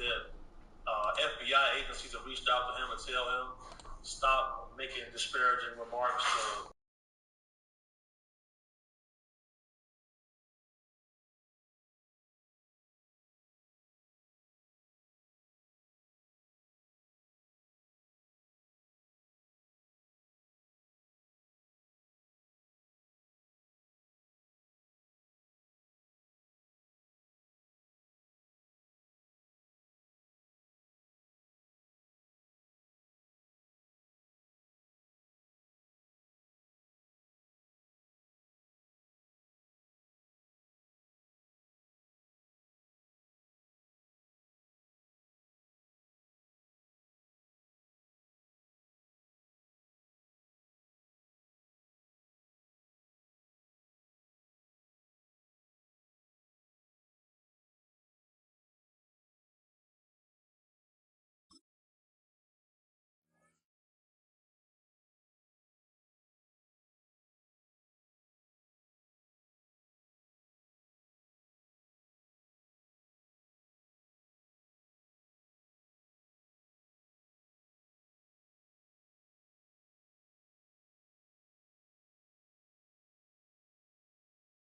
that FBI agencies have reached out to him and tell him stop making disparaging remarks.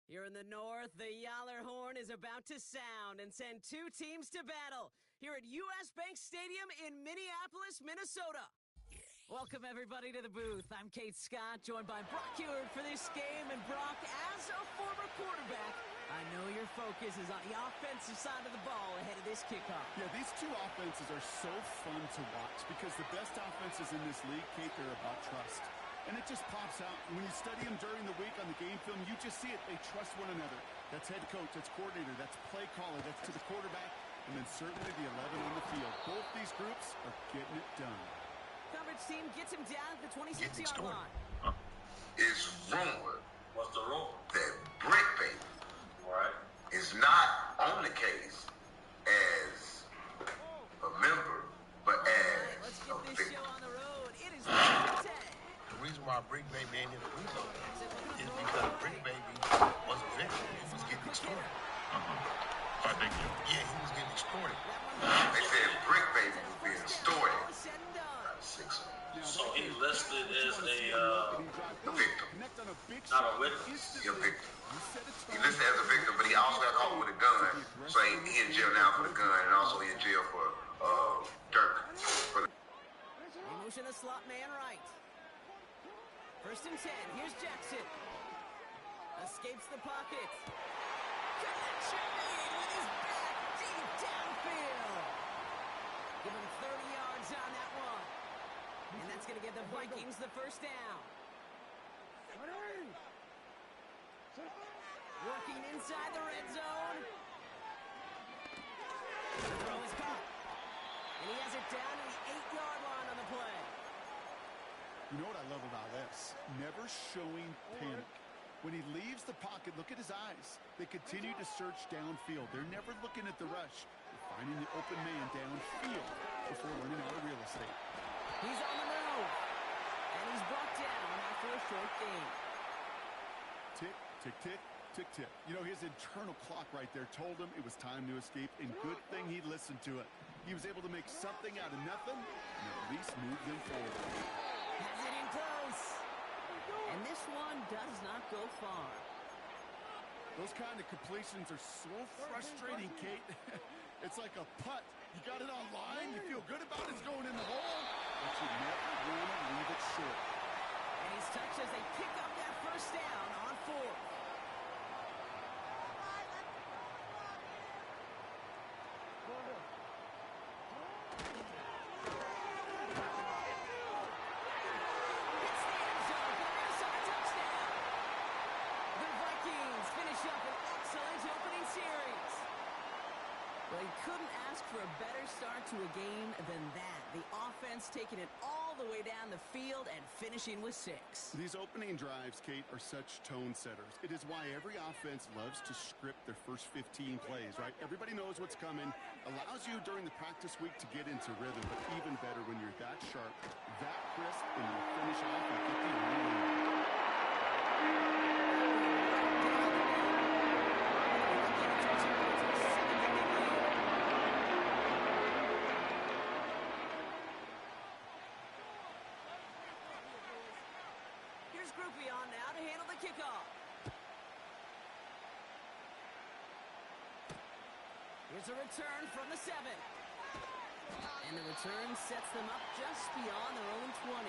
Here in the north, the Yaller horn is about to sound and send two teams to battle here at U.S. Bank Stadium in Minneapolis, Minnesota. Welcome, everybody, to the booth. I'm Kate Scott, joined by Brock Ewert for this game. And Brock, as a former quarterback, I know your focus is on the offensive side of the ball ahead of this kickoff. Yeah, these two offenses are so fun to watch because the best offenses in this league, Kate, they're about trust. And it just pops out. When you study them during the week on the game film, you just see it. They trust one another. That's head coach, that's coordinator, that's play caller, that's to the quarterback, and then certainly the 11 on the field. Both these groups are getting it done. Coverage team gets him down at the 26-yard line. It's rumored. What's the rumor? That Brick Baby is not on the case as a member, but as let's a get this victim. show on the road. It is 10. The reason why Brick Baby ain't in the booth is because Brick Baby was a victim. He was getting extorted. I think so. Yeah, he was getting extorted. They said Brick Baby was being extorted. So he listed as A victim. not a witness. He's a victim. He listed as a victim, but he also got caught with a gun. So he in jail now for the gun, and also he in jail for dirt. Motion a slot man right. First and 10. Here's Jackson. Escapes the pocket. Connection made with his back deep downfield. Give him 30 yards on that one. And that's going to give the Vikings the first down. Working inside the red zone. The throw is caught. And he has it down to the 8-yard line on the play. You know what I love about this? Never showing panic. When he leaves the pocket, look at his eyes. They continue to search downfield. They're never looking at the rush. They're finding the open man downfield before running out of real estate. He's on the move. And he's brought down after a short gain. Tick, tick, tick, tick, tick. You know, his internal clock right there told him it was time to escape, and good thing he listened to it. He was able to make something out of nothing and at least move them forward. Has it in close. And this one does not go far. Those kind of completions are so frustrating, Kate. It's like a putt. You got it on line, you feel good about it's going in the hole, but you never want to leave it short. And he's touched as they pick up that first down on 4th. Well, you couldn't ask for a better start to a game than that. The offense taking it all the way down the field and finishing with 6. These opening drives, Kate, are such tone setters. It is why every offense loves to script their first 15 plays, right? Everybody knows what's coming. Allows you during the practice week to get into rhythm, but even better when you're that sharp, that crisp, and you finish off and get the early lead. the kickoff. Here's a return from the 7. And the return sets them up just beyond their own 20.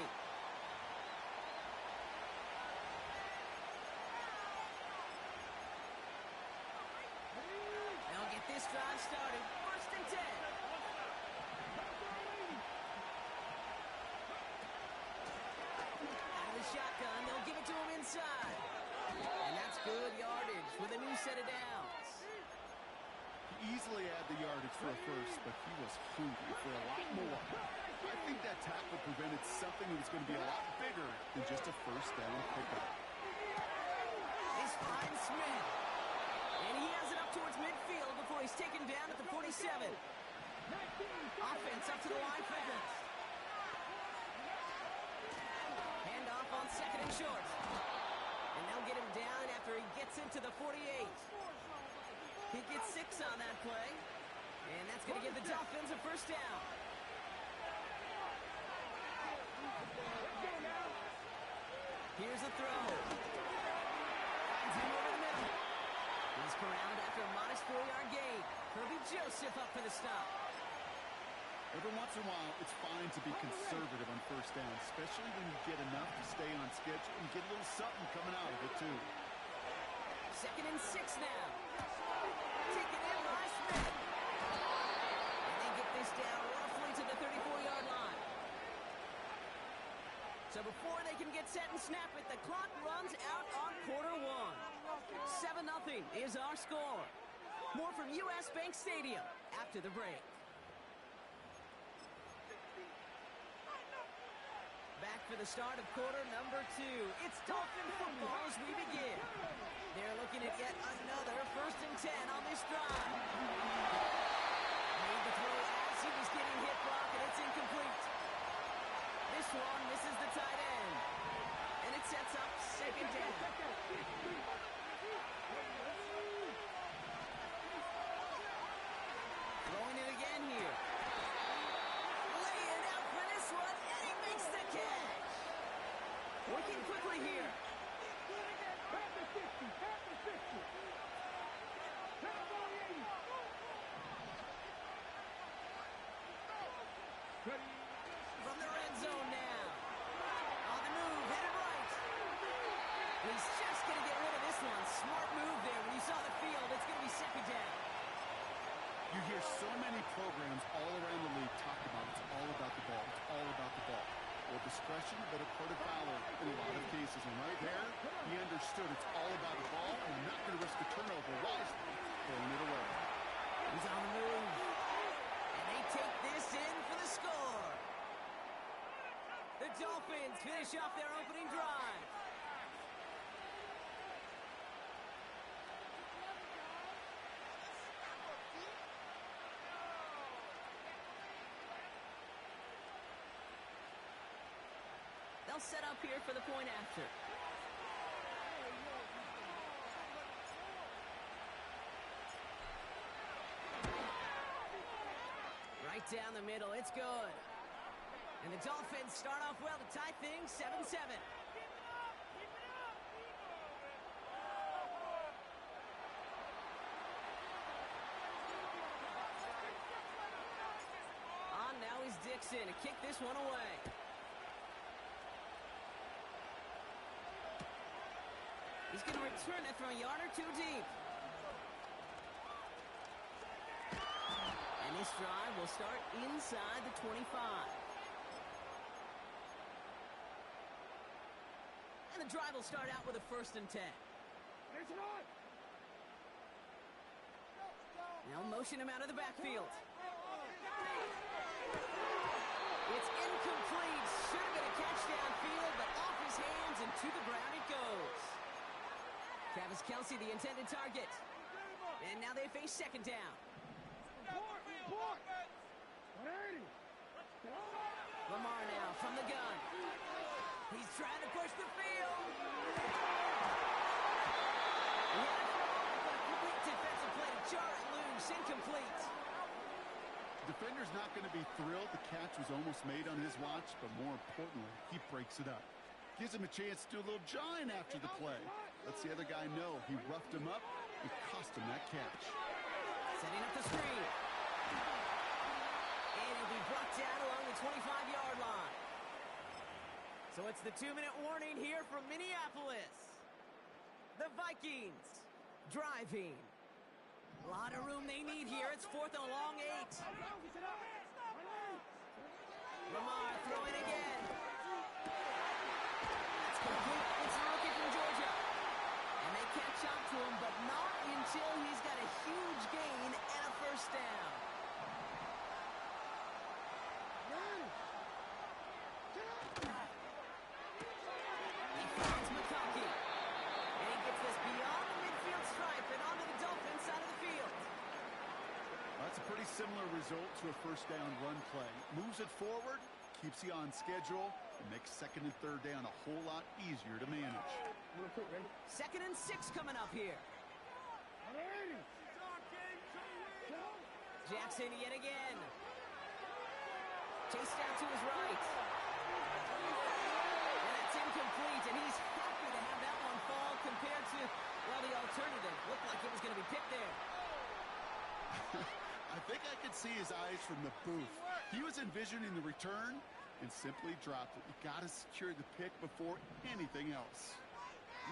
They'll get this drive started. 1st and 10. Out of the shotgun, they'll give it to him inside. And that's good yardage with a new set of downs. Easily had the yardage for a first, but he was hungry for a lot more. I think that tackle prevented something that was going to be a lot bigger than just a first down pickup. He's finds Smith. And he has it up towards midfield before he's taken down at the 47. Offense up to the line fast. Handoff on 2nd and short. And they'll get him down after he gets into the 48. He gets 6 on that play. And that's going to give the Dolphins a first down. Here's a throw. Finds him over the middle. He's corralled after a modest 4-yard gain. Kirby Joseph up for the stop. Every once in a while, it's fine to be conservative on first down, especially when you get enough to stay on schedule and get a little something coming out of it, too. 2nd and 6 now. Taken in by Smith. And they get this down roughly to the 34-yard line. So before they can get set and snap it, the clock runs out on quarter 1. 7-0 is our score. More from US Bank Stadium after the break. Back for the start of quarter number 2. It's Dolphin football as we begin. They're looking at yet another 1st and 10 on this drive. Made the throw as he was getting hit block, and it's incomplete. This one misses the tight end. And it sets up 2nd down. Throwing it again here. Laying out for this one, and he makes the catch. Working quickly here. From the red zone now. On the move, headed right. He's just going to get rid of this one. Smart move there. When you saw the field, it's going to be 2nd down. You hear so many programs all around the league talk about it's all about the ball. It's all about the ball. Well, discretion, but a part of valor in a lot of cases. And right there, he understood it's all about the ball, and I'm not going to risk a turnover wisely, throwing it away. He's on the move. And they take this in for the score. The Dolphins finish off their opening drive. They'll set up here for the point after. Right down the middle, it's good. And the Dolphins start off well to tie things 7-7. On now is Dixon to kick this one away. He's going to return it from a yard or 2 deep. And this drive will start inside the 25. And the drive will start out with a 1st and 10. Now motion him out of the backfield. It's incomplete. Should have been a catch downfield, but off his hands and to the ground it goes. Travis Kelce, the intended target. And now they face 2nd down. Lamar now from the gun. He's trying to push the field. He had a throw, but a complete defensive play to jar it loose. Incomplete. Defender's not going to be thrilled the catch was almost made on his watch, but more importantly, he breaks it up. Gives him a chance to do a little jawing after the play. Lets the other guy know he roughed him up and cost him that catch. Setting up the screen. And he'll be brought down along the 25-yard line. So it's the 2-minute warning here from Minneapolis. The Vikings driving. A lot of room they need here. It's 4th and a long 8. Lamar throwing again. That's complete. It's a rookie from Georgia. And they catch up to him, but not until he's got a huge gain and a first down. He finds McConkey. And he gets this beyond the midfield stripe and onto the Dolphins side of the field. That's a pretty similar result to a first down run play. Moves it forward, keeps you on schedule, and makes 2nd and 3rd down a whole lot easier to manage. 2nd and 6 coming up here. Jackson yet again. Chased out to his right. And it's incomplete, and he's happy to have that one fall compared to, well, the alternative. Looked like it was going to be picked there. I think I could see his eyes from the booth. He was envisioning the return and simply dropped it. You got to secure the pick before anything else.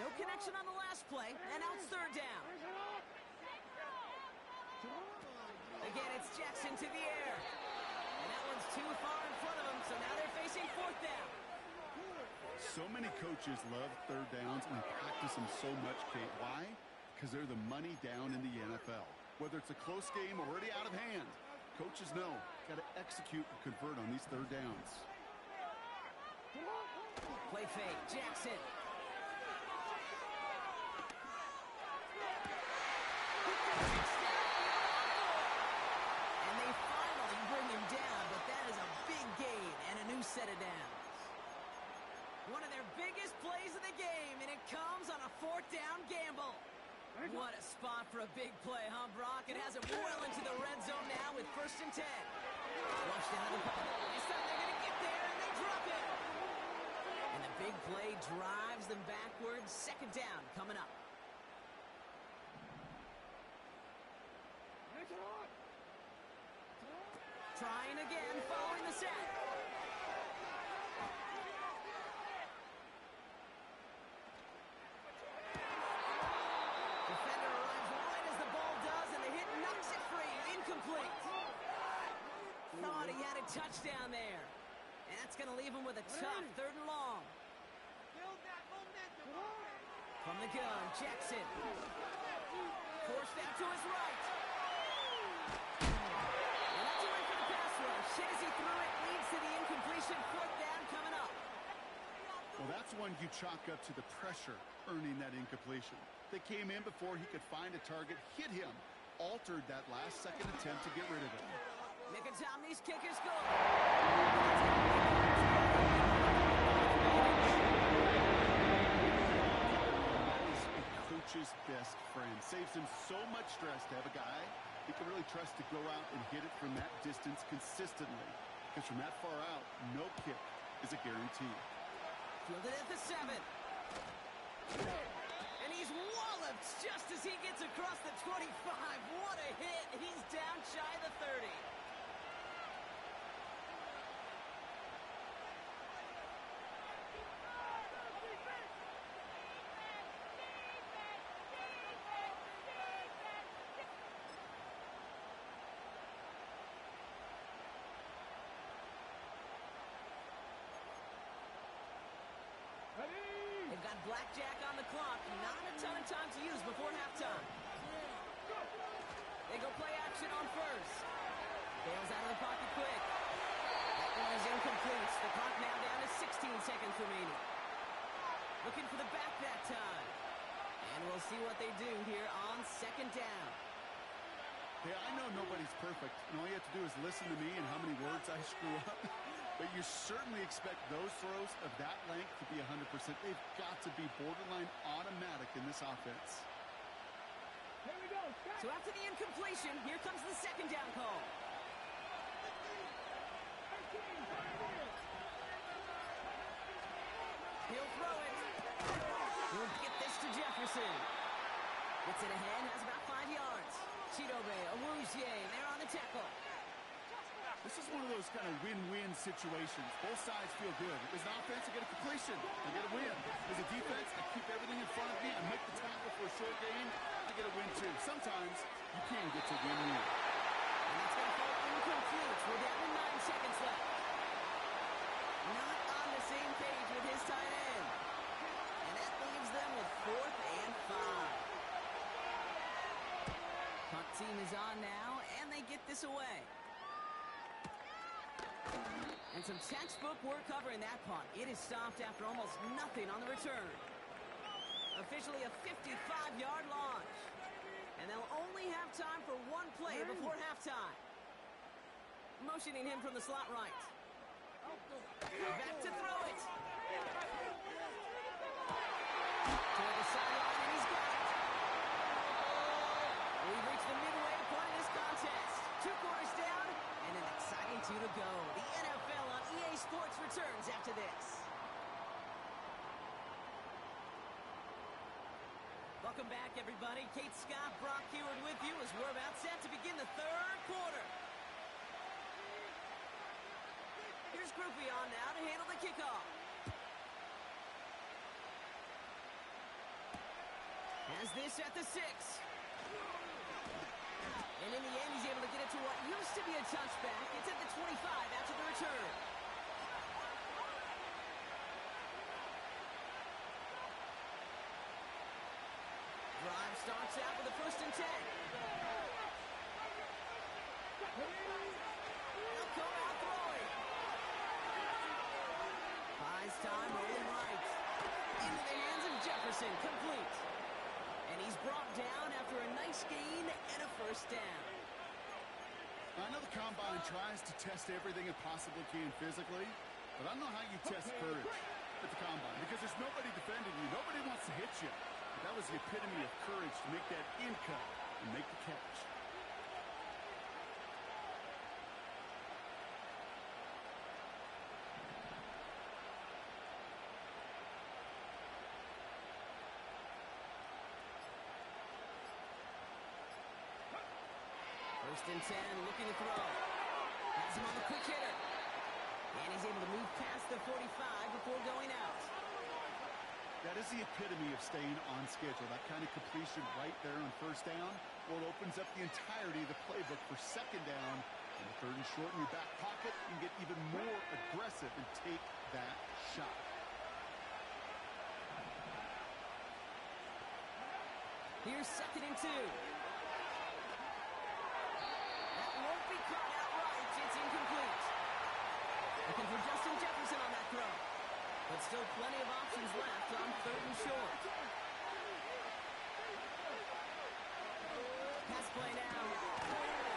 No connection on the last play, and now it's 3rd down. Again, it's Jackson to the air. And that one's too far in front of him, so now they're facing 4th down. So many coaches love 3rd downs and practice them so much, Kate. Why? Because they're the money down in the NFL. Whether it's a close game or already out of hand, coaches know got to execute and convert on these 3rd downs. Play fake, Jackson. And they finally bring him down, but that is a big gain and a new set of downs. One of their biggest plays of the game, and it comes on a 4th down gamble. What a spot for a big play, huh, Brock? It has him well into the red zone now with 1st and 10. Flushed out of the pocket. They thought they're going to get there, and they drop it. And the big play drives them backwards. 2nd down coming up. Trying again, following the sack. Defender arrives right as the ball does, and the hit knocks it free. Incomplete. Thought he had a touchdown there. And that's going to leave him with a tough 3rd and long. From the gun, Jackson. Forced out to his right. And that's away for the pass rush. Hit as he threw it, leads to the incompletion. 4th down coming up. Well, that's one you chalk up to the pressure earning that incompletion. They came in before he could find a target, hit him, altered that last 2nd attempt to get rid of it. Making time these kickers go. Coach's best friend. Saves him so much stress to have a guy he can really trust to go out and hit it from that distance consistently. Because from that far out, no kick is a guarantee. Fielded at the 7. And he's walloped just as he gets across the 25. What a hit. He's down shy of the 30. They've got blackjack on the clock. Not a ton of time to use before halftime. They go play action on 1st. Bails out of the pocket quick. That one is incomplete. The clock now down to 16 seconds remaining. Looking for the back that time. And we'll see what they do here on 2nd down. Hey, I know nobody's perfect, and all you have to do is listen to me and how many words I screw up. But you certainly expect those throws of that length to be 100%. They've got to be borderline automatic in this offense. So after the incompletion, here comes the 2nd down call. He'll throw it. He'll get this to Jefferson. Gets it ahead, has about 5 yards. Chidobe, Awuzie, they're on the tackle. This is one of those kind of win-win situations. Both sides feel good. As an offense, I get a completion. I get a win. As a defense, I keep everything in front of me. I make the tackle for a short gain. I get a win, too. Sometimes you can get to win-win. And that's going to fall incomplete. We're down to 9 seconds left. Not on the same page with his tight end. And that leaves them with 4th and 5. Punt team is on now, and they get this away. And some textbook work covering that punt. It is stopped after almost nothing on the return. Officially a 55-yard launch. And they'll only have time for one play before halftime. Motioning him from the slot right. Back to throw it. Toward the sideline, and he's got it. We've reached the midway point of this contest. 2 quarters down, and an exciting 2 to go. The NFL on EA Sports returns after this. Welcome back, everybody. Kate Scott, Brock Heward with you as we're about set to begin the 3rd quarter. Here's Groupie on now to handle the kickoff. Has this at the 6. And in the end, he's able to get it to what used to be a touchback. It's at the 25 after the return. Drive starts out with a 1st and 10. They'll come out throwing. Buys time, rolling right. Into the hands of Jefferson, complete. And he's brought down after a nice gain and a 1st down. I know the Combine tries to test everything it possibly can physically, but I don't know how you test courage at the Combine because there's nobody defending you. Nobody wants to hit you. But that was the epitome of courage to make that in cut and make the catch. First and 10, looking to throw. Has him on the quick hitter. And he's able to move past the 45 before going out. That is the epitome of staying on schedule. That kind of completion right there on 1st down. Well, it opens up the entirety of the playbook for 2nd down. And 3rd and short in your back pocket, you can get even more aggressive and take that shot. Here's 2nd and 2. That won't be caught outright. It's incomplete. Looking for Justin Jefferson on that throw. But still plenty of options left on 3rd and short. Pass play now.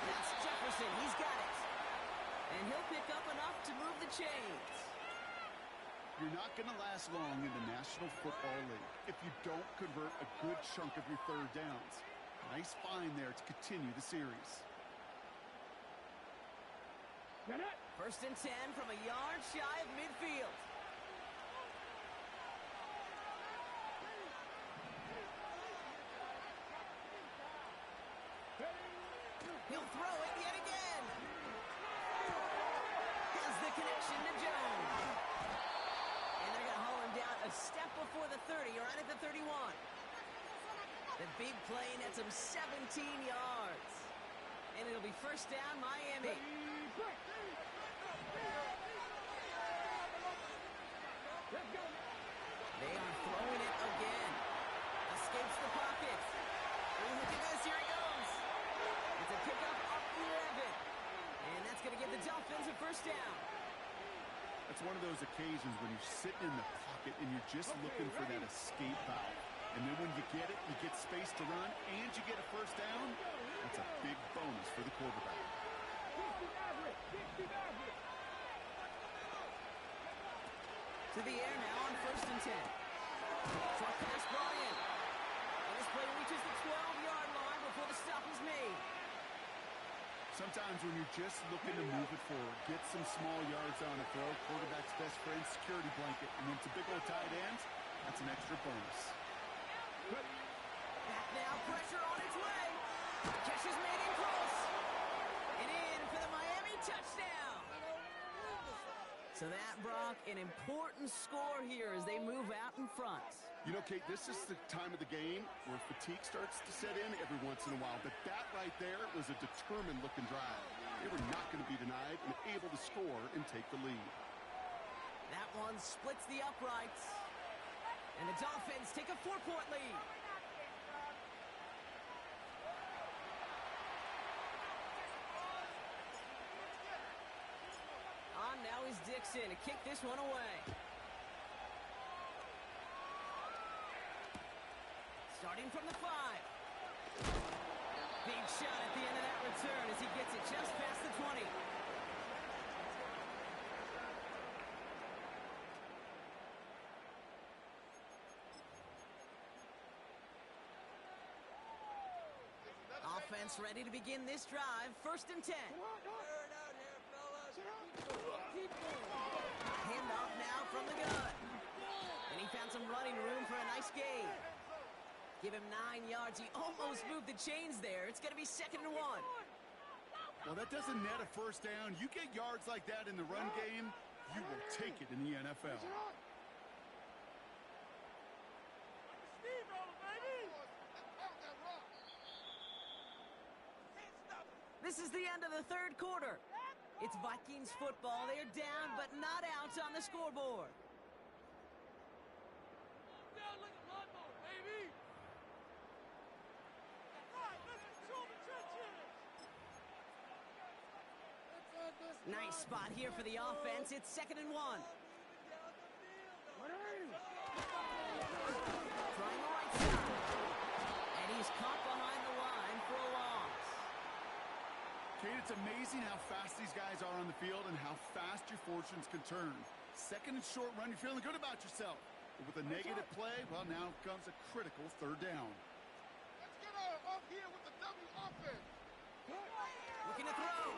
That's Jefferson. He's got it. And he'll pick up enough to move the chains. You're not going to last long in the National Football League if you don't convert a good chunk of your 3rd downs. Nice find there to continue the series. 1st and 10 from a yard shy of midfield. He'll throw it yet again. Has the connection to Jones. And they're going to haul him down a step before the 30, right at the 31. The big play nets him 17 yards. And it'll be 1st down, Miami. They are throwing it again. Escapes the pocket. Oh, look at this. Here he goes. It's a pickup up 11. And that's going to give the Dolphins a 1st down. That's one of those occasions when you're sitting in the pocket and you're just looking for that escape valve. And then when you get it, you get space to run, and you get a 1st down. That's a big bonus for the quarterback. To the air now on 1st and 10. Short pass brought in. And this play reaches the 12-yard line before the stop is made. Sometimes when you're just looking to move it forward, get some small yards on a throw, quarterback's best friend, security blanket, and then to big old tight ends, that's an extra bonus. Back now, pressure on its way. Catch is made in close. And in for the Miami touchdown. So that, Brock, an important score here as they move out in front. You know, Kate, this is the time of the game where fatigue starts to set in every once in a while. But that right there was a determined-looking drive. They were not going to be denied and able to score and take the lead. That one splits the uprights. And the Dolphins take a 4-point lead. On now is Dixon to kick this one away. Starting from the 5. Big shot at the end of that return as he gets it just past the 20. Offense ready to begin this drive. 1st and 10. Handoff now from the gun. And he found some running room for a nice gain. Give him 9 yards. He almost moved the chains there. It's going to be 2nd and 1. Well, that doesn't net a first down. You get yards like that in the run game, you will take it in the NFL. This is the end of the 3rd quarter. It's Vikings football. They're down, but not out on the scoreboard. Nice spot here for the offense. It's 2nd and 1. Trying the right side. And he's caught behind the line for a loss. Kate, it's amazing how fast these guys are on the field and how fast your fortunes can turn. 2nd and short run, you're feeling good about yourself. But with a negative play, well, now comes a critical 3rd down. Let's get up here with the W offense. Looking to throw.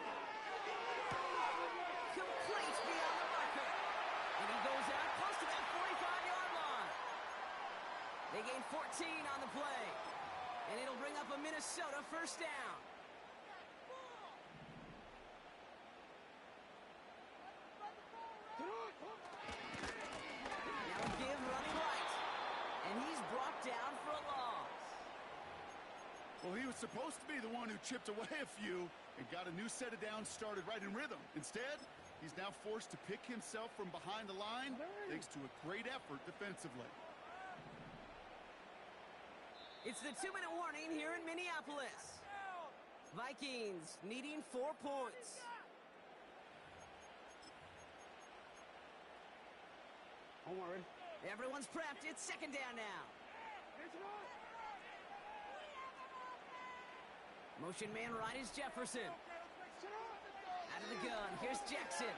Complete beyond the marker. And he goes out close to that 45-yard line. They gain 14 on the play. And it'll bring up a Minnesota 1st down. Now give running right. And he's brought down for a loss. Well, he was supposed to be the one who chipped away a few and got a new set of downs started right in rhythm. Instead, he's now forced to pick himself from behind the line thanks to a great effort defensively. It's the 2-minute warning here in Minneapolis. Vikings needing 4 points. Don't worry. Everyone's prepped. It's 2nd down now. Motion man right is Jefferson. Out of the gun. Here's Jackson.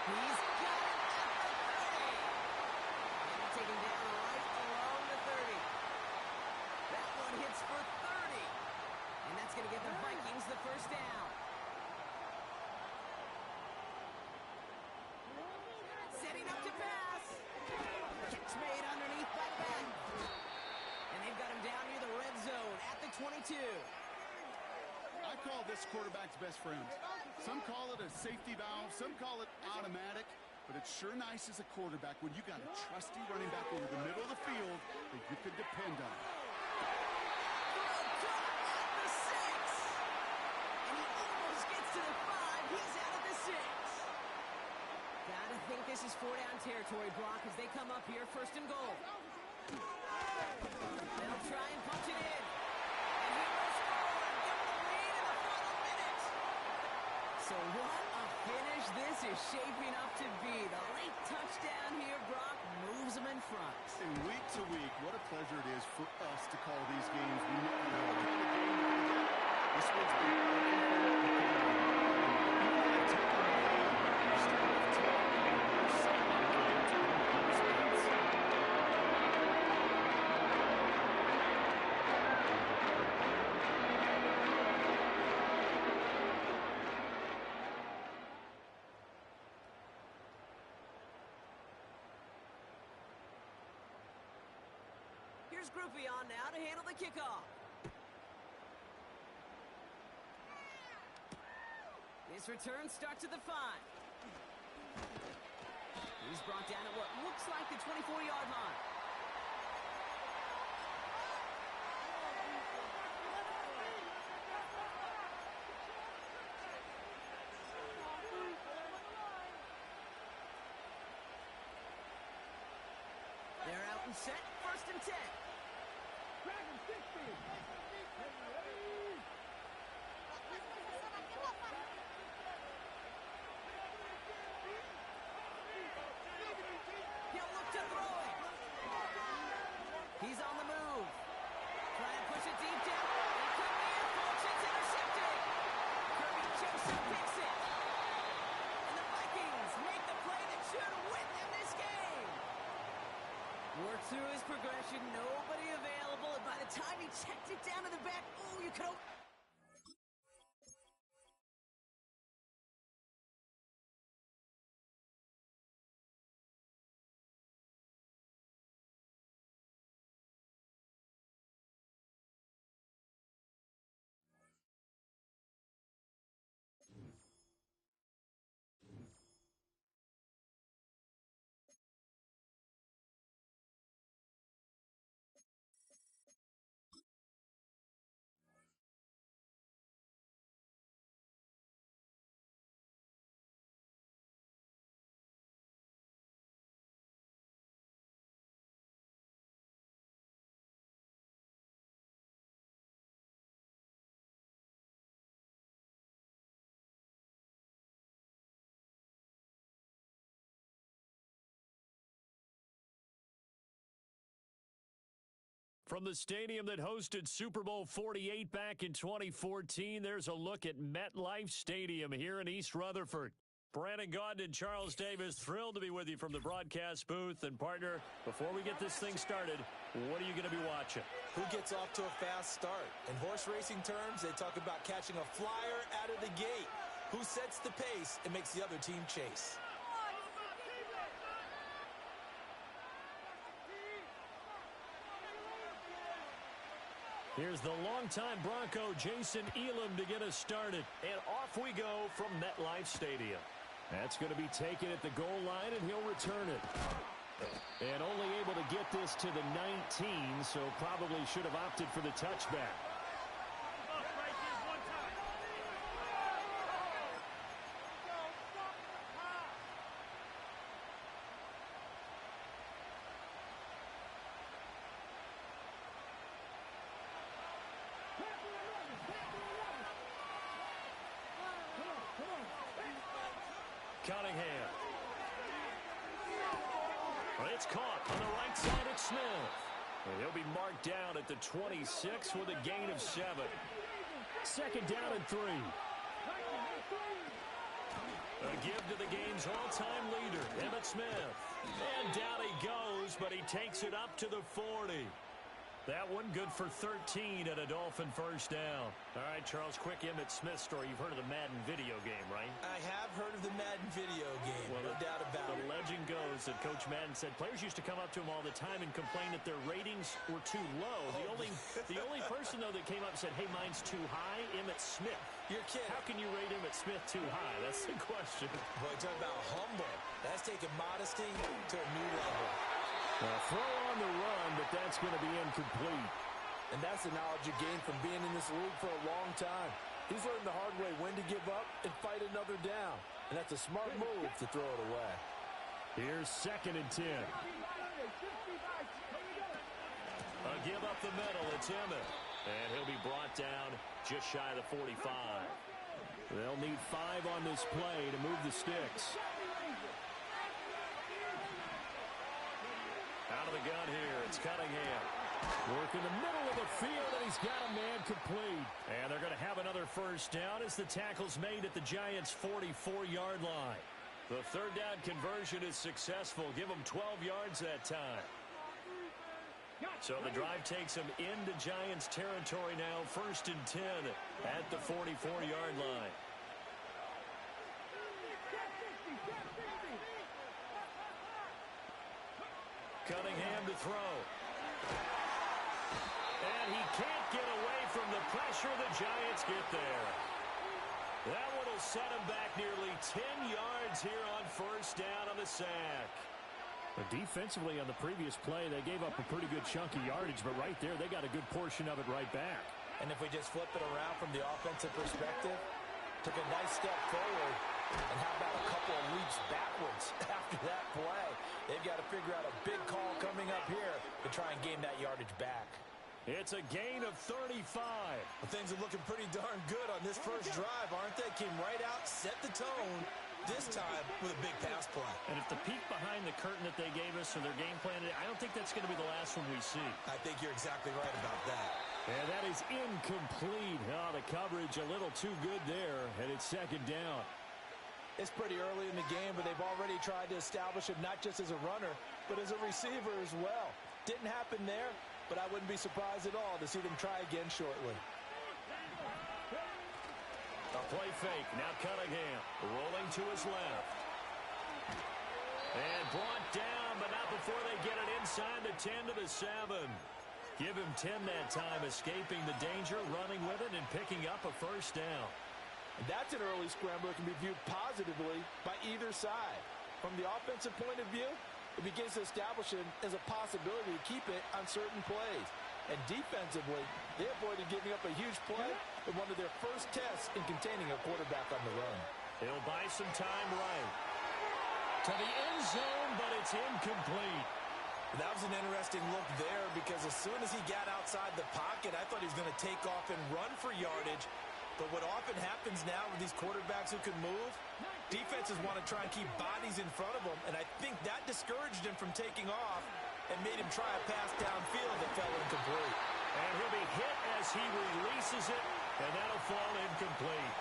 He's got it at the 30. And taken down right along the 30. That one hits for 30. And that's going to get the Vikings the 1st down. Setting up to pass. Catch made underneath by the back. And they've got him down near the red zone at the 22. I call this quarterback's best friend. Some call it a safety valve, some call it automatic, but it's sure nice as a quarterback when you got a trusty running back over the middle of the field that you can depend on. Throw caught at the 6. And he almost gets to the 5. He's out at the 6. Gotta think this is 4-down territory, Brock, as they come up here 1st and goal. They'll try and punch it in. And he will score and give them the lead in the final minute. So what a finish this is shaping up to be. The late touchdown here, Brock, moves them in front. And week to week, what a pleasure it is for us to call these games. We never know what kind of game we're going to get. This one's been Here's Groupie on now to handle the kickoff. This return starts at the 5. He's brought down at what looks like the 24-yard line. They're out and set, 1st and 10. He'll look to throw it. He's on the move. Try and push it deep down. It could be a force. It's intercepted. Kirby Joseph picks it. And the Vikings make the play that should win them this game. Worked through his progression. Nobody available. And by the time he checked it down to the back, oh, you could have... From the stadium that hosted Super Bowl 48 back in 2014, there's a look at MetLife Stadium here in East Rutherford. Brandon Gaudin and Charles Davis, thrilled to be with you from the broadcast booth. And partner, before we get this thing started, what are you going to be watching? Who gets off to a fast start? In horse racing terms, they talk about catching a flyer out of the gate. Who sets the pace and makes the other team chase? Here's the longtime Bronco, Jason Elam, to get us started. And off we go from MetLife Stadium. That's going to be taken at the goal line, and he'll return it. And only able to get this to the 19, so probably should have opted for the touchback. Cunningham. Well, it's caught on the right side at Smith. And he'll be marked down at the 26 with a gain of 7. 2nd down and 3. A give to the game's all-time leader, Emmitt Smith. And down he goes, but he takes it up to the 40. That one good for 13 and a Dolphin 1st down. All right, Charles, quick Emmitt Smith story. You've heard of the Madden video game, right? I have heard of the Madden video game, well, no doubt about it. The legend goes that Coach Madden said players used to come up to him all the time and complain that their ratings were too low. The only person, though, that came up and said, hey, mine's too high, Emmitt Smith. You're kidding. How can you rate Emmitt Smith too high? That's the question. Boy, talk about humble. That's taking modesty to a new level. Throw on the run, but that's going to be incomplete. And that's the knowledge you gain from being in this league for a long time. He's learned the hard way when to give up and fight another down. And that's a smart move to throw it away. Here's 2nd and 10. A give up the middle. It's Emmitt. And he'll be brought down just shy of the 45. They'll need 5 on this play to move the sticks. Out of the gun here, it's Cunningham. Work in the middle of the field, and he's got a man complete. And they're going to have another 1st down as the tackle's made at the Giants' 44-yard line. The 3rd down conversion is successful. Give them 12 yards that time. So the drive takes them into Giants territory now. 1st and 10 at the 44-yard line. Cunningham to throw. And he can't get away from the pressure. The Giants get there. That one will set him back nearly 10 yards here on first down on the sack. But defensively on the previous play, they gave up a pretty good chunk of yardage, but right there, they got a good portion of it right back. And if we just flip it around from the offensive perspective, took a nice step forward, and how about a couple of leaps backwards after that play? They've got to figure out a big call coming up here to try and gain that yardage back. It's a gain of 35. Well, things are looking pretty darn good on this first drive, aren't they? Came right out, set the tone, this time with a big pass play. And if the peek behind the curtain that they gave us or their game plan, I don't think that's going to be the last one we see. I think you're exactly right about that. And that is incomplete. Oh, the coverage a little too good there, and it's second down. It's pretty early in the game, but they've already tried to establish him not just as a runner, but as a receiver as well. Didn't happen there, but I wouldn't be surprised at all to see them try again shortly. A play fake. Now Cunningham rolling to his left. And brought down, but not before they get it inside the 10 to the 7. Give him 10 that time, escaping the danger, running with it, and picking up a first down. And that's an early scrambler that can be viewed positively by either side. From the offensive point of view, it begins to establish it as a possibility to keep it on certain plays. And defensively, they avoided giving up a huge play in one of their first tests in containing a quarterback on the run. He'll buy some time right to the end zone, but it's incomplete. That was an interesting look there because as soon as he got outside the pocket, I thought he was going to take off and run for yardage. But what often happens now with these quarterbacks who can move, defenses want to try and keep bodies in front of them, and I think that discouraged him from taking off and made him try a pass downfield that fell incomplete. And he'll be hit as he releases it, and that'll fall incomplete.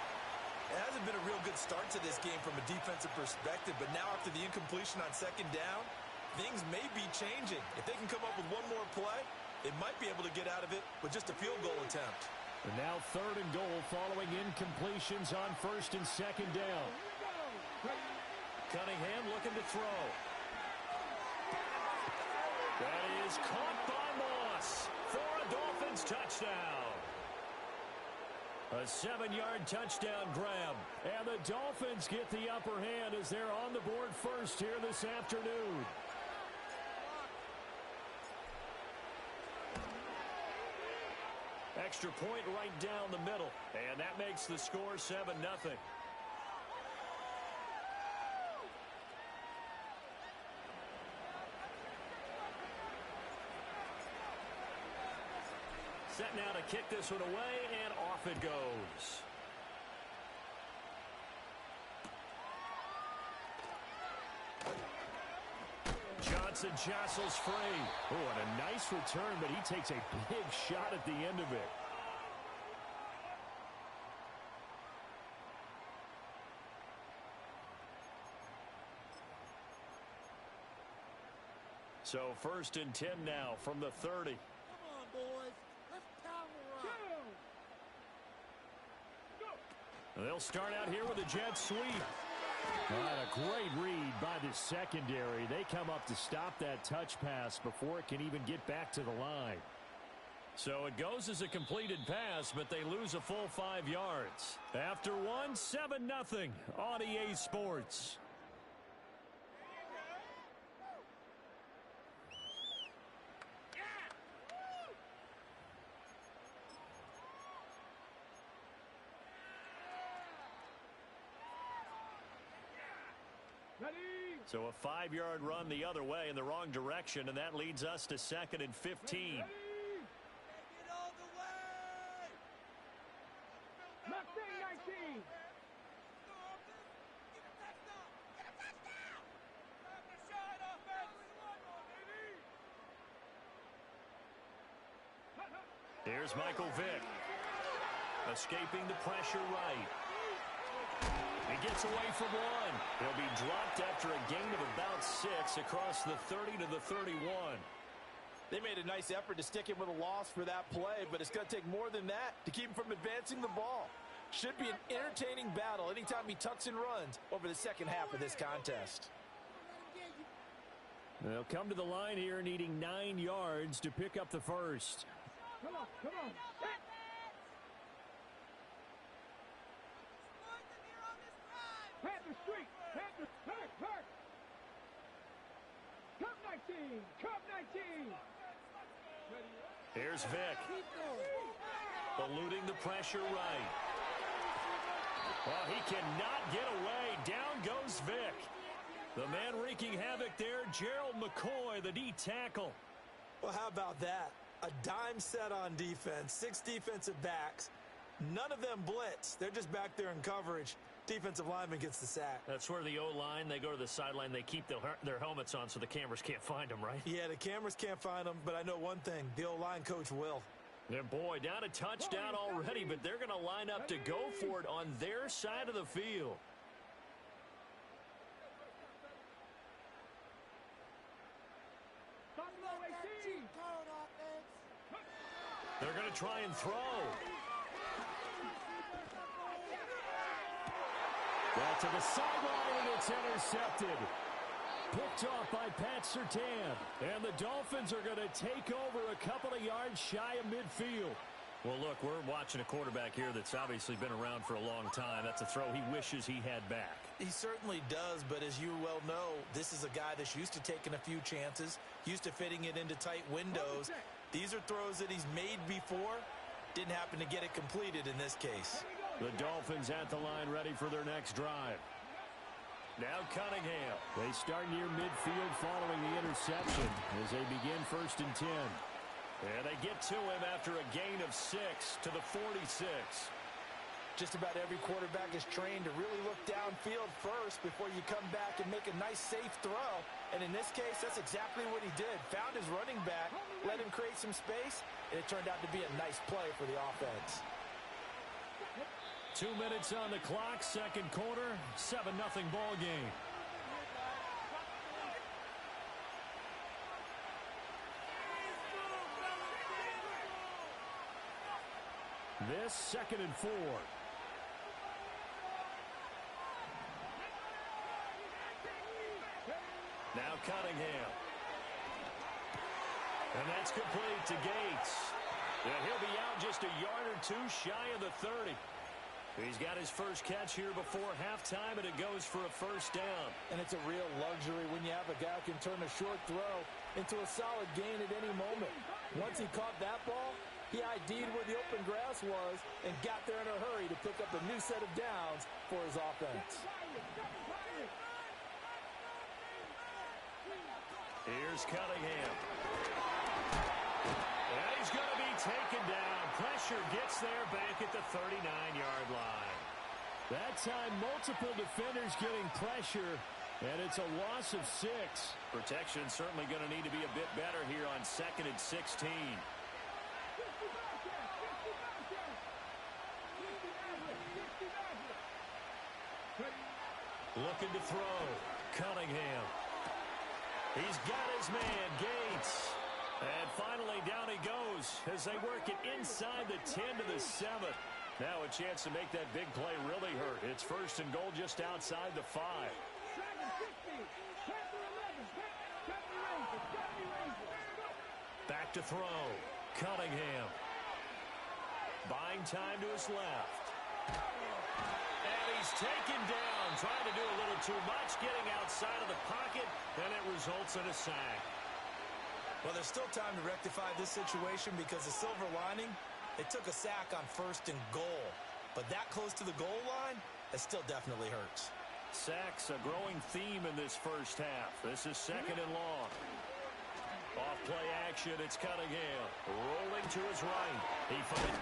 It hasn't been a real good start to this game from a defensive perspective, but now after the incompletion on second down, things may be changing. If they can come up with one more play, they might be able to get out of it with just a field goal attempt. And now third and goal following incompletions on first and second down. Cunningham looking to throw. That is caught by Moss for a Dolphins touchdown. A 7-yard touchdown grab. And the Dolphins get the upper hand as they're on the board first here this afternoon. Extra point right down the middle. And that makes the score 7-0. Set now to kick this one away, and off it goes. Johnson jostles free. Oh, and a nice return, but he takes a big shot at the end of it. So first and 10 now from the 30. Come on, boys. Let's power up. They'll start out here with a jet sweep. All right, a great read by the secondary. They come up to stop that touch pass before it can even get back to the line. So it goes as a completed pass, but they lose a full 5 yards. After one, 7-0 on EA Sports. So a 5-yard run the other way in the wrong direction, and that leads us to 2nd and 15. Take it all the way. Mustang 19. Here's Michael Vick. Escaping the pressure right. He gets away from one. He'll be dropped after a gain of about 6 across the 30 to the 31. They made a nice effort to stick him with a loss for that play, but it's going to take more than that to keep him from advancing the ball. Should be an entertaining battle anytime he tucks and runs over the second half of this contest. They'll come to the line here needing 9 yards to pick up the first. Come on. Panther Street. Hurt. Cup 19. Here's Vic. Eluding the pressure right. Well, he cannot get away. Down goes Vic. The man wreaking havoc there, Gerald McCoy, the D tackle. Well, how about that? A dime set on defense, 6 defensive backs. None of them blitz. They're just back there in coverage. Defensive lineman gets the sack. That's where the O-line, they go to the sideline, they keep their helmets on so the cameras can't find them, right? Yeah, the cameras can't find them, but I know one thing. The O-line coach will. And boy, down a touchdown already, but they're going to line up to go for it on their side of the field. They're going to try and throw. Well, to the sideline, and it's intercepted. Picked off by Pat Surtain. And the Dolphins are going to take over a couple of yards shy of midfield. Well, look, we're watching a quarterback here that's obviously been around for a long time. That's a throw he wishes he had back. He certainly does, but as you well know, this is a guy that's used to taking a few chances, used to fitting it into tight windows. These are throws that he's made before. Didn't happen to get it completed in this case. The Dolphins at the line ready for their next drive. Now Cunningham. They start near midfield following the interception as they begin 1st and 10. And they get to him after a gain of 6 to the 46. Just about every quarterback is trained to really look downfield first before you come back and make a nice, safe throw. And in this case, that's exactly what he did. Found his running back, let him create some space, and it turned out to be a nice play for the offense. 2 minutes on the clock, second quarter, 7-0 ball game. This 2nd and 4. Now Cunningham. And that's complete to Gates. And he'll be out just a yard or 2 shy of the 30. He's got his first catch here before halftime, and it goes for a 1st down. And it's a real luxury when you have a guy who can turn a short throw into a solid gain at any moment. Once he caught that ball, he ID'd where the open grass was and got there in a hurry to pick up a new set of downs for his offense. Here's Cunningham. And he's going to be taken down. Pressure gets there back at the 39-yard line. That time, multiple defenders getting pressure, and it's a loss of 6. Protection certainly going to need to be a bit better here on 2nd and 16. Looking to throw. Cunningham. He's got his man, Gates. And finally, down he goes as they work it inside the 10 to the 7. Now a chance to make that big play really hurt. It's 1st and goal just outside the 5. Back to throw. Cunningham. Buying time to his left. And he's taken down, trying to do a little too much, getting outside of the pocket, and it results in a sack. Well, there's still time to rectify this situation because the silver lining, they took a sack on 1st and goal. But that close to the goal line, that still definitely hurts. Sacks, a growing theme in this first half. This is 2nd and long. Off play action, it's Cunningham. Rolling to his right. He finds,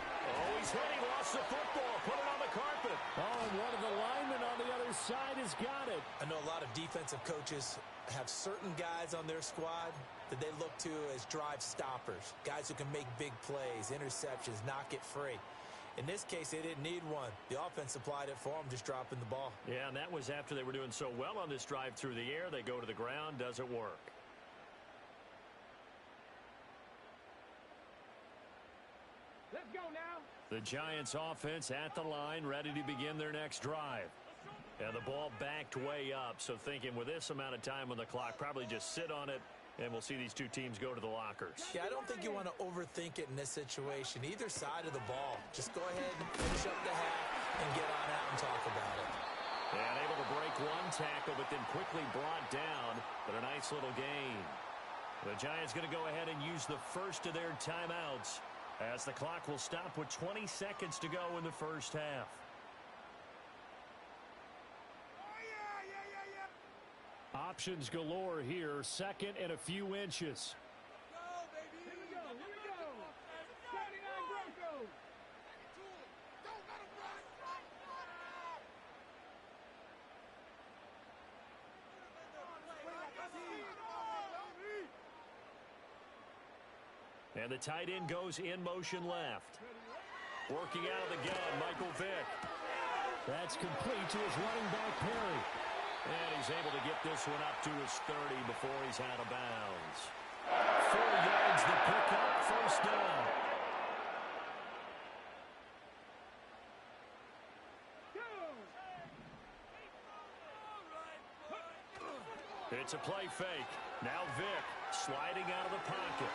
he's hit, he lost the football. Put it on the carpet. Oh, and one of the linemen on the other side has got it. I know a lot of defensive coaches have certain guys on their squad that they look to as drive stoppers. Guys who can make big plays, interceptions, knock it free. In this case, they didn't need one. The offense supplied it for them, just dropping the ball. Yeah, and that was after they were doing so well on this drive through the air. They go to the ground, doesn't work. Let's go now. The Giants offense at the line, ready to begin their next drive. And the ball backed way up, so thinking with this amount of time on the clock, probably just sit on it And we'll see these two teams go to the lockers. Yeah, I don't think you want to overthink it in this situation. Either side of the ball. Just go ahead and finish up the half and get on out and talk about it. And able to break one tackle, but then quickly brought down. But a nice little gain. The Giants going to go ahead and use the first of their timeouts as the clock will stop with 20 seconds to go in the first half. Options galore here. Second and a few inches. Go, baby. Here we go. Here we go. 79 Broncos. Don't let him run. And the tight end goes in motion left. Working out of the gun, Michael Vick. That's complete to his running back, Perry. And he's able to get this one up to his 30 before he's out of bounds. 4 yards the pickup, first down. It's a play fake. Now Vick sliding out of the pocket.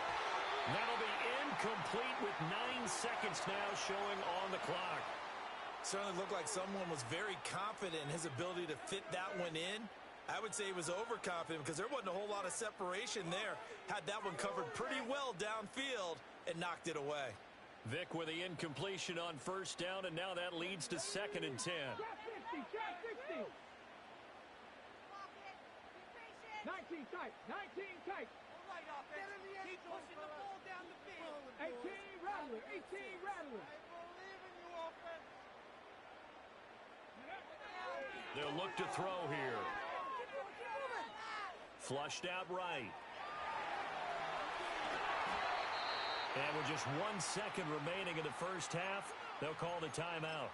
That'll be incomplete with 9 seconds now showing on the clock. Certainly looked like someone was very confident in his ability to fit that one in. I would say he was overconfident because there wasn't a whole lot of separation there. Had that one covered pretty well downfield and knocked it away. Vick with the incompletion on first down, and now that leads to 2nd and 10. Trap 60. Trap 60. 19 tight. 19 tight. Keep pushing the ball down the field. 18 Rattler. 18 Rattler. They'll look to throw here. Flushed out right. And with just 1 second remaining in the first half, they'll call the timeout.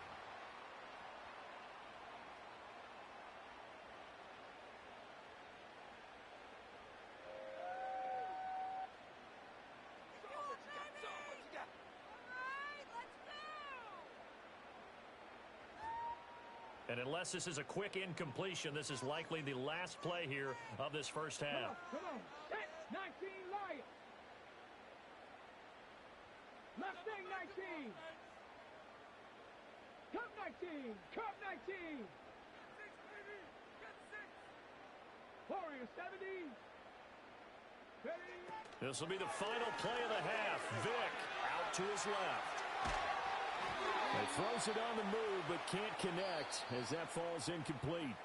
And unless this is a quick incompletion, this is likely the last play here of this first half. Come on. Set 19 Lions. Mustang 19. Cup 19. Cup 19. Warrior 70. This will be the final play of the half. Vick out to his left. He throws it on the move, but can't connect as that falls incomplete.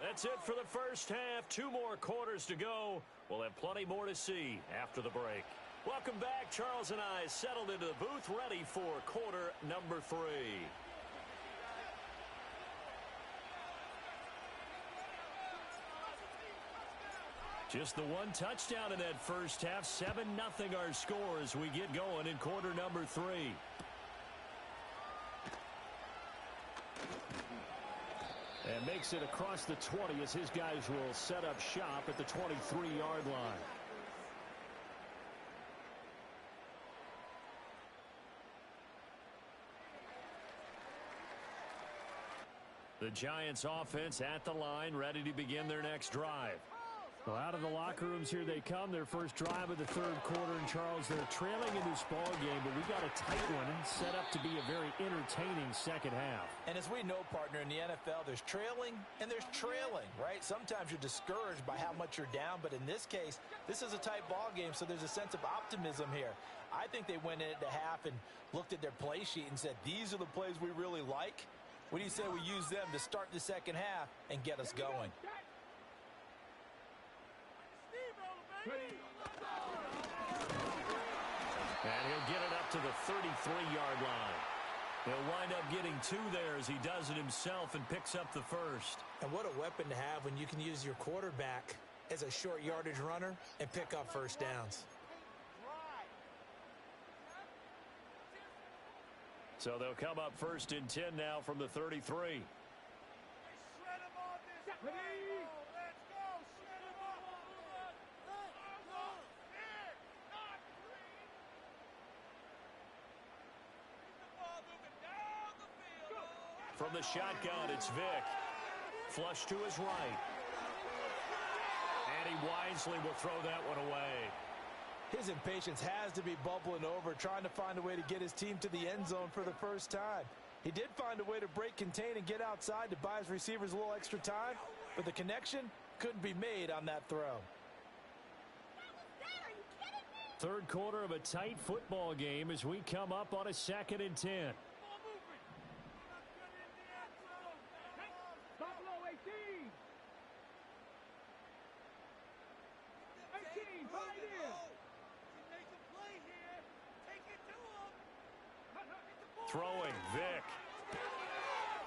That's it for the first half. 2 more quarters to go. We'll have plenty more to see after the break. Welcome back. Charles and I settled into the booth, ready for quarter number 3. Just the 1 touchdown in that first half. 7-0 our score as we get going in quarter number 3. And makes it across the 20 as his guys will set up shop at the 23-yard line. The Giants offense at the line, ready to begin their next drive. Well, out of the locker rooms here they come. Their first drive of the third quarter. And, Charles, they're trailing in this ball game, but we got a tight one set up to be a very entertaining second half. And as we know, partner, in the NFL, there's trailing and there's trailing, right? Sometimes you're discouraged by how much you're down, but in this case, this is a tight ball game, so there's a sense of optimism here. I think they went into half and looked at their play sheet and said, these are the plays we really like. What do you say we use them to start the second half and get us going? And he'll get it up to the 33-yard line. He'll wind up getting 2 there as he does it himself and picks up the first. And what a weapon to have when you can use your quarterback as a short yardage runner and pick up first downs. So they'll come up 1st and 10 now from the 33. From the shotgun, it's Vick. Flush to his right. And And he wisely will throw that one away. His impatience has to be bubbling over, trying to find a way to get his team to the end zone for the first time. He did find a way to break, contain, and get outside to buy his receivers a little extra time, but the connection couldn't be made on that throw. Third quarter of a tight football game as we come up on a 2nd and 10. Buffalo 18. 18, right in. Throwing, Vic.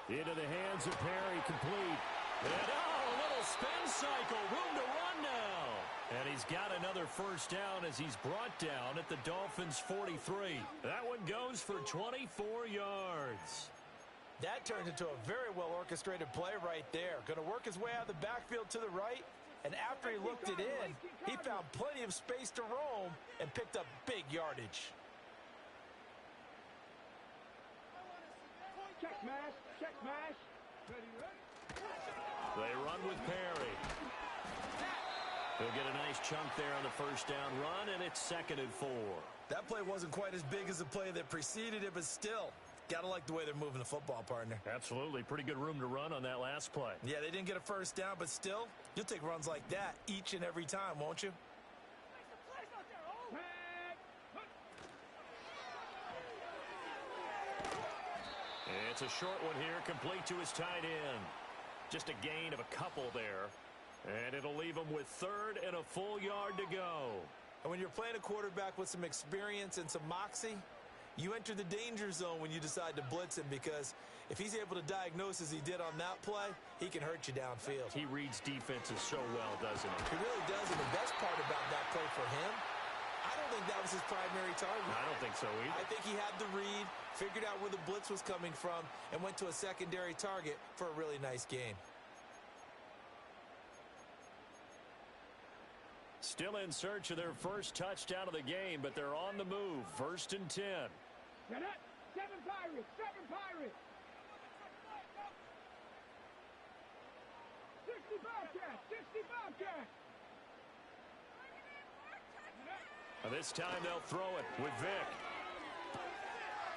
Into the hands of Perry, complete. And a little spin cycle, room to run now. And he's got another first down as he's brought down at the Dolphins' 43. That one goes for 24 yards. That turns into a very well-orchestrated play right there. Going to work his way out of the backfield to the right, and after he looked it in, he found plenty of space to roam and picked up big yardage. Check smash, check smash. Ready, ready. They run with Perry. They'll get a nice chunk there on the first down run, and it's 2nd and 4. That play wasn't quite as big as the play that preceded it, but still, got to like the way they're moving the football, partner. Absolutely. Pretty good room to run on that last play. Yeah, they didn't get a first down, but still, you'll take runs like that each and every time, won't you? It's a short one here, complete to his tight end. Just a gain of a couple there. And it'll leave him with 3rd and a full yard to go. And when you're playing a quarterback with some experience and some moxie, you enter the danger zone when you decide to blitz him, because if he's able to diagnose as he did on that play, he can hurt you downfield. He reads defenses so well, doesn't he? He really does, and the best part about that play for him, I don't think that was his primary target. I don't think so either. I think he had the read, figured out where the blitz was coming from, and went to a secondary target for a really nice gain. Still in search of their first touchdown of the game, but they're on the move. 1st and 10. Get it. 7 Pirates, 7 Pirates. 60 Bobcats, 60 Bobcats. This time they'll throw it with Vic.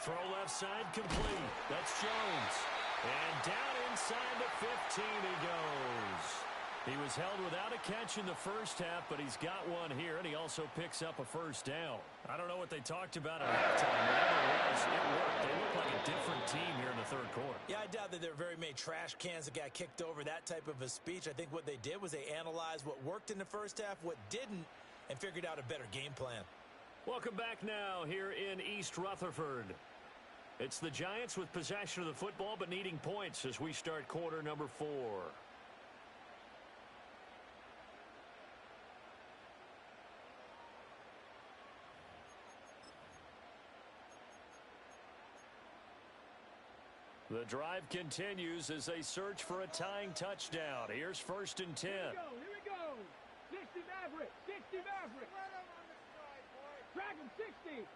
Throw left side complete. That's Jones. And down inside the 15 he goes. He was held without a catch in the first half, but he's got one here, and he also picks up a first down. I don't know what they talked about at halftime. Whatever it was, it worked. They look like a different team here in the third quarter. Yeah, I doubt that there are very many trash cans that got kicked over, that type of a speech. I think what they did was they analyzed what worked in the first half, what didn't, and figured out a better game plan. Welcome back now here in East Rutherford. It's the Giants with possession of the football, but needing points as we start quarter number 4. The drive continues as they search for a tying touchdown. Here's 1st and 10. Here we go. 60 Maverick, 60 Maverick. Dragon 60.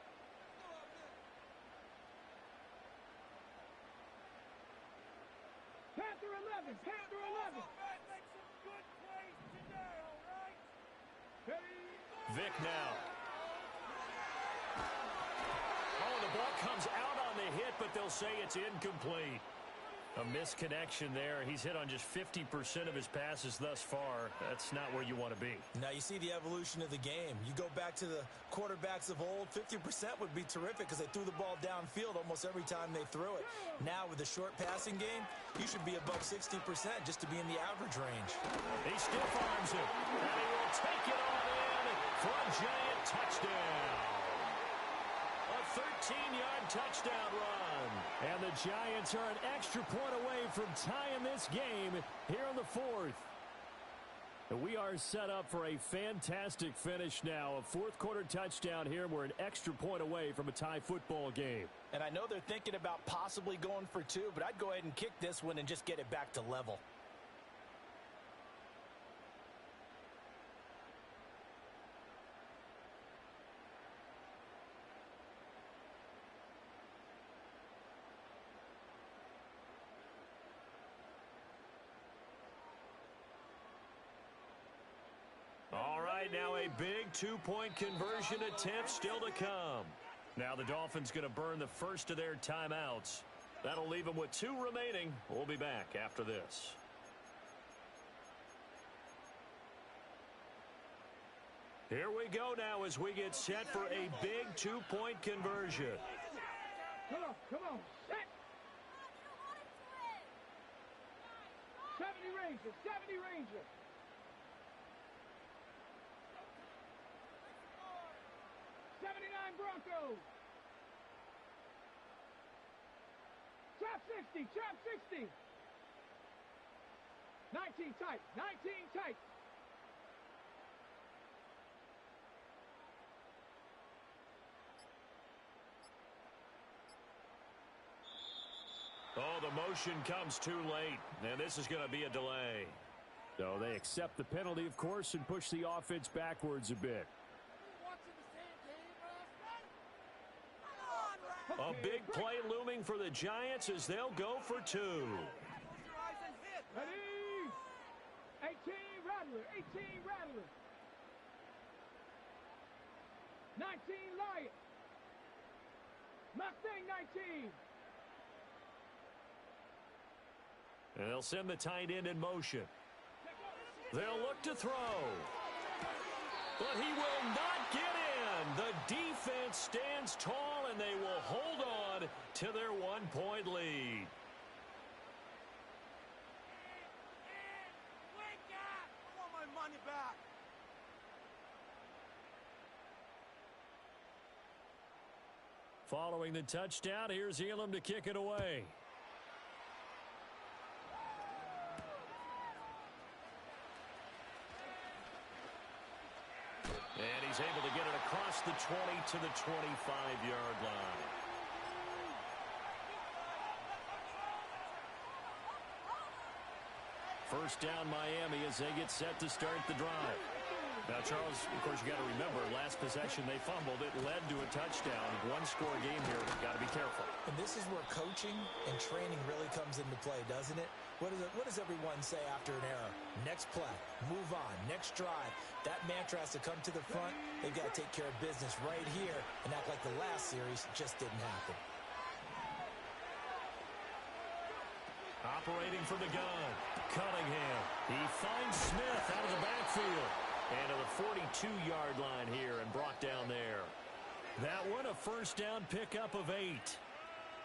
Panther 11, Panther 11. Vic now. Oh, the ball comes out on the hit, but they'll say it's incomplete. A misconnection there. He's hit on just 50% of his passes thus far. That's not where you want to be. Now you see the evolution of the game. You go back to the quarterbacks of old, 50% would be terrific because they threw the ball downfield almost every time they threw it. Now with the short passing game, you should be above 60% just to be in the average range. He stiff arms it, and he will take it on in for a Giant touchdown. A 13-yard touchdown run. And the Giants are an extra point away from tying this game here in the 4th. And we are set up for a fantastic finish now. A fourth-quarter touchdown here. We're an extra point away from a tie football game. And I know they're thinking about possibly going for 2, but I'd go ahead and kick this one and just get it back to level. right, now a big two-point conversion attempt still to come. Now the Dolphins going to burn the first of their timeouts. That'll leave them with 2 remaining. We'll be back after this. Here we go now as we get set for a big two-point conversion. Come on, set. 70 Rangers, 70 Rangers. Broncos. Trap 60, trap 60. 19 tight, 19 tight. Oh, the motion comes too late, and this is going to be a delay. So they accept the penalty, of course, and push the offense backwards a bit. A big play looming for the Giants as they'll go for 2. Ready? 18 Rattler, 18 Rattler. 19 Lion. Mustang 19. And they'll send the tight end in motion. They'll look to throw. But he will not get in. The defense stands tall, and they will hold on to their 1-point lead. Wake up! I want my money back. Following the touchdown, here's Elam to kick it away. And he's able to get it across the 20 to the 25-yard line. First down Miami as they get set to start the drive. Now, Charles, of course, you got to remember, last possession they fumbled. It led to a touchdown. One-score game here. Got to be careful. And this is where coaching and training really comes into play, doesn't it? What does everyone say after an error? Next play, move on, next drive. That mantra has to come to the front. They've got to take care of business right here and act like the last series just didn't happen. Operating from the gun, Cunningham. He finds Smith out of the backfield. And to the 42-yard line here and brought down there. That one, a first down pickup of 8.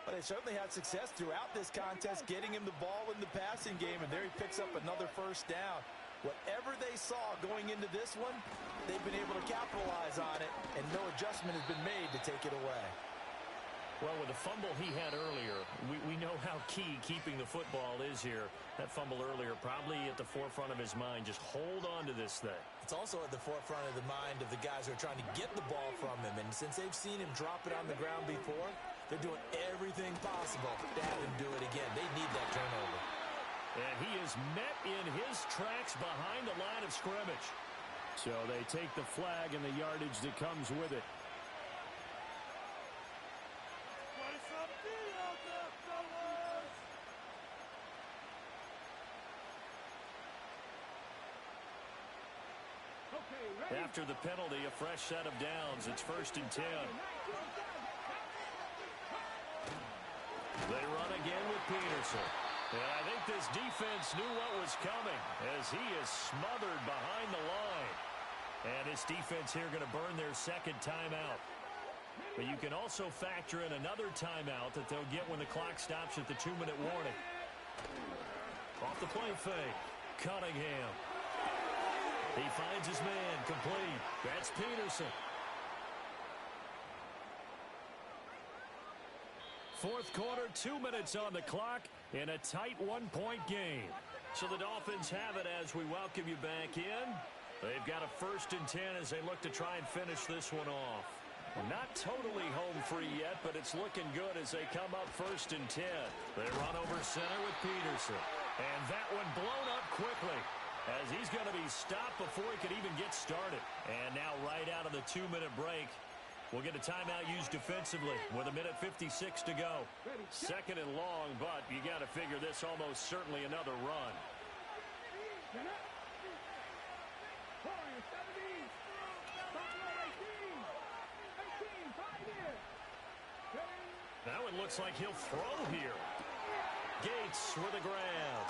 But they certainly had success throughout this contest, getting him the ball in the passing game, and there he picks up another first down. Whatever they saw going into this one, they've been able to capitalize on it, and no adjustment has been made to take it away. Well, with the fumble he had earlier, we know how key keeping the football is here. That fumble earlier probably at the forefront of his mind. Just hold on to this thing. It's also at the forefront of the mind of the guys who are trying to get the ball from him. And since they've seen him drop it on the ground before, they're doing everything possible to have him do it again. They need that turnover. And he is met in his tracks behind the line of scrimmage. So they take the flag and the yardage that comes with it. After the penalty, a fresh set of downs. It's 1st and 10. They run again with Peterson. And I think this defense knew what was coming as he is smothered behind the line. And this defense here going to burn their second timeout. But you can also factor in another timeout that they'll get when the clock stops at the 2-minute warning. Off the play fake, Cunningham. He finds his man, complete. That's Peterson. Fourth quarter, 2 minutes on the clock in a tight 1-point game. So the Dolphins have it as we welcome you back in. They've got a 1st and 10 as they look to try and finish this one off. Not totally home free yet, but it's looking good as they come up 1st and 10. They run over center with Peterson. And that one blown up quickly, as he's going to be stopped before he could even get started. And now right out of the 2-minute break, we'll get a timeout used defensively with 1:56 to go. Second and long, but you got to figure this almost certainly another run. Now it looks like he'll throw here. Gates with a grab.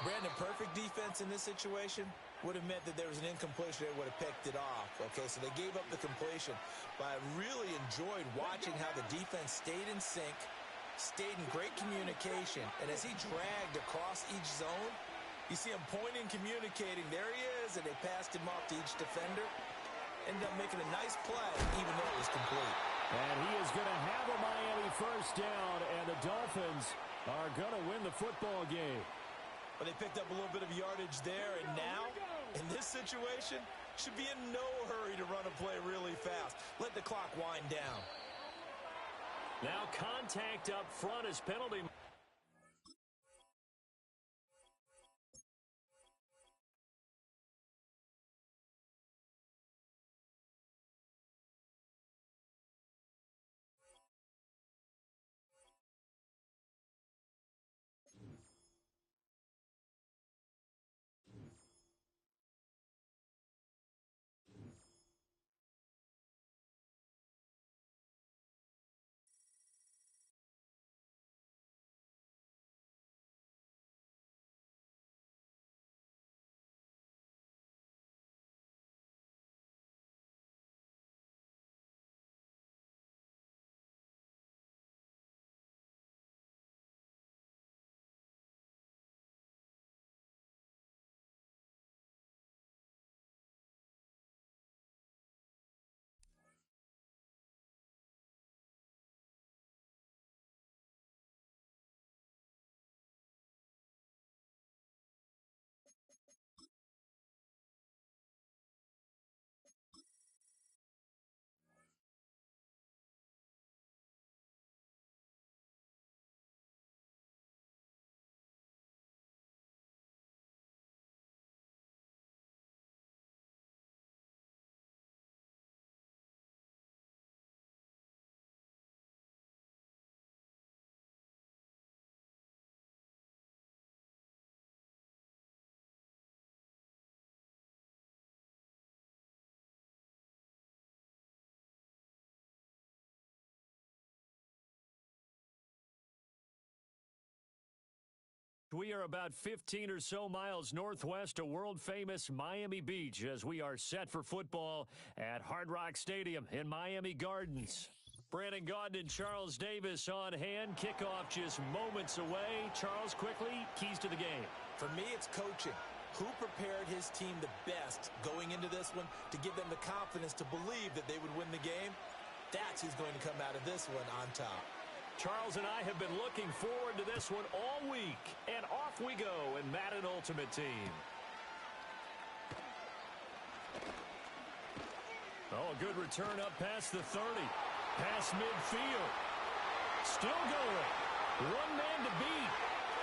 Brandon, perfect defense in this situation would have meant that there was an incompletion. They would have picked it off. Okay, so they gave up the completion. But I really enjoyed watching how the defense stayed in sync, stayed in great communication. And as he dragged across each zone, you see him pointing, communicating. There he is, and they passed him off to each defender. Ended up making a nice play, even though it was complete. And he is going to have a Miami first down, and the Dolphins are going to win the football game. But they picked up a little bit of yardage there, and now, in this situation, should be in no hurry to run a play really fast. Let the clock wind down. Now contact up front as penalty. We are about 15 or so miles northwest of world-famous Miami Beach as we are set for football at Hard Rock Stadium in Miami Gardens. Brandon Gaudin and Charles Davis on hand. Kickoff just moments away. Charles, quickly, keys to the game. For me, it's coaching. Who prepared his team the best going into this one to give them the confidence to believe that they would win the game? That's who's going to come out of this one on top. Charles and I have been looking forward to this one all week. And off we go in Madden Ultimate Team. Oh, a good return up past the 30. Past midfield. Still going. One man to beat.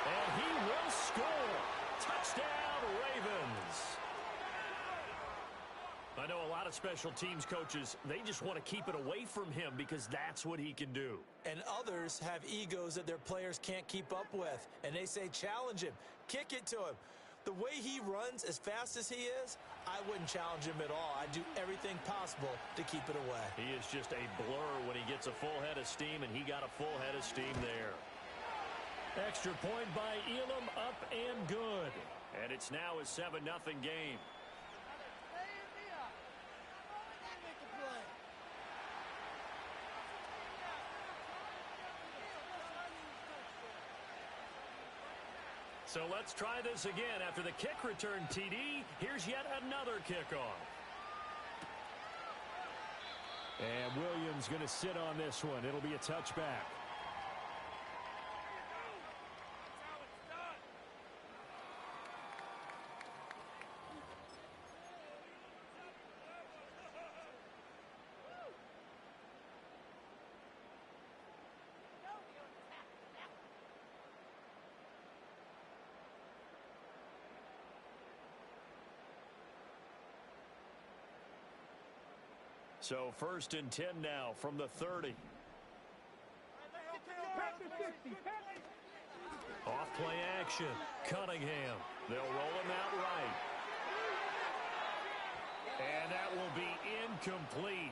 And he will score. Touchdown, Ravens. I know a lot of special teams coaches, they just want to keep it away from him because that's what he can do. And others have egos that their players can't keep up with. And they say, challenge him. Kick it to him. The way he runs as fast as he is, I wouldn't challenge him at all. I'd do everything possible to keep it away. He is just a blur when he gets a full head of steam, and he got a full head of steam there. Extra point by Elam, up and good. And it's now a 7-0 game. So let's try this again. After the kick return TD, here's yet another kickoff. And Williams going to sit on this one. It'll be a touchback. So 1st and 10 now from the 30. Off play action. Cunningham. They'll roll him out right. And that will be incomplete.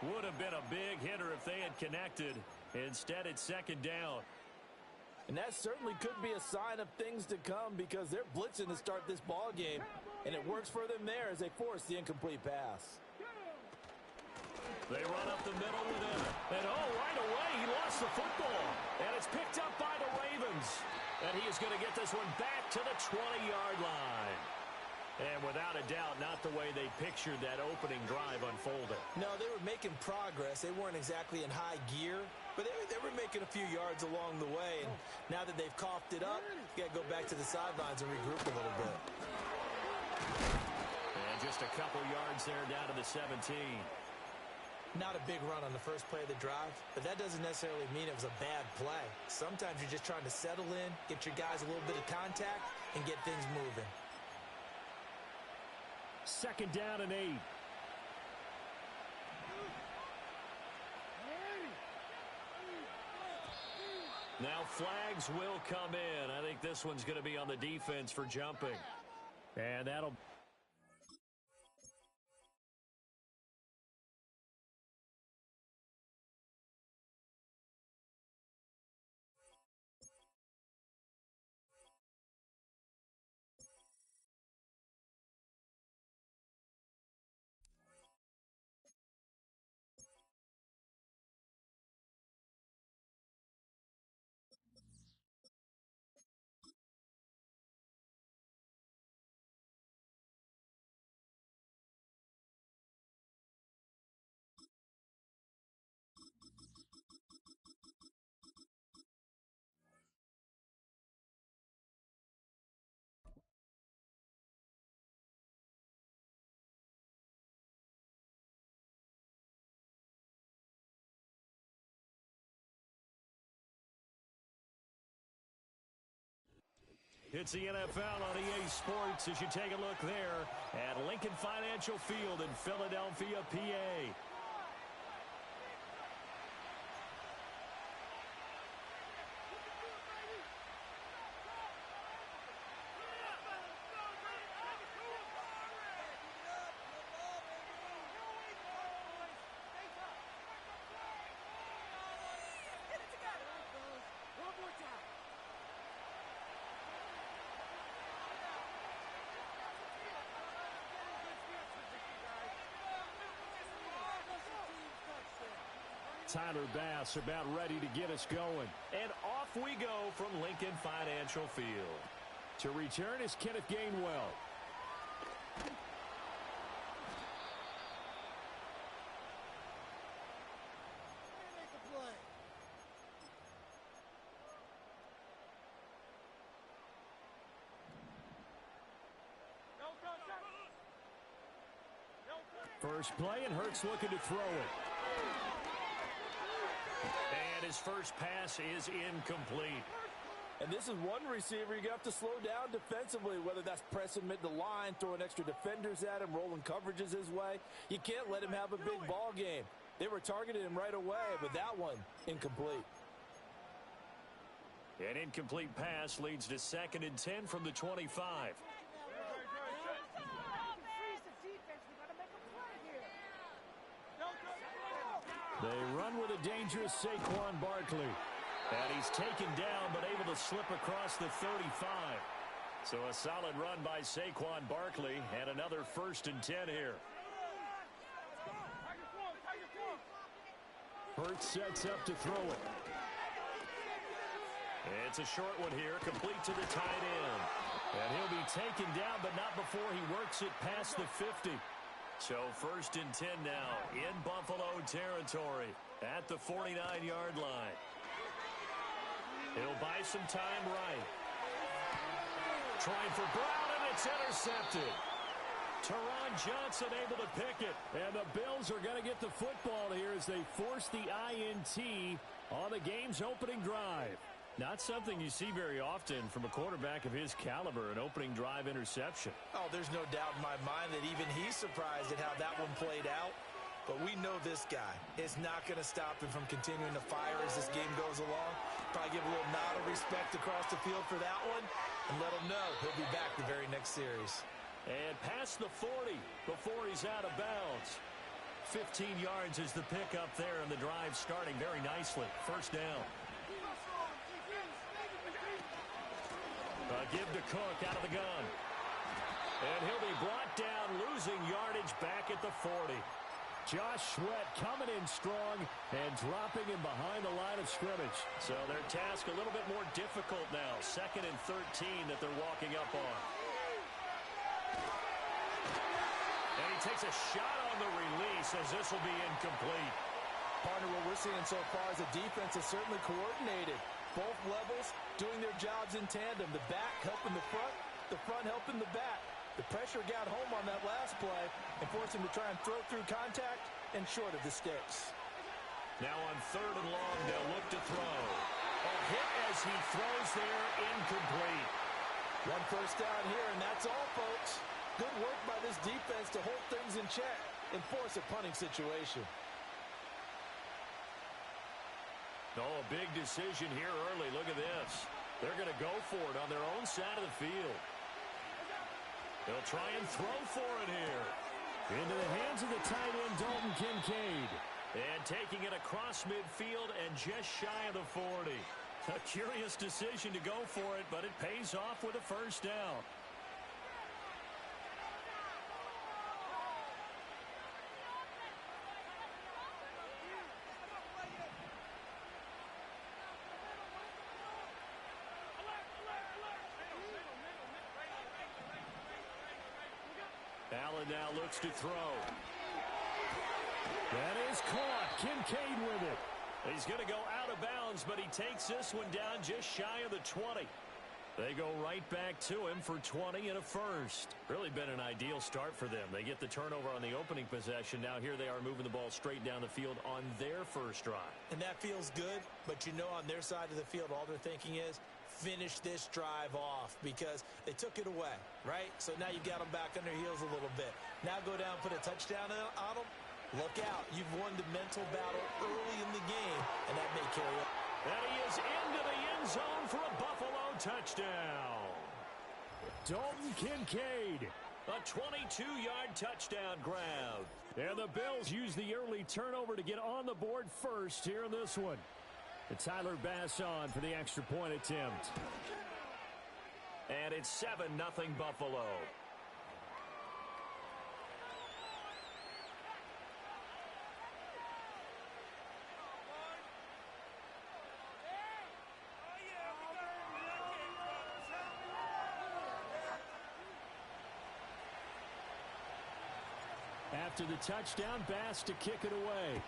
Would have been a big hitter if they had connected. Instead, it's second down. And that certainly could be a sign of things to come because they're blitzing to start this ball game, and it works for them there as they force the incomplete pass. They run up the middle with him. And, right away, he lost the football. And it's picked up by the Ravens. And he is going to get this one back to the 20-yard line. And without a doubt, not the way they pictured that opening drive unfolding. No, they were making progress. They weren't exactly in high gear, but they were making a few yards along the way. And now that they've coughed it up, you got to go back to the sidelines and regroup a little bit. And just a couple yards there down to the 17. Not a big run on the first play of the drive, but that doesn't necessarily mean it was a bad play. Sometimes you're just trying to settle in, get your guys a little bit of contact, and get things moving. Second down and 8. Now flags will come in. I think this one's going to be on the defense for jumping. And that'll... It's the NFL on EA Sports as you take a look there at Lincoln Financial Field in Philadelphia, PA. Tyler Bass about ready to get us going. And off we go from Lincoln Financial Field. To return is Kenneth Gainwell. First play, and Hurts looking to throw it. And his first pass is incomplete. And this is one receiver you have to slow down defensively, whether that's pressing mid the line, throwing extra defenders at him, rolling coverages his way. You can't let him have a big ball game. They were targeting him right away, but that one, incomplete. An incomplete pass leads to 2nd and 10 from the 25. They run with a dangerous Saquon Barkley. And he's taken down, but able to slip across the 35. So a solid run by Saquon Barkley, and another 1st and 10 here. Hurts sets up to throw it. It's a short one here, complete to the tight end. And he'll be taken down, but not before he works it past the 50. So 1st and 10 now in Buffalo territory at the 49-yard line. He'll buy some time right. Trying for Brown, and it's intercepted. Teron Johnson able to pick it. And the Bills are going to get the football here as they force the INT on the game's opening drive. Not something you see very often from a quarterback of his caliber, an opening drive interception. Oh, there's no doubt in my mind that even he's surprised at how that one played out. But we know this guy is not going to stop him from continuing to fire as this game goes along. Probably give a little nod of respect across the field for that one and let him know he'll be back the very next series. And past the 40 before he's out of bounds. 15 yards is the pickup there, and the drive starting very nicely. First down. Give to Cook out of the gun. And he'll be brought down, losing yardage back at the 40. Josh Sweat coming in strong and dropping him behind the line of scrimmage. So their task a little bit more difficult now. 2nd and 13 that they're walking up on. And he takes a shot on the release as this will be incomplete. Partner, what we're seeing so far is the defense is certainly coordinated. Both levels doing their jobs in tandem. The back helping the front helping the back. The pressure got home on that last play and forced him to try and throw through contact and short of the sticks. Now on 3rd and long, they'll look to throw. A hit as he throws there, incomplete. 1 first down here, and that's all, folks. Good work by this defense to hold things in check and force a punting situation. Oh, a big decision here early. Look at this. They're going to go for it on their own side of the field. They'll try and throw for it here. Into the hands of the tight end, Dalton Kincaid. And taking it across midfield and just shy of the 40. A curious decision to go for it, but it pays off with a first down. Allen now looks to throw. That is caught. Kincaid with it. He's going to go out of bounds, but he takes this one down just shy of the 20. They go right back to him for 20 and a first. Really been an ideal start for them. They get the turnover on the opening possession. Now here they are moving the ball straight down the field on their first drive. And that feels good, but you know on their side of the field all they're thinking is finish this drive off because they took it away, right? So now you got them back on their heels a little bit. Now go down, put a touchdown on them. Look out. You've won the mental battle early in the game, and that may carry up. And he is into the end zone for a Buffalo touchdown. Dalton Kincaid. A 22-yard touchdown grab. And the Bills use the early turnover to get on the board first here in this one. And Tyler Bass on for the extra point attempt. And it's 7-0 Buffalo. After the touchdown, Bass to kick it away.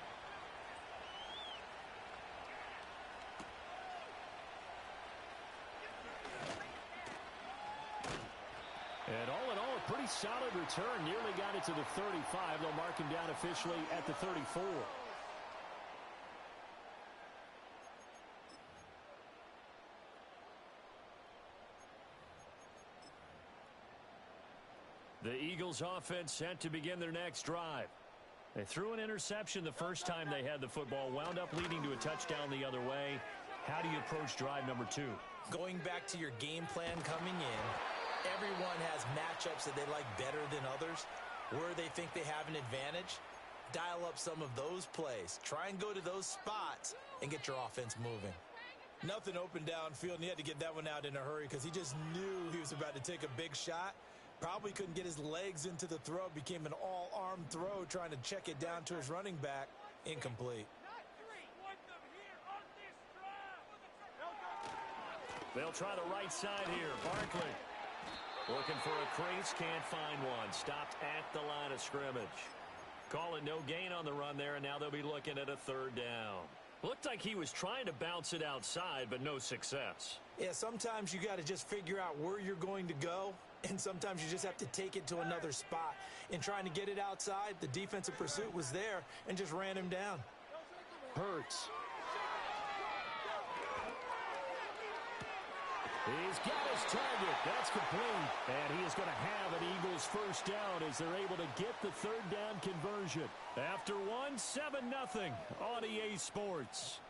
And all in all, a pretty solid return. Nearly got it to the 35. They'll mark him down officially at the 34. The Eagles offense set to begin their next drive. They threw an interception the first time they had the football, wound up leading to a touchdown the other way. How do you approach drive number 2? Going back to your game plan coming in, everyone has matchups that they like better than others. Where they think they have an advantage, dial up some of those plays. Try and go to those spots and get your offense moving. Nothing open downfield, and he had to get that one out in a hurry because he just knew he was about to take a big shot. Probably couldn't get his legs into the throw. Became an all-arm throw trying to check it down to his running back. Incomplete. They'll try the right side here. Barkley looking for a crease. Can't find one. Stopped at the line of scrimmage. Calling no gain on the run there, and now they'll be looking at a 3rd down. Looked like he was trying to bounce it outside, but no success. Yeah, sometimes you got to just figure out where you're going to go. And sometimes you just have to take it to another spot. In trying to get it outside, the defensive pursuit was there and just ran him down. Hurts. He's got his target. That's complete. And he is going to have an Eagles first down as they're able to get the 3rd down conversion. After 7-0 on EA Sports.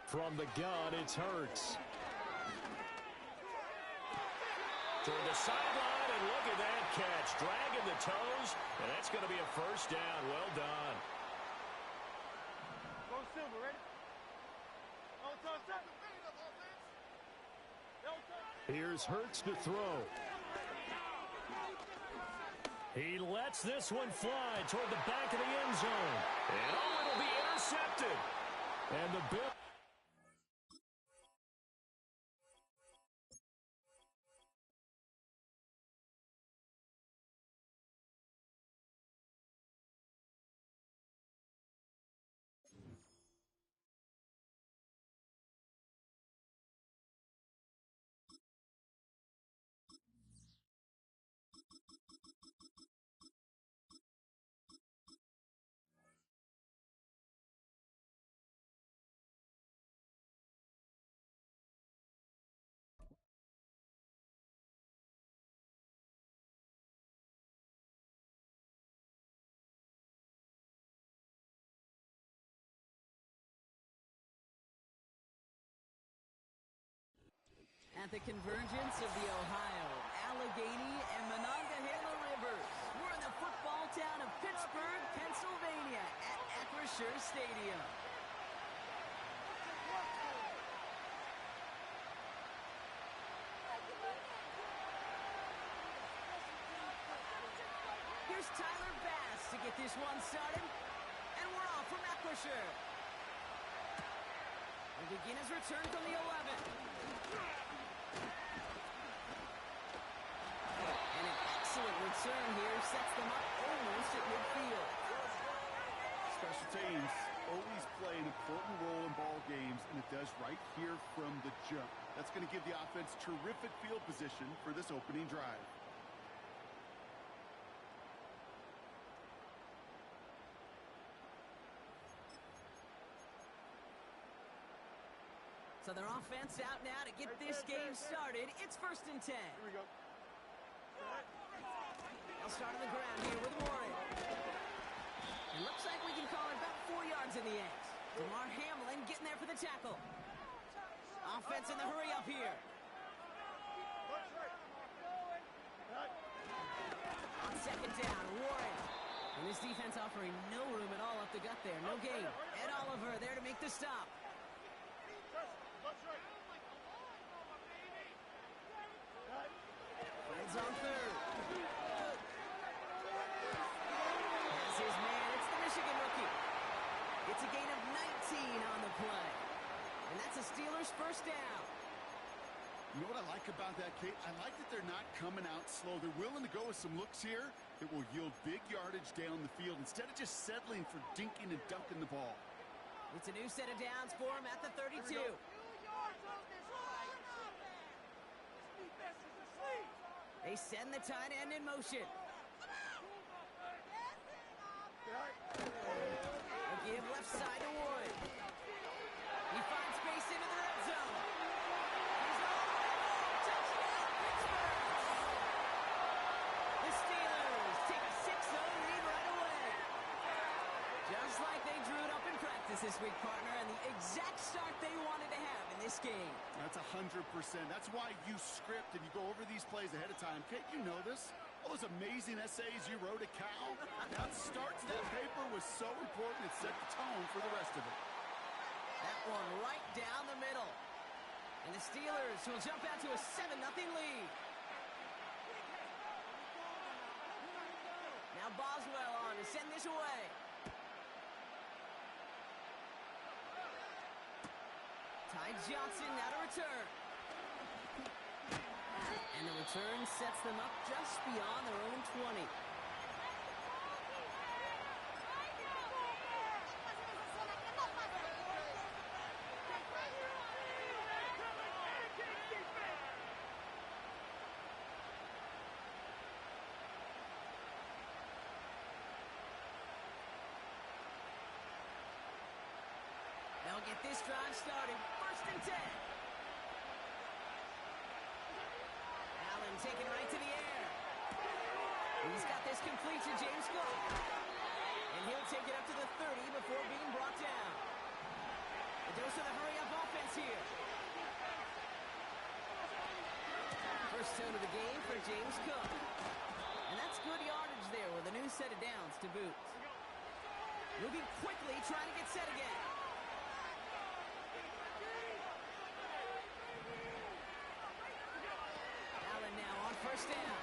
From the gun, it's Hurts. Toward the sideline, and look at that catch. Dragging the toes, and that's going to be a first down. Well done. Go Silver, ready? Here's Hurts to throw. He lets this one fly toward the back of the end zone. And it'll be intercepted. And the Bills. At the convergence of the Ohio, Allegheny, and Monongahela Rivers, we're in the football town of Pittsburgh, Pennsylvania, at Acrisure Stadium. Here's Tyler Bass to get this one started, and we're off from Acrisure. We'll begin his return from the 11. And an excellent return here sets them up almost at midfield. Special teams always play an important role in ball games, and it does right here from the jump. That's going to give the offense terrific field position for this opening drive. So their offense out now to get this game started. It's 1st and 10. Here we go. They'll start on the ground here with Warren. It looks like we can call it about 4 yards in the end. Damar Hamlin getting there for the tackle. Offense in the hurry up here. On 2nd down, Warren. And this defense offering no room at all up the gut there. No gain. Ed Oliver there to make the stop. Fred's on 3rd. Has his man. It's the Michigan rookie. It's a gain of 19 on the play. And that's a Steelers 1st down. You know what I like about that, Kate? I like that they're not coming out slow. They're willing to go with some looks here that will yield big yardage down the field instead of just settling for dinking and dunking the ball. It's a new set of downs for him at the 32. They send the tight end in motion. They'll give left side to Wood. He finds space into the red zone. He's all the way home. Touchdown, Pittsburgh! The Steelers take a 6-0 lead right away. Just like they drew it up in practice this week, partner, and the exact start they wanted to have in this game. That's 100%. That's why you script and you go over these plays ahead of time. Kate, you know this. All those amazing essays you wrote at Cal. That start to that paper was so important. It set the tone for the rest of it. That one right down the middle. And the Steelers will jump out to a 7-0 lead. Now Boswell on to send this away. Ty Johnson now to return. And the return sets them up just beyond their own 20. They'll get this drive started. 1st and 10. Allen taken right to the air. He's got this complete to James Cook. tone of the game for James Cook. And that's good yardage there with a new set of downs to boot. Moving quickly, trying to get set again. Allen now on first down.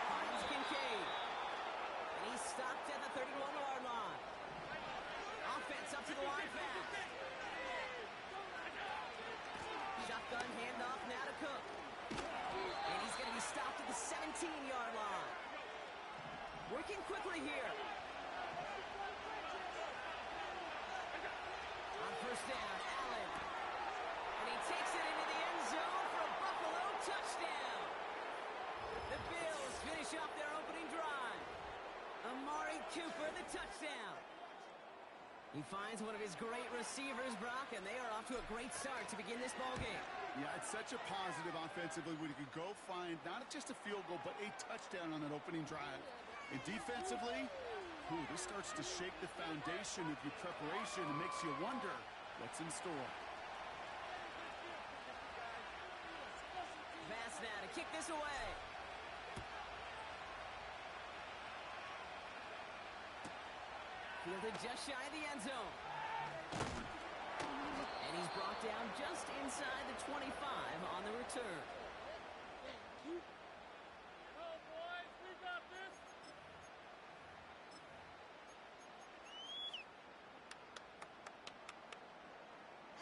Finds Kincaid. And he's stopped at the 31-yard line. Offense up to the line fast. Shotgun handoff now to Cook. And he's going to be stopped at the 17-yard line. Working quickly here. On first down, Allen. And he takes it into the end zone for a Buffalo touchdown. The Bills finish off their opening drive. Amari Cooper, the touchdown. He finds one of his great receivers, Brock, and they are off to a great start to begin this ballgame. Yeah, it's such a positive offensively when you can go find not just a field goal, but a touchdown on that opening drive. And defensively, this starts to shake the foundation of your preparation and makes you wonder what's in store. Bass now to kick this away. Fielded just shy of the end zone. And he's brought down just inside the 25 on the return.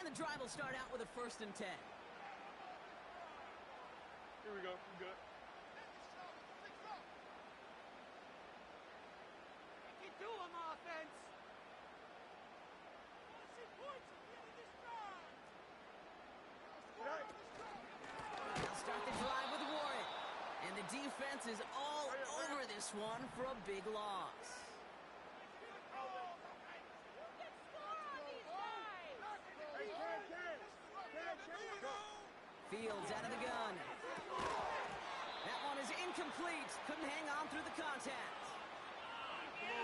And the drive will start out with a 1st and 10. Here we go. We're good. Do him offense. They'll start the drive with Warren. And the defense is all over this one for a big loss. Fields out of the gun. That one is incomplete. Couldn't hang on through the contact.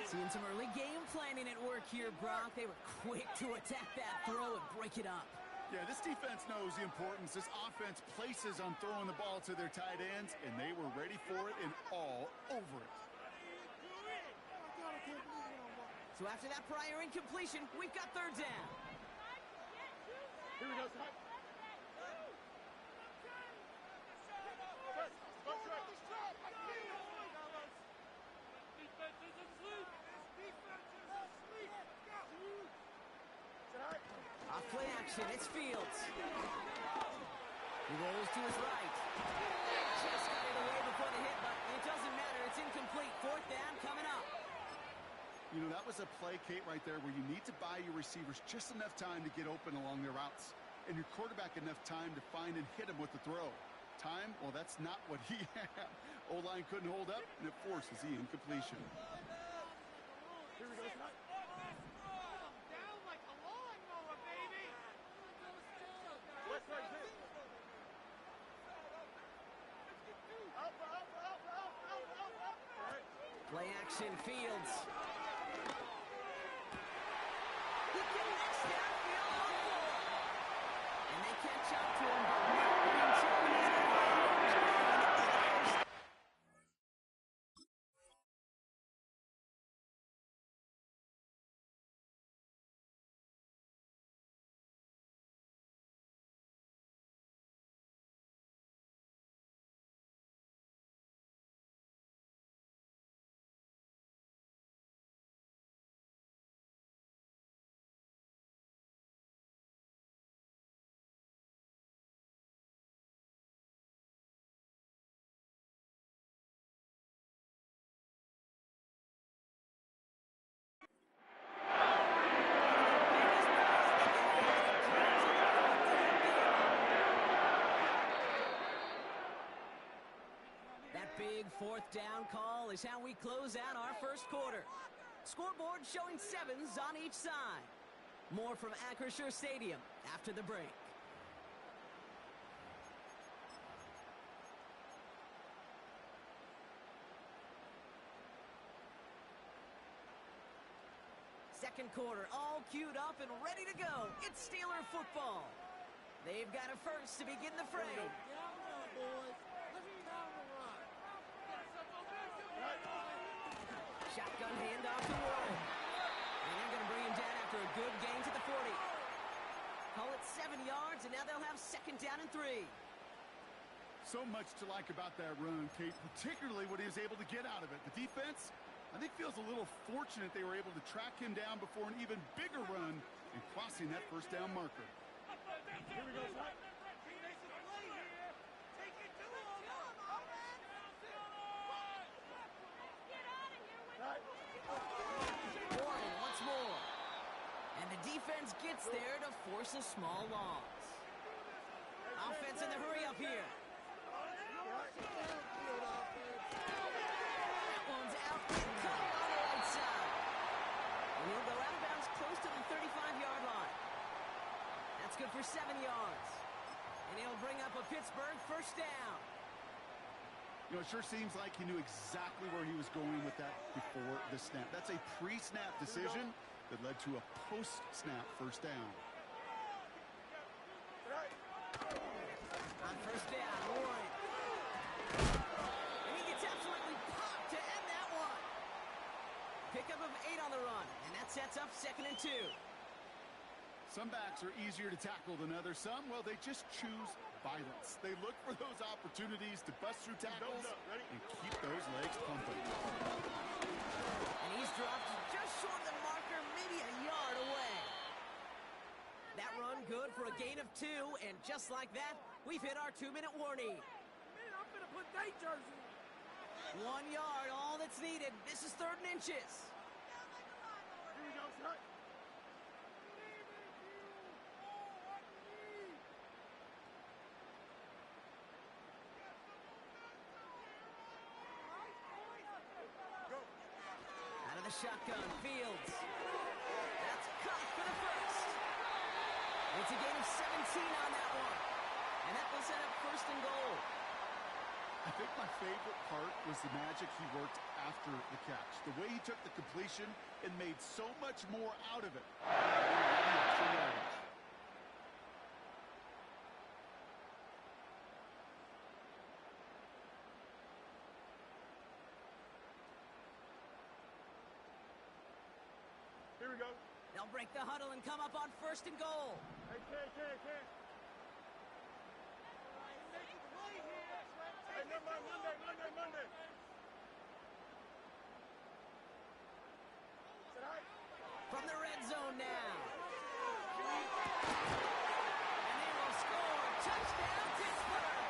Seeing some early game planning at work here, Brock. They were quick to attack that throw and break it up. Yeah, this defense knows the importance this offense places on throwing the ball to their tight ends, and they were ready for it and all over it. So after that prior incompletion, we've got 3rd down. Here we go. Off play action, it's Fields. He rolls to his right. Just got it away before the hit, but it doesn't matter. It's incomplete. 4th down coming up. You know, that was a play, Kate, right there where you need to buy your receivers just enough time to get open along their routes. And your quarterback enough time to find and hit him with the throw. Time? Well, that's not what he had. O-line couldn't hold up, and it forces the incompletion. Here we go. Down like a lawnmower, baby. What's right here? Play action, Fields. He connects downfield on 4. And they catch up to him, but not until he's got a huge gain. Big 4th down call is how we close out our 1st quarter. Scoreboard showing 7s on each side. More from Acrisure Stadium after the break. Second quarter all queued up and ready to go. It's Steeler football. They've got a first to begin the frame. Shotgun handoff to Warren. And they're going to bring him down after a good gain to the 40. Call it 7 yards, and now they'll have second down and 3. So much to like about that run, Kate, particularly what he was able to get out of it. The defense, I think, feels a little fortunate they were able to track him down before an even bigger run and crossing that first down marker. Here we go, son. Take it to him. Warren once more. And the defense gets there to force a small loss. Offense in the hurry up here. That one's out and caught on the right side. And he'll go out of bounds close to the 35-yard line. That's good for 7 yards. And he'll bring up a Pittsburgh first down. You know, it sure seems like he knew exactly where he was going with that before the snap. That's a pre-snap decision that led to a post-snap first down. On first down, Warren. And he gets absolutely popped to end that one. Pickup of 8 on the run, and that sets up 2nd and 2. Some backs are easier to tackle than others. Some, well, they just choose violence. They look for those opportunities to bust through tackles and keep those legs pumping. And he's dropped just short of the marker, maybe a yard away. That run good for a gain of 2, and just like that, we've hit our 2-minute warning. Man, I'm gonna put day jersey. 1 yard, all that's needed. This is 3rd and inches. Here we go, son. Out of the shotgun, Fields. That's caught for the first. It's a gain of 17 on that one. And that will set up 1st and goal. I think my favorite part was the magic he worked after the catch. The way he took the completion and made so much more out of it. Here we go. They'll break the huddle and come up on 1st and goal. Hey, Ken. Hey, Monday. From the red zone now. And they will score. Touchdown, Pittsburgh.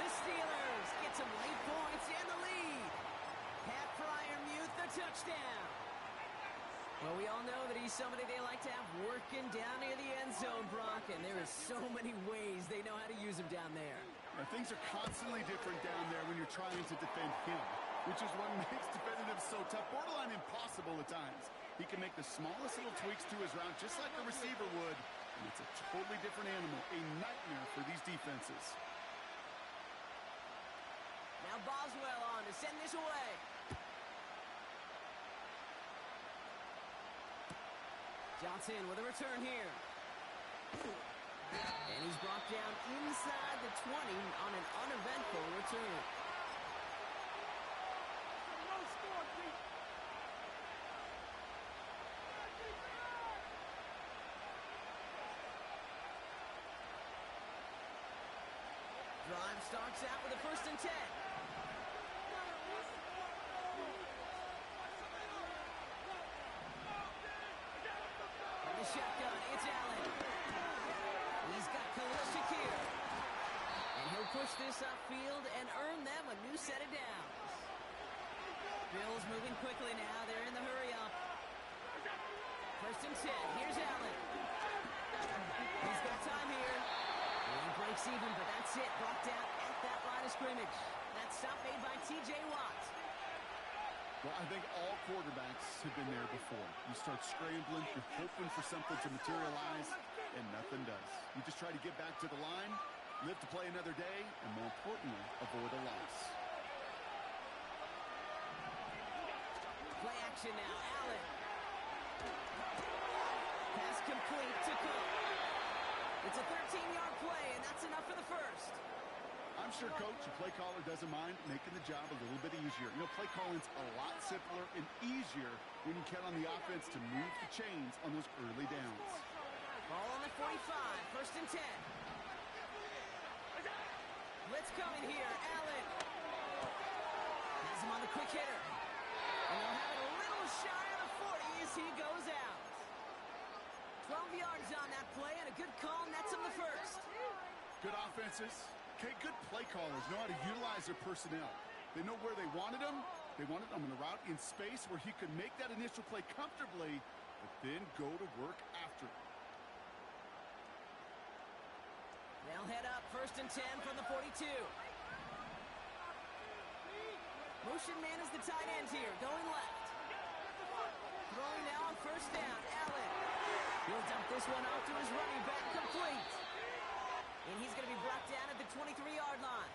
The Steelers get some late points and the lead. Pat Fryermuth, the touchdown. Well, we all know that he's somebody they like to have working down near the end zone, Brock, and there is so many ways they know how to use him down there. Now, things are constantly different down there when you're trying to defend him, which is what makes defending him so tough, borderline impossible at times. He can make the smallest little tweaks to his route just like a receiver would, and it's a totally different animal, a nightmare for these defenses. Now Boswell on to send this away. Johnson with a return here. And he's brought down inside the 20 on an uneventful return. No score, Pete. Drive starts out with a 1st and 10. From the shotgun, it's Allen. He's got Khalil Shakir. And he'll push this upfield and earn them a new set of downs. Bills moving quickly now. They're in the hurry up. 1st and 10. Here's Allen. He's got time here. And he breaks even, but that's it. Brought down at that line of scrimmage. That stop made by T.J. Watt. Well, I think all quarterbacks have been there before. You start scrambling, you're hoping for something to materialize, and nothing does. You just try to get back to the line, live to play another day, and more importantly, avoid a loss. Play action now. Allen. Pass complete to Cook. It's a 13-yard play, and that's enough for the first. I I'm sure, Coach, the play caller doesn't mind making the job a little bit easier. You know, play calling's a lot simpler and easier when you count on the offense to move the chains on those early downs. Ball on the 45, first and 10. Blitz coming here, Allen. Has him on the quick hitter. And they'll have it a little shy of the 40 as he goes out. 12 yards on that play, and a good call nets him the first. Good offenses. Okay, good play callers know how to utilize their personnel. They know where they wanted them. They wanted them on the route in space where he could make that initial play comfortably, but then go to work after it. They'll head up first and 10 from the 42. Motion man is the tight end here, going left. Throwing now on first down, Allen. He'll dump this one off to his running back, complete. And he's going to be brought down at the 23-yard line.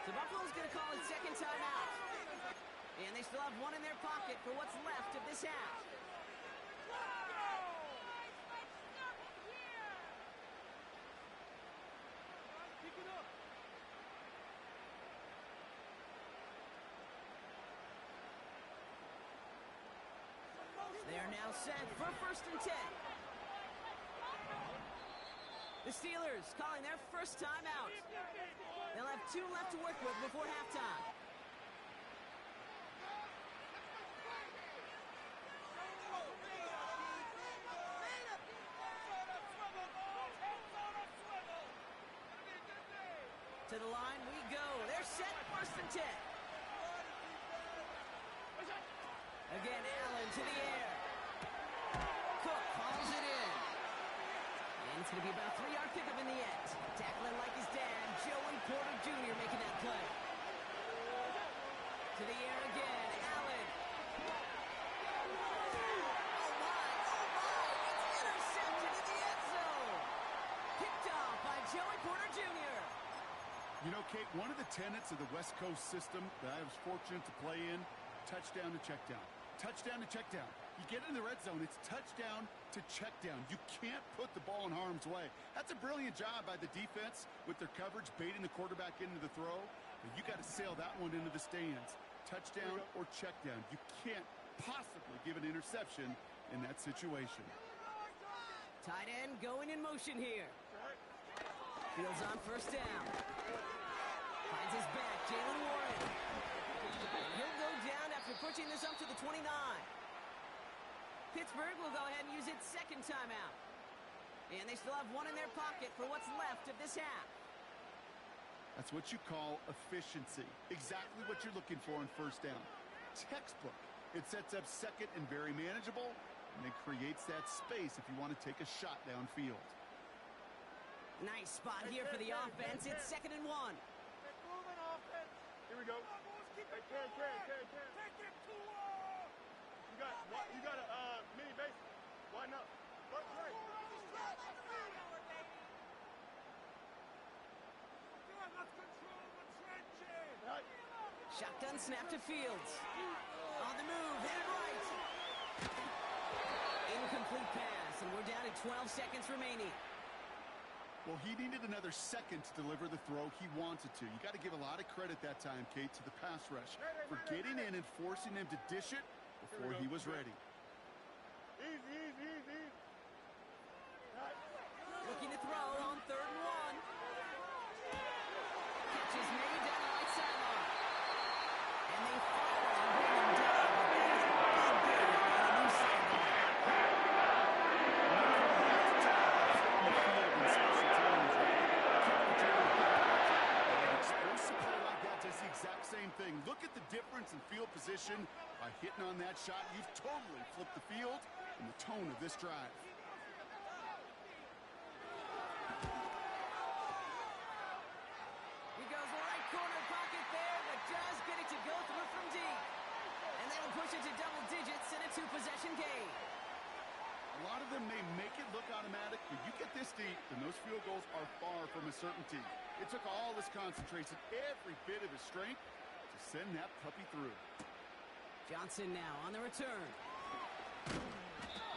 So Buffalo's going to call it second time out. And they still have one in their pocket for what's left of this half. They're now set for first and 10. The Steelers calling their first time out. They'll have 2 left to work with before halftime. To the line we go. They're set first and 10. Again, Allen to the air. Cook hauls it in. And it's going to be about a 3-yard pickup in the end. Tackling like his dad, Joey Porter Jr. making that play. To the air again, Allen. Oh my, it's intercepted in the end zone. Picked off by Joey Porter Jr. You know, Kate, one of the tenets of the West Coast system that I was fortunate to play in, touchdown to check down. Touchdown to check down. You get in the red zone, it's touchdown to check down. You can't put the ball in harm's way. That's a brilliant job by the defense with their coverage, baiting the quarterback into the throw. But you got to sail that one into the stands. Touchdown or check down. You can't possibly give an interception in that situation. Tight end going in motion here. Fields on first down. Finds his back, Jalen Warren. He'll go down after pushing this up to the 29. Pittsburgh will go ahead and use its second timeout. And they still have one in their pocket for what's left of this half. That's what you call efficiency. Exactly what you're looking for on first down. Textbook. It sets up second and very manageable, and it creates that space if you want to take a shot downfield. Nice spot here for the offense. It's 2nd and 1. Here we go. Hey, Ken. Take it to You got a mini base. Why not? Work right. Let's control the trenches. Right. Shotgun snap to Fields. On the move, headed right. Incomplete pass, and we're down to 12 seconds remaining. Well, he needed another second to deliver the throw he wanted to. You got to give a lot of credit that time, Kate, to the pass rush for getting in and forcing him to dish it before he was ready. Easy. Looking to throw on 3rd and 1. Catch is made down the right sideline. And they fire and bring him down. But that is a big gain on the new sideline. Exact same thing. Look at the difference in field position by hitting on that shot. You've totally flipped the field and the tone of this drive. He goes right corner pocket there, but does get it to go through from deep. And that'll push it to double digits in a 2-possession game. A lot of them may make it look automatic, but you get this deep, and those field goals are far from a certainty. It took all his concentration, every bit of his strength, to send that puppy through. Johnson now on the return.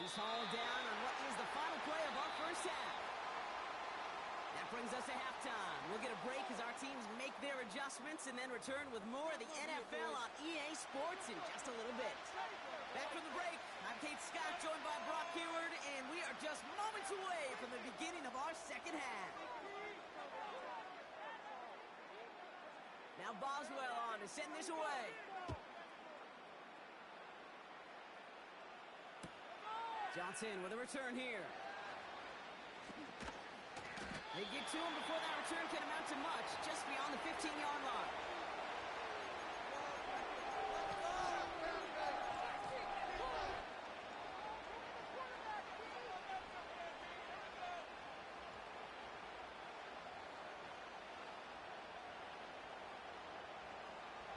He's hauled down on what is the final play of our first half. that brings us to halftime. We'll get a break as our teams make their adjustments and then return with more of the NFL on EA Sports in just a little bit. Back from the break, I'm Kate Scott, joined by Brock Hayward, and we are just moments away from the beginning of our second half. Now Boswell on to send this away. Johnson with a return here. They get to him before that return can amount to much, just beyond the 15-yard line.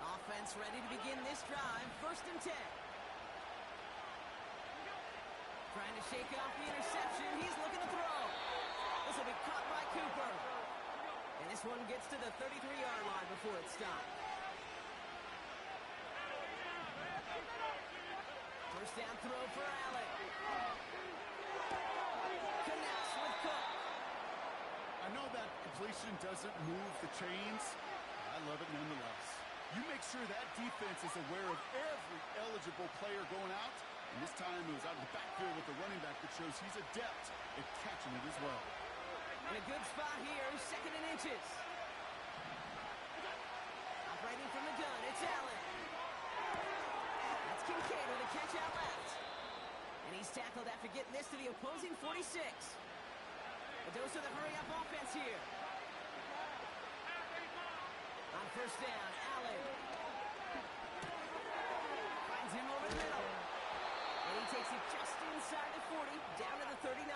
Offense ready to begin this drive, 1st and 10. Trying to shake off the interception, he's looking to throw. This will be caught by Cooper. And this one gets to the 33-yard line before it stopped. First down throw for Allen. Connects with Cook. I know that completion doesn't move the chains. I love it nonetheless. You make sure that defense is aware of every eligible player going out. And this time it was out of the backfield with the running back that shows he's adept at catching it as well. In a good spot here, 2nd and inches. Operating from the gun, it's Allen. That's Kincaid with a catch out left. And he's tackled after getting this to the opposing 46. A dose of the hurry-up offense here. On 1st down, Allen. Finds him over the middle. And he takes it just inside the 40, down to the 39.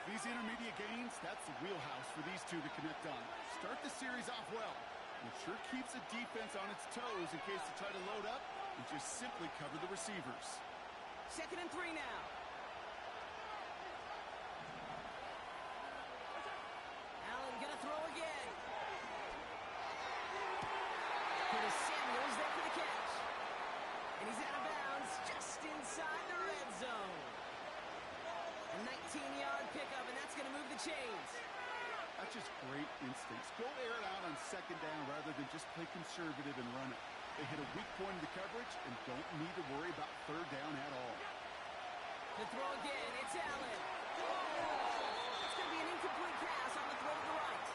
These intermediate gains, that's the wheelhouse for these two to connect on. Start the series off well. It sure keeps the defense on its toes in case they try to load up and just simply cover the receivers. 2nd and 3 now. Allen gonna throw again. Curtis Samuels there for the catch. And he's out of bounds just inside the red zone. A 19-yard pickup, and that's going to move the chains. That's just great instincts. Go air it out on 2nd down rather than just play conservative and run it. They hit a weak point in the coverage and don't need to worry about 3rd down at all. The throw again, it's Allen. It's going to be an incomplete pass on the throw to the right.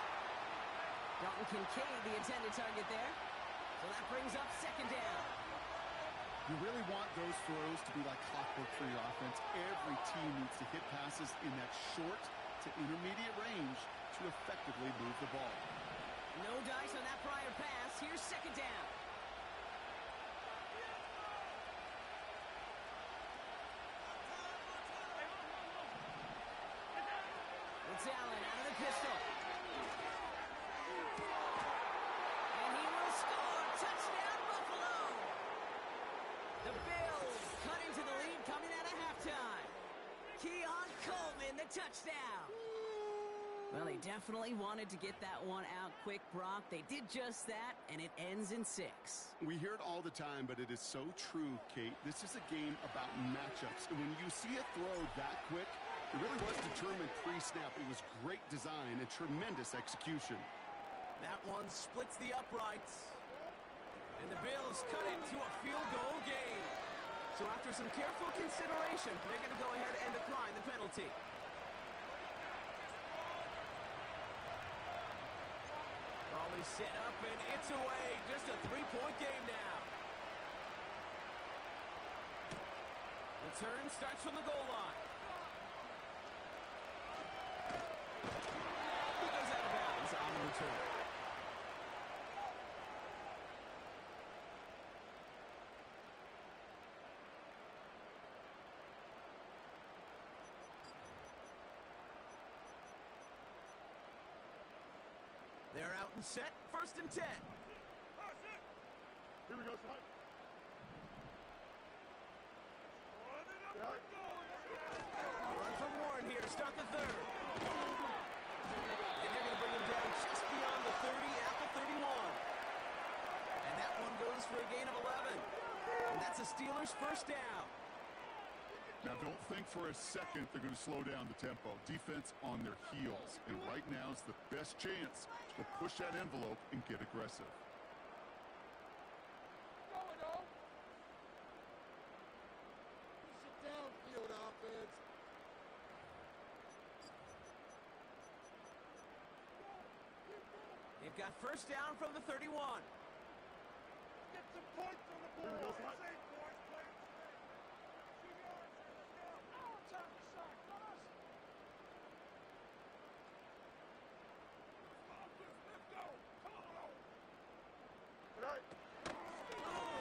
Dalton Kincaid, the intended target there. So that brings up 2nd down. You really want those throws to be like clockwork for your offense. Every team needs to hit passes in that short to intermediate range to effectively move the ball. No dice on that prior pass. Here's 2nd down. It's Allen out of the pistol. And he will score. Touchdown, Buffalo. The Bills cut into the lead coming out of halftime. Keon Coleman, the touchdown. Well, they definitely wanted to get that one out quick, Brock. They did just that, and it ends in 6. We hear it all the time, but it is so true, Kate. This is a game about matchups. And when you see a throw that quick, it really was determined pre-snap. It was great design and tremendous execution. That one splits the uprights. And the Bills cut it to a field goal game. So after some careful consideration, they're going to go ahead and decline the penalty. Ball is set up, and it's away. Just a 3-point game now. Return starts from the goal line. He goes out of bounds on the return. They're out and set. 1st and 10. Here we go, son. Run for Warren here to start the 3rd. And they're going to bring him down just beyond the 30 at the 31. And that one goes for a gain of 11. And that's the Steelers' 1st down. Now, don't think for a second they're going to slow down the tempo. Defense on their heels. And right now is the best chance to push that envelope and get aggressive. Sit down, field offense. They've got first down from the 31. Get some points on the board. Save points, play it straight. 2 yards, let's go. Now it's time to sack, fellas. Let's go. Come on. Right.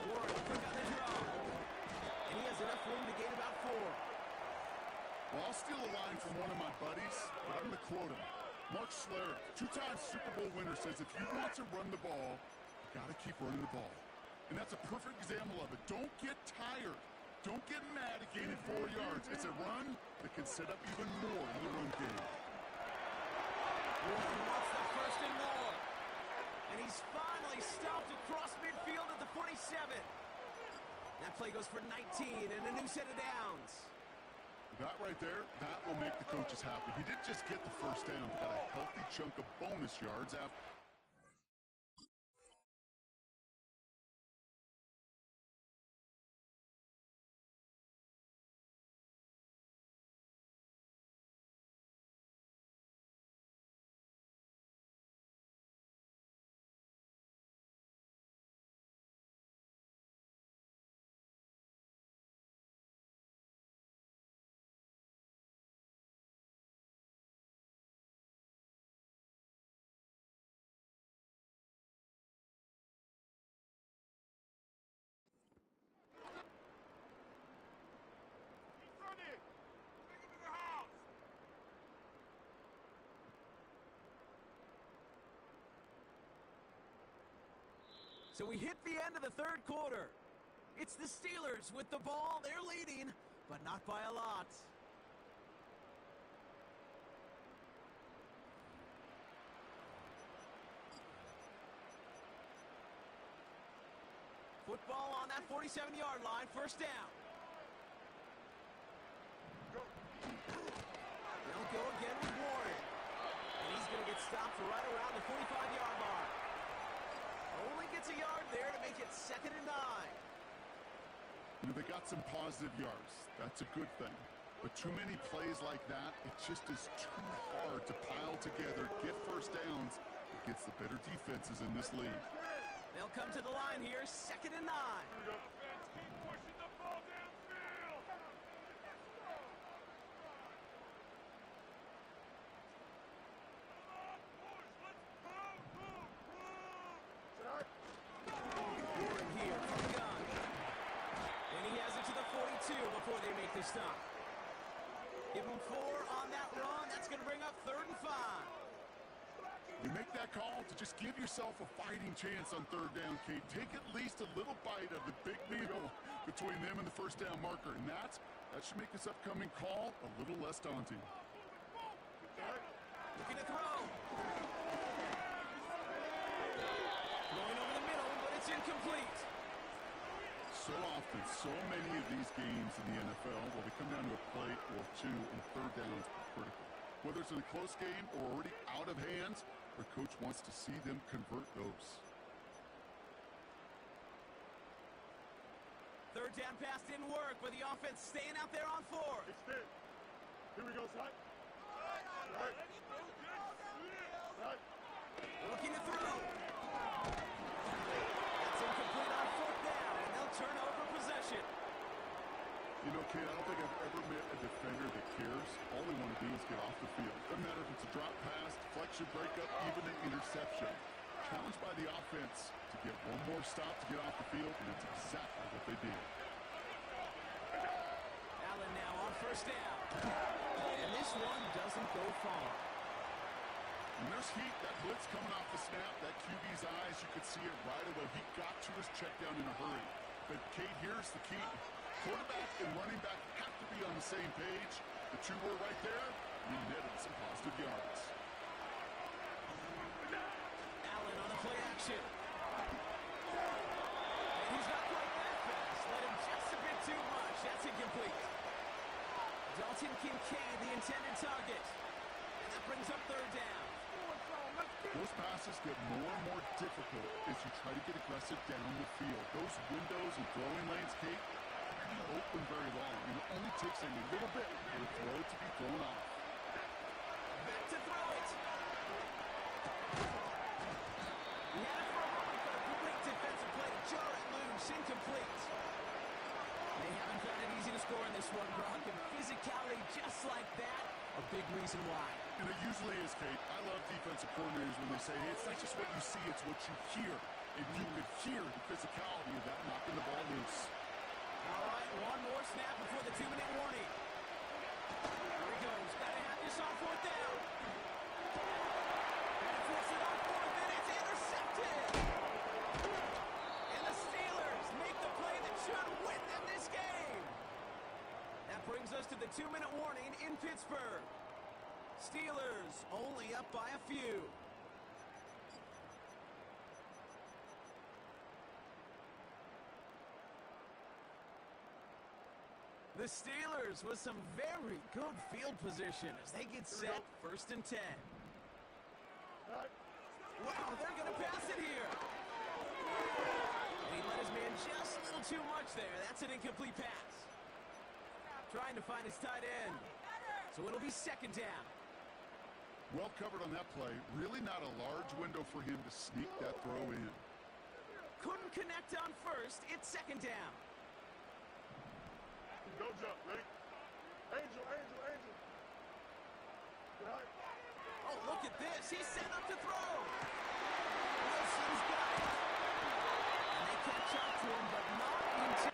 Warren quick on the draw. And he has enough room to gain about 4. Well, I'll steal a line from one of my buddies, but I'm going to quote him. Mark Schlereth, 2-time Super Bowl winner, says if you want to run the ball, you got to keep running the ball. And that's a perfect example of it. Don't get tired. Don't get mad at gaining 4 yards. It's a run that can set up even more in the run game. Warren wants the first and more. And he's finally stopped across midfield at the 47. That play goes for 19 and a new set of downs. That right there, that will make the coaches happy. He didn't just get the first down, but got a healthy chunk of bonus yards after. So we hit the end of the third quarter. It's the Steelers with the ball. They're leading, but not by a lot. Football on that 47-yard line, first down. They'll go again with Warren. And he's going to get stopped right around the 45-yard mark. Only gets a yard there to make it 2nd and 9. You know, they got some positive yards. That's a good thing. But too many plays like that, it just is too hard to pile together, get first downs against the better defenses in this league. They'll come to the line here, 2nd and 9. Keep pushing the ball downfield. Warren here from the gun. And he has it to the 42 before they make the stop. Give him 4 on that run. That's going to bring up 3rd and 5. You make that call to just give yourself a fighting chance on 3rd down, Kate. Take at least a little bite of the big meal between them and the first down marker. And that should make this upcoming call a little less daunting. Looking to throw. Going over the middle, but it's incomplete. So often, so many of these games in the NFL, well, they come down to a play or 2, and 3rd downs are critical. Whether it's in a close game or already out of hands, their coach wants to see them convert those. 3rd down pass didn't work, but the offense staying out there on 4th. It's dead. Here we go, son. Right. Looking to throw. That's incomplete on 4th down, and they'll turn over possession. You know, Kate, I don't think I've ever met a defender that cares. All they want to do is get off the field. Doesn't matter if it's a drop pass, deflection, breakup, even an interception. Challenged by the offense to get one more stop to get off the field, and that's exactly what they did. Allen now on 1st down. And this one doesn't go far. When there's heat, that blitz coming off the snap, that QB's eyes, you could see it right away. He got to his check down in a hurry. But, Kate, here's the key. Quarterback and running back have to be on the same page. The 2 were right there. You netted some positive yards. Allen on the play action. And he's not quite that fast. Let him just a bit too much. That's incomplete. Dalton Kincaid, the intended target. And that brings up third down. Those passes get more and more difficult as you try to get aggressive down the field. Those windows and throwing lanes, Kate, they don't open very long, and it only takes a little bit for the throw to be thrown off. Back to throw it. He had it for a moment, but a great defensive play to jar it loose, incomplete. They haven't found it easy to score in this one, Gronk, and physicality just like that, a big reason why. And it usually is, Kate. I love defensive coordinators when they say, hey, it's not just what you see, it's what you hear. And you could hear the physicality of that knocking the ball loose. All right, one more snap before the 2-minute warning. Here he goes. Got to have this on fourth down. And it forces it on fourth, and it's intercepted. And the Steelers make the play that should win them this game. That brings us to the 2-minute warning in Pittsburgh. Steelers only up by a few. The Steelers with some very good field position as they get set, 1st and 10. Wow, they're going to pass it here. And he let his man just a little too much there. That's an incomplete pass. Trying to find his tight end. So it'll be 2nd down. Well covered on that play. Really not a large window for him to sneak that throw in. Couldn't connect on 1st. It's 2nd down. Go jump, ready? Angel, Angel, Angel. Oh, look at this. He's set up to throw. Wilson's got it. And they catch up to him, but not in time.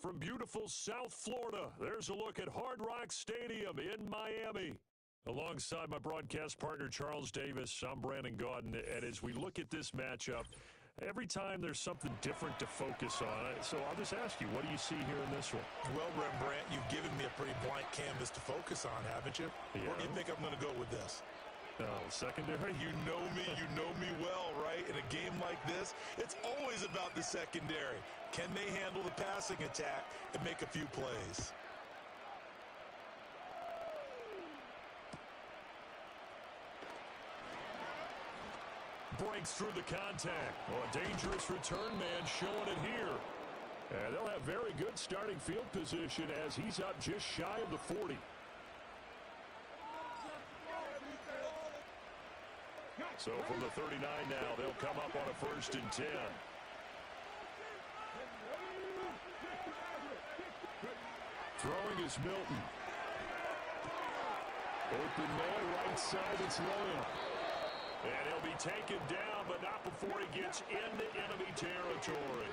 From beautiful South Florida, there's a look at Hard Rock Stadium in Miami. Alongside my broadcast partner, Charles Davis, I'm Brandon Gaudin, and as we look at this matchup, every time there's something different to focus on. So I'll just ask you, what do you see here in this one? Well, Rembrandt, you've given me a pretty blank canvas to focus on, haven't you? Yeah. Where do you think I'm going to go with this? Oh, secondary? You know me well, right? In a game like this, it's always about the secondary. Can they handle the passing attack and make a few plays? Breaks through the contact. Oh, a dangerous return man showing it here. And they'll have very good starting field position as he's up just shy of the 40. So from the 39 now, they'll come up on a 1st and 10. Throwing is Milton. Open man, right side, it's Lamb. And he'll be taken down, but not before he gets into enemy territory.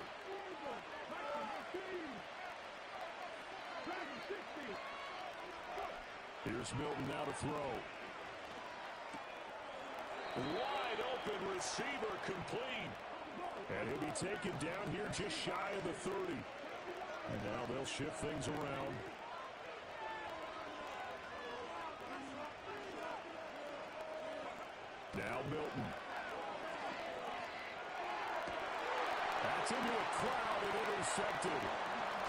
Here's Milton now to throw. Wide open receiver complete. And he'll be taken down here just shy of the 30. And now they'll shift things around. Now Milton. That's into a crowd and intercepted.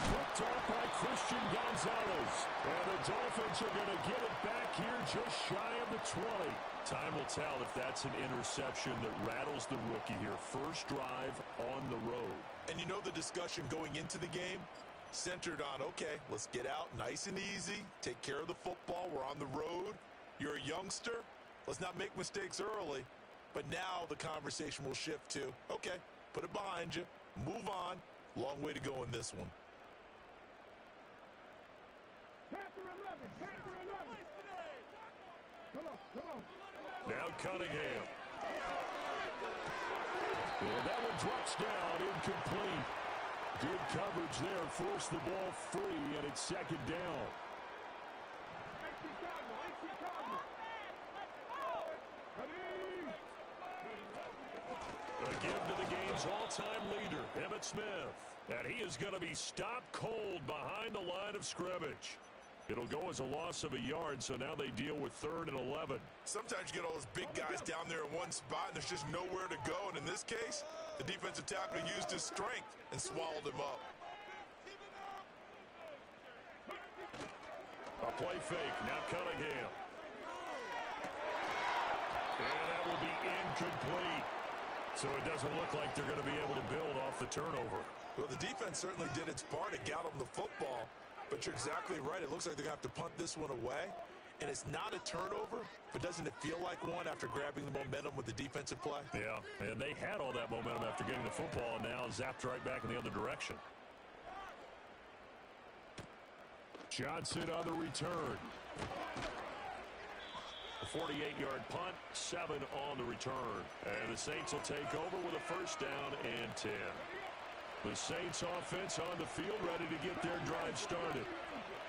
Picked off by Christian Gonzalez. And the Dolphins are going to get it back here just shy of the 20. Time will tell if that's an interception that rattles the rookie here. First drive on the road. And you know the discussion going into the game? Centered on, okay, let's get out nice and easy. Take care of the football. We're on the road. You're a youngster. Let's not make mistakes early. But now the conversation will shift to, okay, put it behind you. Move on. Long way to go in this one. Now Cunningham. And that one drops down, incomplete. Good coverage there, forced the ball free, and it's 2nd down. A give to the game's all-time leader, Emmitt Smith. And he is going to be stopped cold behind the line of scrimmage. It'll go as a loss of a yard, so now they deal with 3rd and 11. Sometimes you get all those big guys down there in one spot, and there's just nowhere to go. And in this case, the defensive tackle used his strength and swallowed him up. A play fake, now Cunningham. And that will be incomplete. So it doesn't look like they're going to be able to build off the turnover. Well, the defense certainly did its part to get them the football. But you're exactly right. It looks like they're going to have to punt this one away. And it's not a turnover, but doesn't it feel like one after grabbing the momentum with the defensive play? Yeah, and they had all that momentum after getting the football, and now zapped right back in the other direction. Johnson on the return. A 48-yard punt, 7 on the return. And the Saints will take over with a 1st down and 10. The Saints offense on the field ready to get their drive started.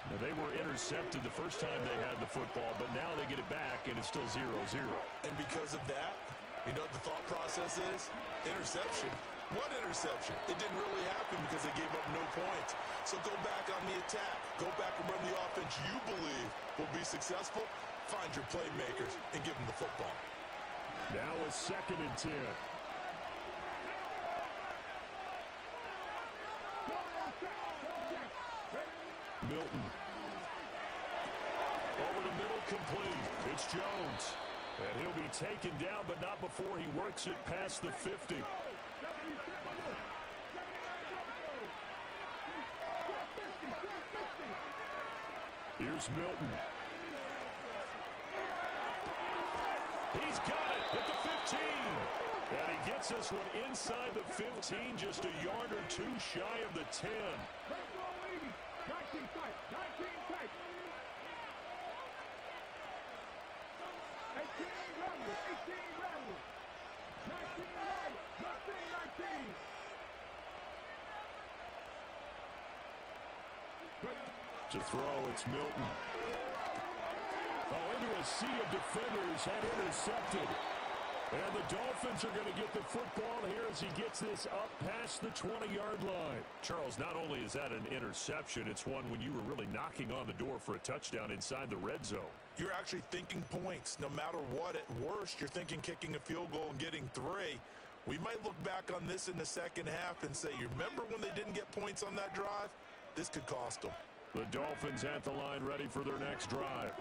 Now, they were intercepted the first time they had the football, but now they get it back, and it's still 0-0. And because of that, you know what the thought process is? Interception. What interception? It didn't really happen because they gave up no points. So go back on the attack. Go back and run the offense you believe will be successful. Find your playmakers and give them the football. Now a 2nd and 10. Milton. Over the middle, complete. It's Jones. And he'll be taken down, but not before he works it past the 50. Here's Milton. He's got it at the 15. And he gets this one inside the 15, just a yard or 2 shy of the 10. 19 tight. 19 tight. 18 Ramblers. 18 Ramblers. 19 right. 19. To throw, it's Milton. Oh, into a sea of defenders and intercepted. And the Dolphins are going to get the football here as he gets this up past the 20-yard line. Charles, not only is that an interception, it's one when you were really knocking on the door for a touchdown inside the red zone. You're actually thinking points. No matter what, at worst, you're thinking kicking a field goal and getting 3. We might look back on this in the second half and say, you remember when they didn't get points on that drive? This could cost them. The Dolphins at the line ready for their next drive.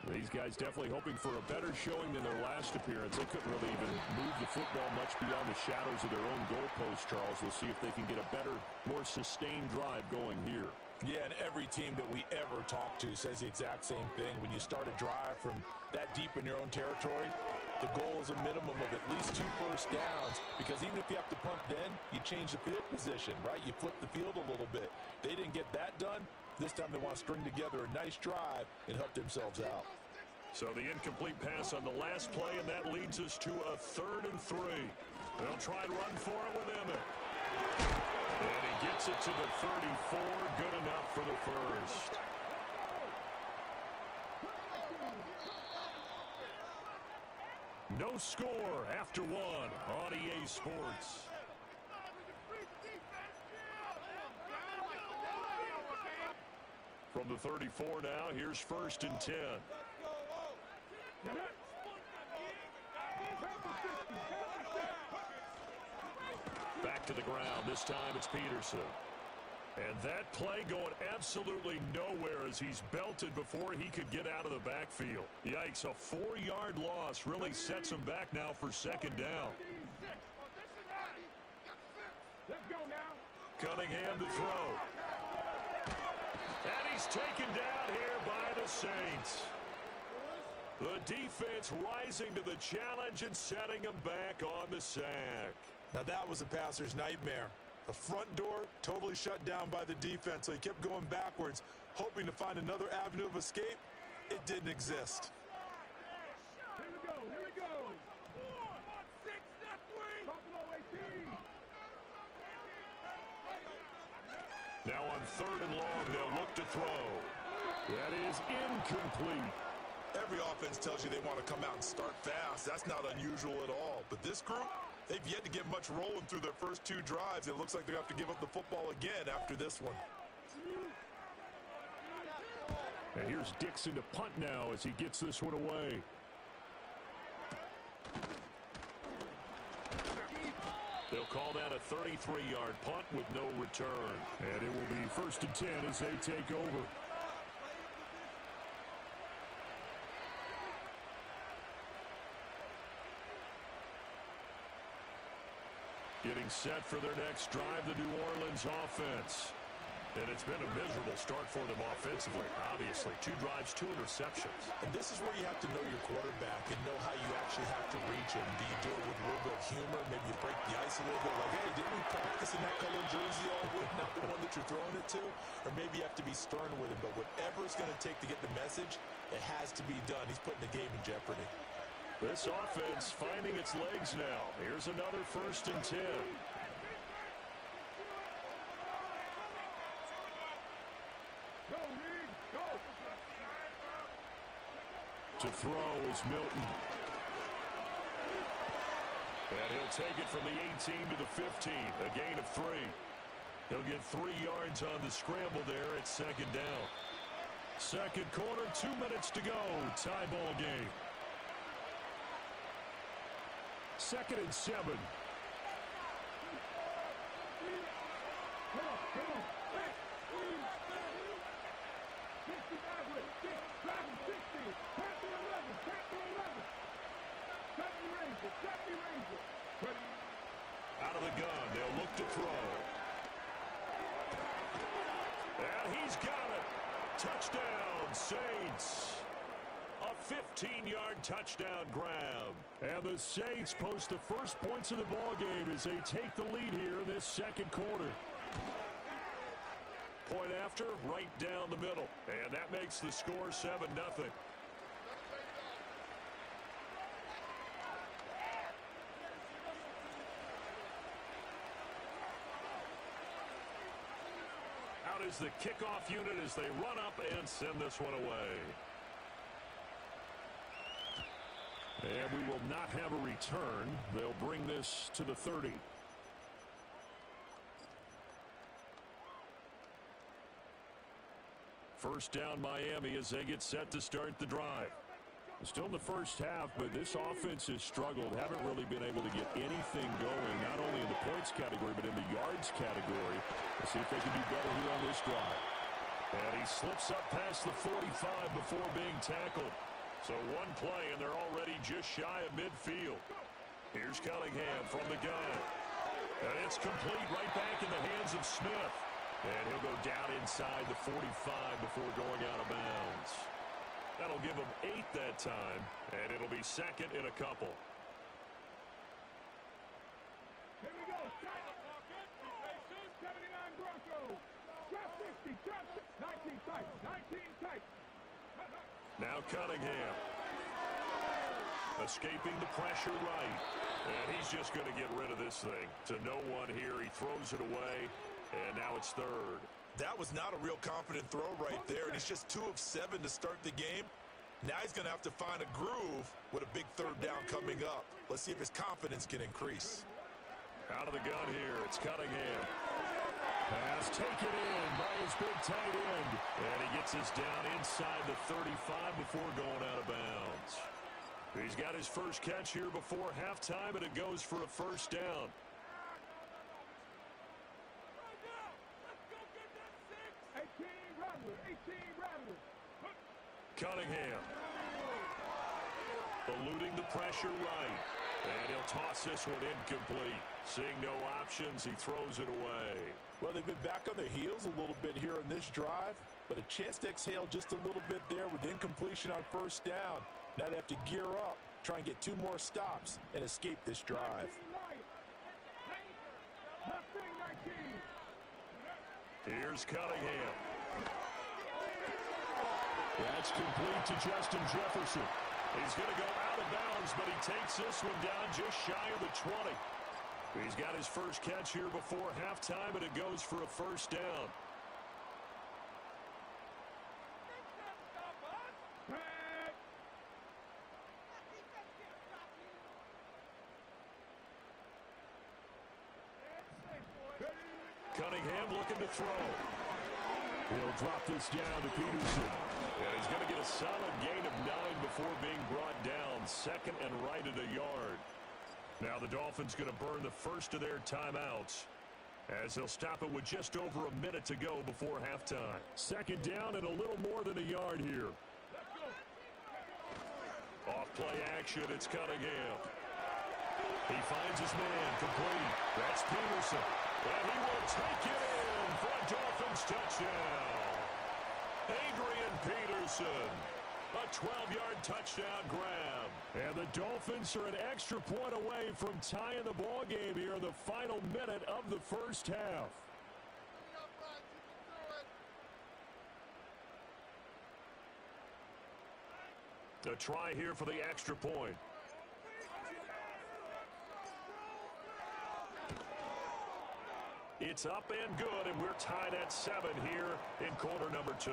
These guys definitely hoping for a better showing than their last appearance. They couldn't really even move the football much beyond the shadows of their own goalpost, Charles. We'll see if they can get a better, more sustained drive going here. Yeah, and every team that we ever talk to says the exact same thing. When you start a drive from that deep in your own territory, the goal is a minimum of at least 2 first downs, because even if you have to punt then, you change the field position, right? You flip the field a little bit. They didn't get that done. This time they want to string together a nice drive and help themselves out. So the incomplete pass on the last play, and that leads us to a 3rd and 3. They'll try and run for it with Emmett. And he gets it to the 34. Good enough for the first. No score after 1 on EA Sports. From the 34 now, here's 1st and 10. Back to the ground. This time it's Peterson. And that play going absolutely nowhere as he's belted before he could get out of the backfield. Yikes, a 4-yard loss really sets him back now for 2nd down. Cunningham to throw. And he's taken down here by the Saints. The defense rising to the challenge and setting him back on the sack. Now that was a passer's nightmare. The front door totally shut down by the defense, so he kept going backwards, hoping to find another avenue of escape. It didn't exist. Here we go, here we go. 4, 6, left wing. Now on 3rd and long, they'll look to throw. That is incomplete. Every offense tells you they want to come out and start fast. That's not unusual at all. But this group, they've yet to get much rolling through their first 2 drives. It looks like they have to give up the football again after this one. And here's Dixon to punt now as he gets this one away. They'll call that a 33-yard punt with no return. And it will be 1st and 10 as they take over. Getting set for their next drive, the New Orleans offense. And it's been a miserable start for them offensively, obviously. 2 drives, 2 interceptions. And this is where you have to know your quarterback and know how you actually have to reach him. Do you do it with a little bit of humor? Maybe you break the ice a little bit, like, hey, didn't we practice in that colored jersey all week, not the one that you're throwing it to? Or maybe you have to be stern with him. But whatever it's going to take to get the message, it has to be done. He's putting the game in jeopardy. This offense finding its legs now. Here's another 1st and 10. To throw is Milton. And he'll take it from the 18 to the 15, a gain of 3. He'll get 3 yards on the scramble there at 2nd down. 2nd quarter, 2 minutes to go. Tie ball game. 2nd and 7. Out of the gun, they'll look to throw. And he's got it. Touchdown, Saints. A 15-yard touchdown grab. And the Saints post the first points of the ballgame as they take the lead here in this 2nd quarter. Point after, right down the middle. And that makes the score 7-0. is the kickoff unit as they run up and send this one away. And we will not have a return. They'll bring this to the 30. First down Miami as they get set to start the drive. Still in the first half, but this offense has struggled. Haven't really been able to get anything going, not only in the points category, but in the yards category. Let's see if they can do better here on this drive. And he slips up past the 45 before being tackled. So one play, and they're already just shy of midfield. Here's Cunningham from the gun. And it's complete right back in the hands of Smith. And he'll go down inside the 45 before going out of bounds. That'll give him 8 that time, and it'll be second in a couple. Here we go. 79 Broncos. Drop 60. Drop 19 tight. 19 tight. Now Cunningham. Escaping the pressure right. And he's just going to get rid of this thing. To no one here. He throws it away, and now it's third. That was not a real confident throw right there, and he's just 2 of 7 to start the game. Now he's going to have to find a groove with a big third down coming up. Let's see if his confidence can increase. Out of the gun here, it's Cunningham. Pass taken in by his big tight end. And he gets us down inside the 35 before going out of bounds. He's got his first catch here before halftime, and it goes for a first down. Cunningham. Eluding the pressure right. And he'll toss this one incomplete. Seeing no options, he throws it away. Well, they've been back on their heels a little bit here in this drive, but a chance to exhale just a little bit there with incompletion on first down. Now they have to gear up, try and get 2 more stops, and escape this drive. Here's Cunningham. That's complete to Justin Jefferson. He's going to go out of bounds, but he takes this one down just shy of the 20. He's got his first catch here before halftime, and it goes for a first down. Cunningham looking to throw. He'll drop this down to Peterson. And he's going to get a solid gain of 9 before being brought down. Second and right at a yard. Now the Dolphins going to burn the first of their timeouts, as they'll stop it with just over a minute to go before halftime. Second down and a little more than a yard here. Off play action, it's Cunningham. He finds his man, complete. That's Peterson. And he will take it in for a Dolphins touchdown. Adrian Peterson. A 12-yard touchdown grab. And the Dolphins are an extra point away from tying the ball game here in the final minute of the first half. A try here for the extra point. It's up and good, and we're tied at 7 here in quarter number 2.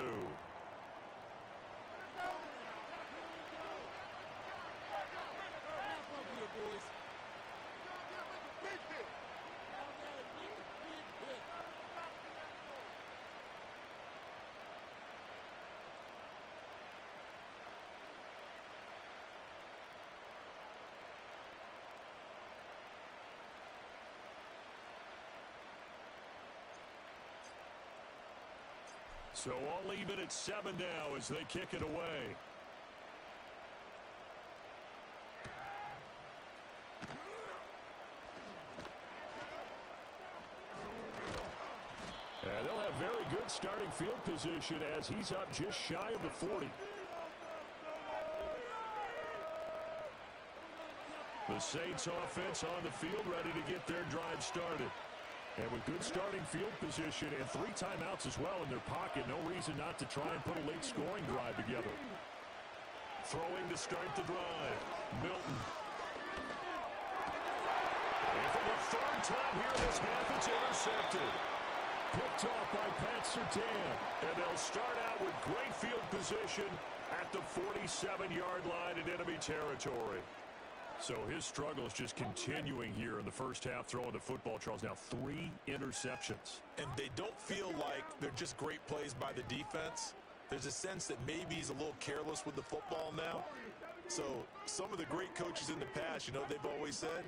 So all even at 7 now as they kick it away. And they'll have very good starting field position as he's up just shy of the 40. The Saints offense on the field ready to get their drive started. And with good starting field position and 3 timeouts as well in their pocket, no reason not to try and put a late scoring drive together. Throwing to start the drive. Milton. And for the 3rd time here this half, it's intercepted. Picked off by Pat Surtain. And they'll start out with great field position at the 47-yard line in enemy territory. So his struggle is just continuing here in the first half, throwing the football. Charles, now 3 interceptions. And they don't feel like they're just great plays by the defense. There's a sense that maybe he's a little careless with the football now. So some of the great coaches in the past, you know, they've always said,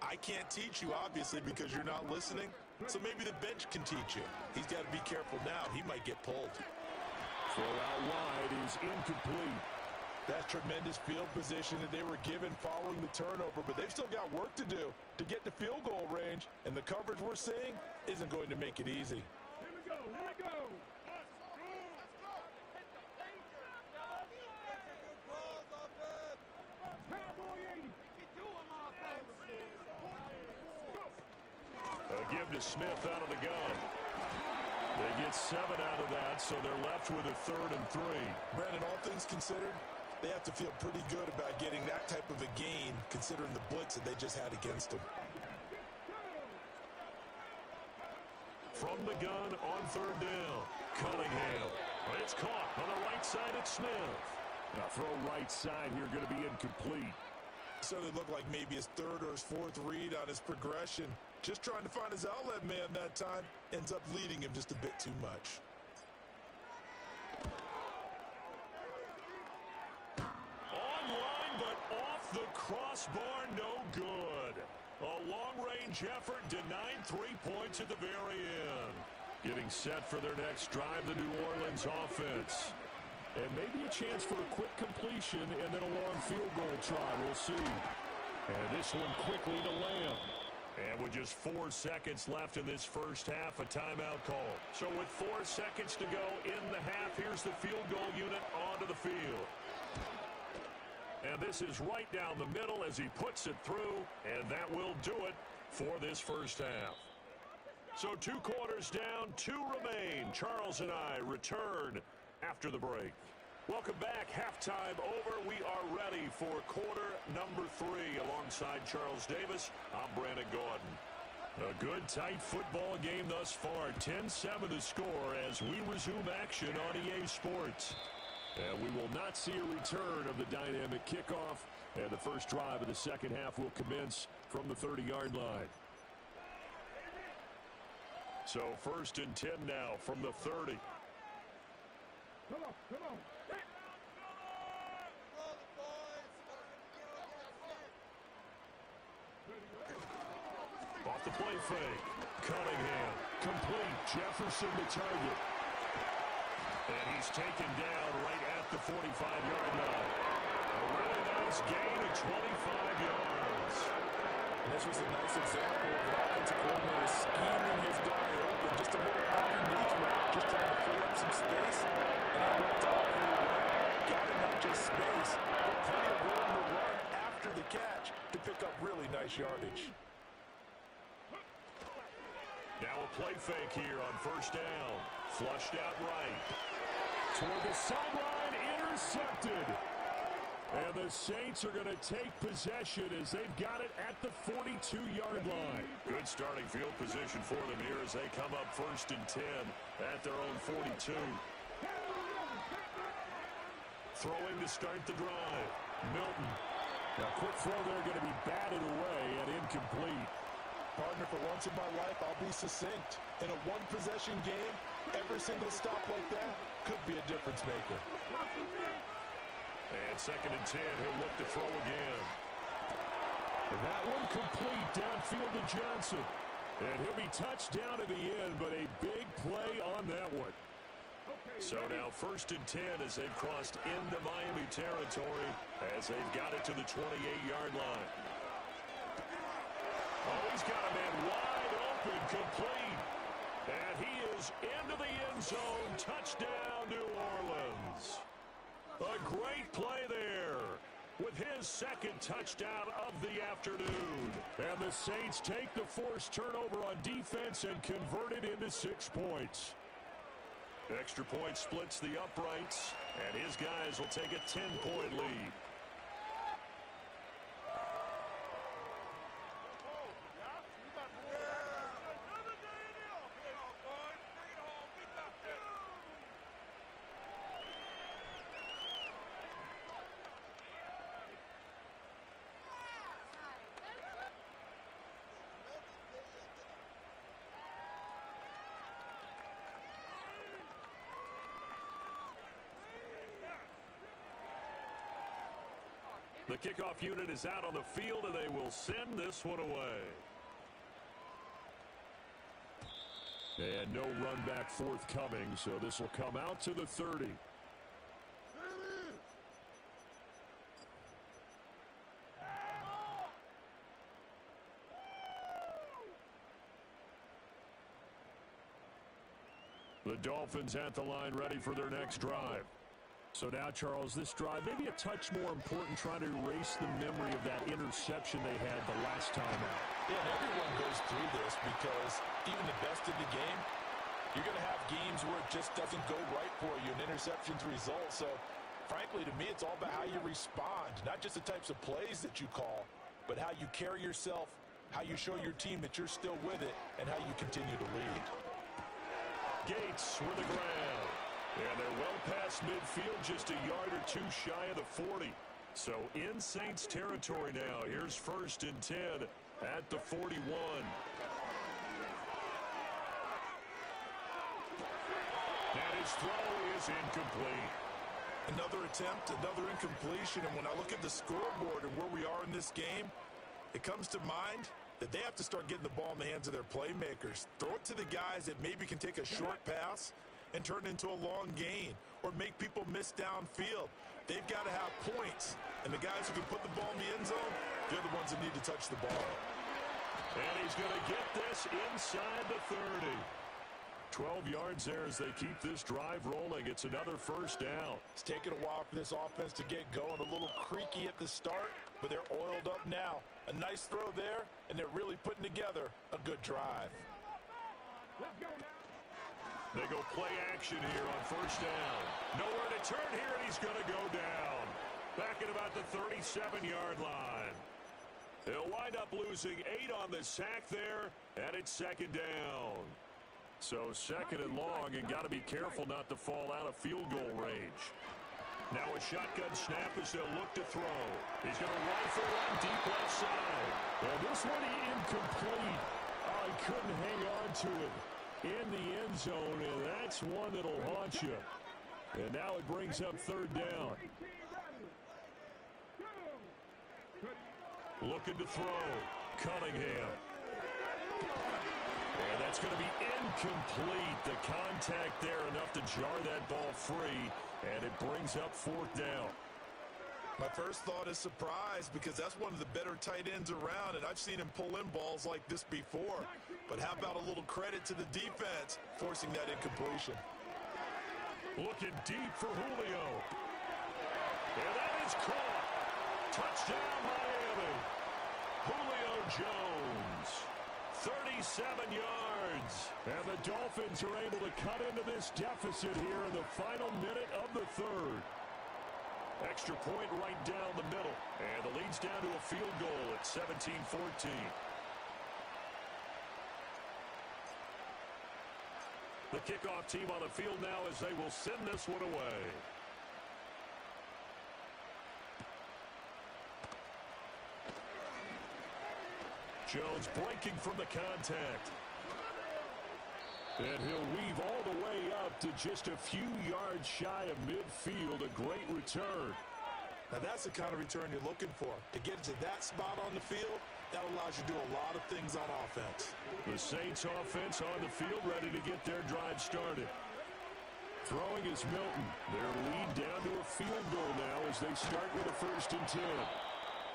I can't teach you, obviously, because you're not listening. So maybe the bench can teach you. He's got to be careful now. He might get pulled. Throw out wide is incomplete. That's tremendous field position that they were given following the turnover, but they've still got work to do to get to field goal range, and the coverage we're seeing isn't going to make it easy. Here we go, here we go. Give to Smith out of the gun. They get 7 out of that, so they're left with a 3rd and 3. Brandon, all things considered, they have to feel pretty good about getting that type of a gain, considering the blitz that they just had against them. From the gun on 3rd down, Cunningham. It's caught on the right side at Smith. Now throw right side here, going to be incomplete. So it looked like maybe his 3rd or his 4th read on his progression. Just trying to find his outlet man that time. Ends up leading him just a bit too much. Online, but off the crossbar, no good. A long-range effort denied 3 points at the very end. Getting set for their next drive, the New Orleans offense. And maybe a chance for a quick completion and then a long field goal try. We'll see. And this one quickly to Lamb. And with just 4 seconds left in this first half, a timeout call. So with 4 seconds to go in the half, here's the field goal unit onto the field. And this is right down the middle as he puts it through, and that will do it for this first half. So 2 quarters down, 2 remain. Charles and I return after the break. Welcome back. Halftime over. We are ready for quarter number 3. Alongside Charles Davis, I'm Brandon Gordon. A good, tight football game thus far. 10-7 the score as we resume action on EA Sports. And we will not see a return of the dynamic kickoff. And the first drive of the second half will commence from the 30-yard line. So 1st and 10 now from the 30. Come on, come on. Off the play fake. Cunningham. Complete. Jefferson the target. And he's taken down right at the 45-yard line. A really nice gain of 25 yards. And this was a nice example of the offensive coordinator scheming his guy open. Just a little underneath route, just trying to free up some space. And it worked out really well. Got him not just space, but plenty of room to run after the catch to pick up really nice yardage. Now a play fake here on 1st down. Flushed out right. Toward the sideline, intercepted. And the Saints are going to take possession as they've got it at the 42-yard line. Good starting field position for them here as they come up 1st and 10 at their own 42. Throwing to start the drive. Milton. Now quick throw there, going to be batted away and incomplete. Partner, for once in my life, I'll be succinct. In a one-possession game, every single stop like that could be a difference maker. And 2nd and 10, he'll look to throw again. And that one complete downfield to Johnson. And he'll be touched down at the end, but a big play on that one. So now 1st and 10 as they've crossed into Miami territory as they've got it to the 28-yard line. Oh, he's got a man wide open, complete. And he is into the end zone. Touchdown, New Orleans. A great play there with his 2nd touchdown of the afternoon. And the Saints take the forced turnover on defense and convert it into 6 points. Extra point splits the uprights, and his guys will take a 10-point lead. The kickoff unit is out on the field, and they will send this one away. And no run back forthcoming, so this will come out to the 30. The Dolphins at the line, ready for their next drive. So now, Charles, this drive maybe a touch more important, trying to erase the memory of that interception they had the last time out. Yeah, and everyone goes through this because even the best in the game, you're going to have games where it just doesn't go right for you, and interceptions result. So, frankly, to me, it's all about how you respond, not just the types of plays that you call, but how you carry yourself, how you show your team that you're still with it, and how you continue to lead. Gates with the grab. And they're well past midfield, just a yard or two shy of the 40. So in Saints territory now. Here's 1st and 10 at the 41. And his throw is incomplete. Another attempt, another incompletion. And when I look at the scoreboard and where we are in this game, it comes to mind that they have to start getting the ball in the hands of their playmakers. Throw it to the guys that maybe can take a short pass and turn it into a long gain or make people miss downfield. They've got to have points. And the guys who can put the ball in the end zone, they're the ones that need to touch the ball. And he's going to get this inside the 30. 12 yards there as they keep this drive rolling. It's another 1st down. It's taken a while for this offense to get going. A little creaky at the start, but they're oiled up now. A nice throw there, and they're really putting together a good drive. They go play action here on 1st down. Nowhere to turn here, and he's going to go down. Back at about the 37-yard line. They'll wind up losing 8 on the sack there, and it's 2nd down. So 2nd and long, and got to be careful not to fall out of field goal range. Now a shotgun snap as they'll look to throw. He's going to rifle one deep left side. And this one incomplete. Oh, he couldn't hang on to it in the end zone, and that's one that'll haunt you. And now it brings up 3rd down. Looking to throw. Cunningham. And that's going to be incomplete. The contact there enough to jar that ball free, and it brings up 4th down. My first thought is surprise because that's one of the better tight ends around, and I've seen him pull in balls like this before. But how about a little credit to the defense forcing that incompletion? Looking deep for Julio. And that is caught. Touchdown, Miami. Julio Jones. 37 yards. And the Dolphins are able to cut into this deficit here in the final minute of the 3rd. Extra point right down the middle. And the lead's down to a field goal at 17-14. The kickoff team on the field now as they will send this one away. Jones breaking from the contact. And he'll weave all the way up to just a few yards shy of midfield. A great return. Now that's the kind of return you're looking for. To get to that spot on the field, that allows you to do a lot of things on offense. The Saints offense on the field ready to get their drive started. Throwing is Milton. Their lead down to a field goal now as they start with a 1st and 10.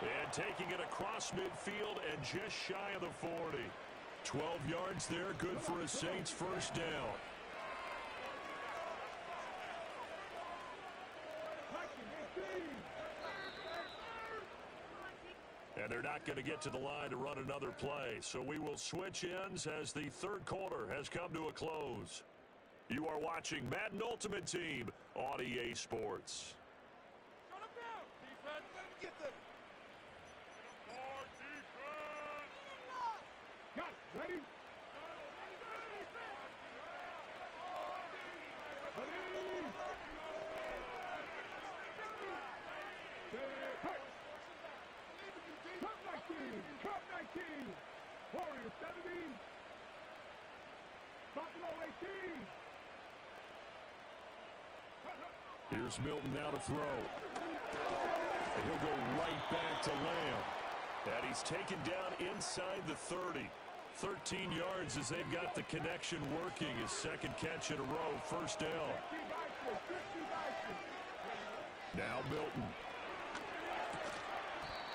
And taking it across midfield and just shy of the 40. 12 yards there, good for a Saints 1st down. And they're not going to get to the line to run another play. So we will switch ends as the 3rd quarter has come to a close. You are watching Madden Ultimate Team on EA Sports. Ready? Cup 19. Warriors 70. Buffalo 18. Here's Milton now to throw. And he'll go right back to Lamb. And he's taken down inside the 30. 13 yards as they've got the connection working. His second catch in a row, first down. Now Milton.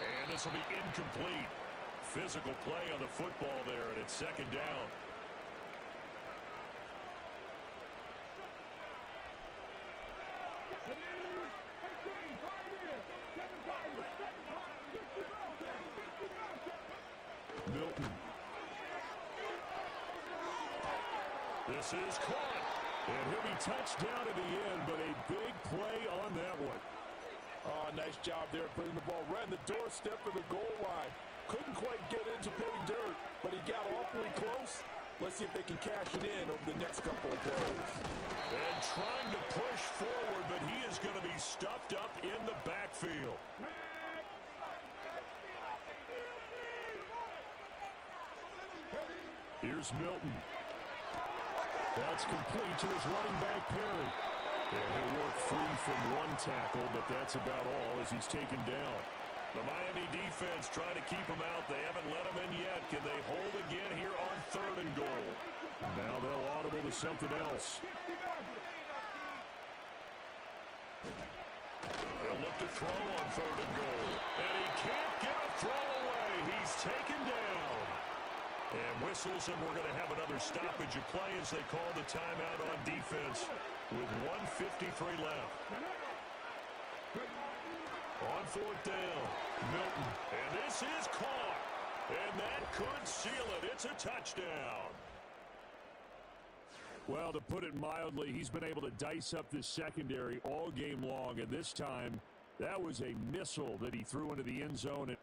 And this will be incomplete. Physical play on the football there, and it's second down. Milton. This is caught. And he'll be touched down at the end, but a big play on that one. Oh, nice job there putting the ball right in the doorstep of the goal line. Couldn't quite get into pay dirt, but he got awfully close. Let's see if they can cash it in over the next couple of plays. And trying to push forward, but he is going to be stuffed up in the backfield. Here's Milton. That's complete to his running back, Perry. And he'll work free from one tackle, but that's about all as he's taken down. The Miami defense trying to keep him out. They haven't let him in yet. Can they hold again here on 3rd and goal? Now they'll audible to something else. They'll look to throw on 3rd and goal. And he can't get a throw away. He's taken down. And whistles, and we're going to have another stoppage of play as they call the timeout on defense with 1:53 left. On 4th down, Milton. And this is caught. And that could seal it. It's a touchdown. Well, to put it mildly, he's been able to dice up this secondary all game long. And this time, that was a missile that he threw into the end zone.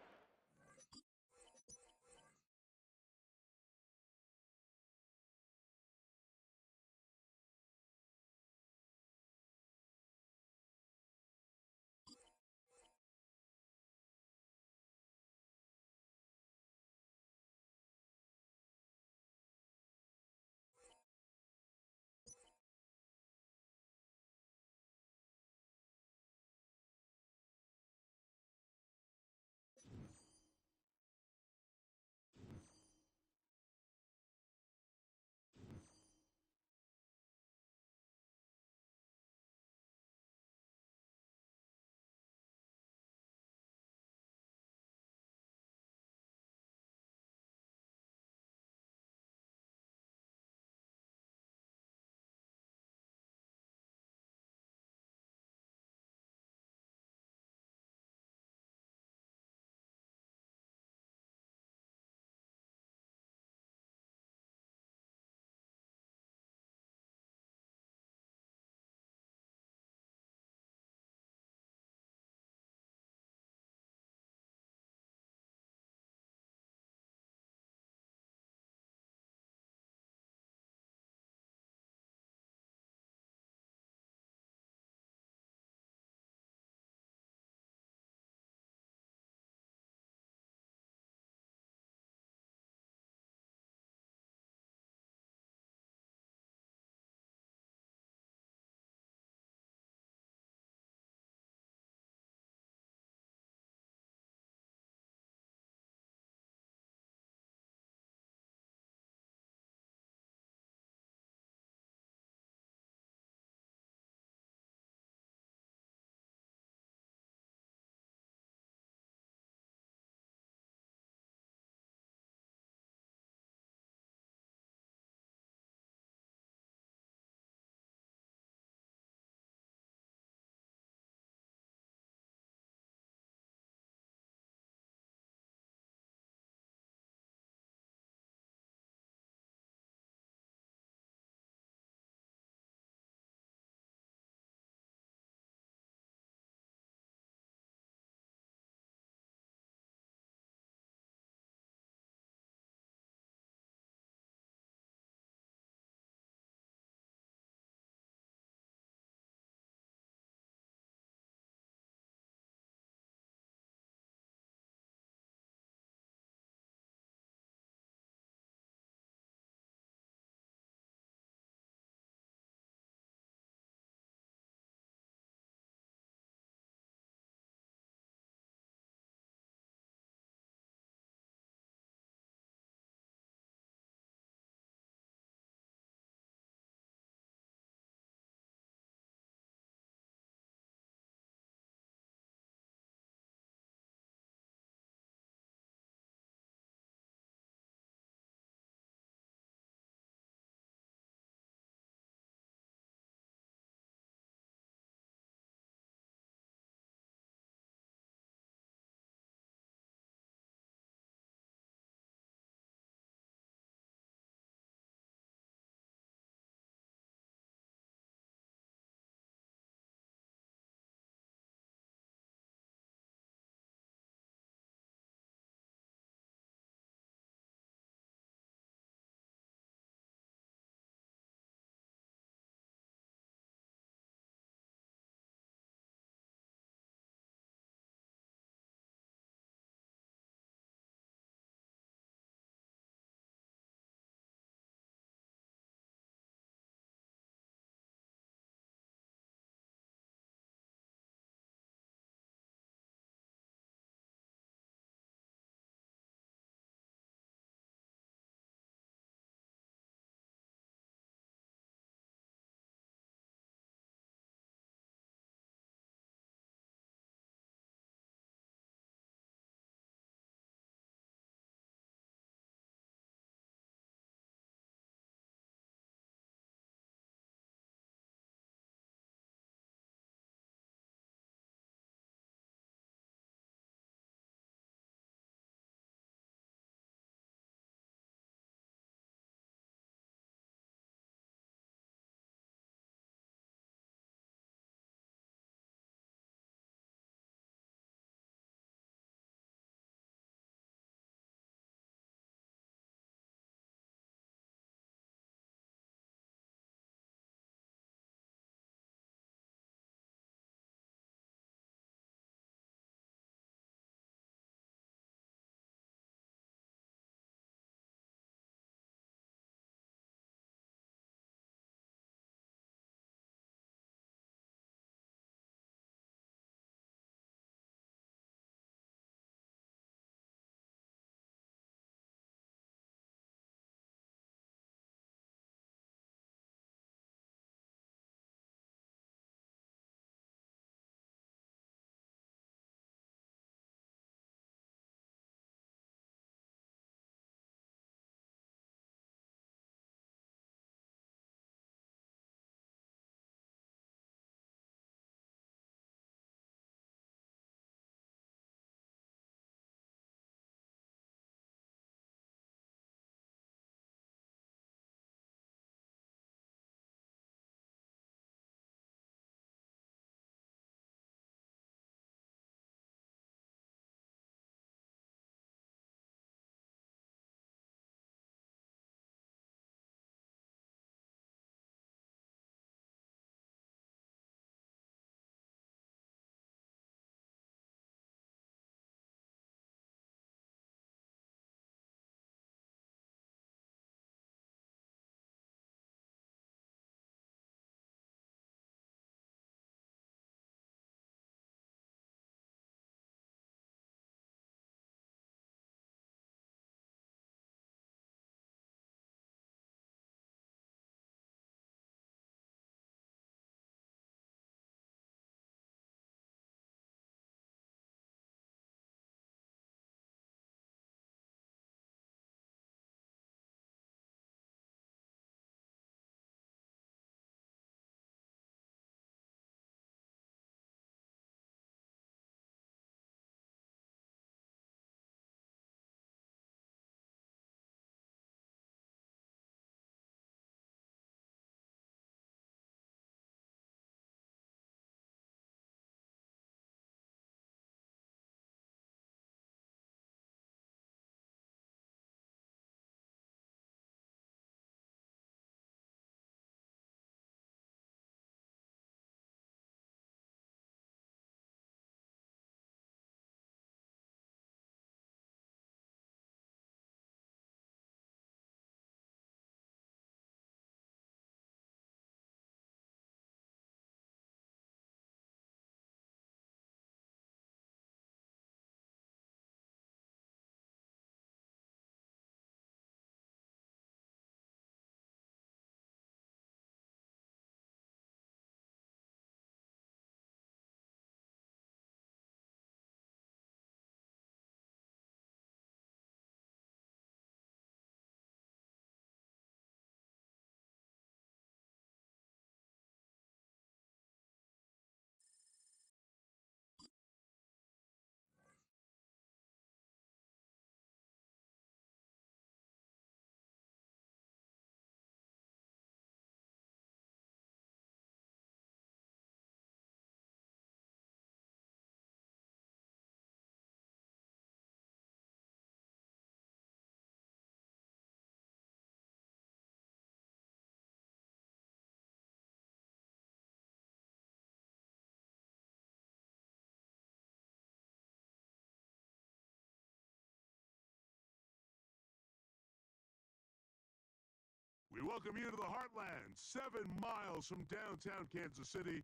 welcome you to the Heartland, 7 miles from downtown Kansas City,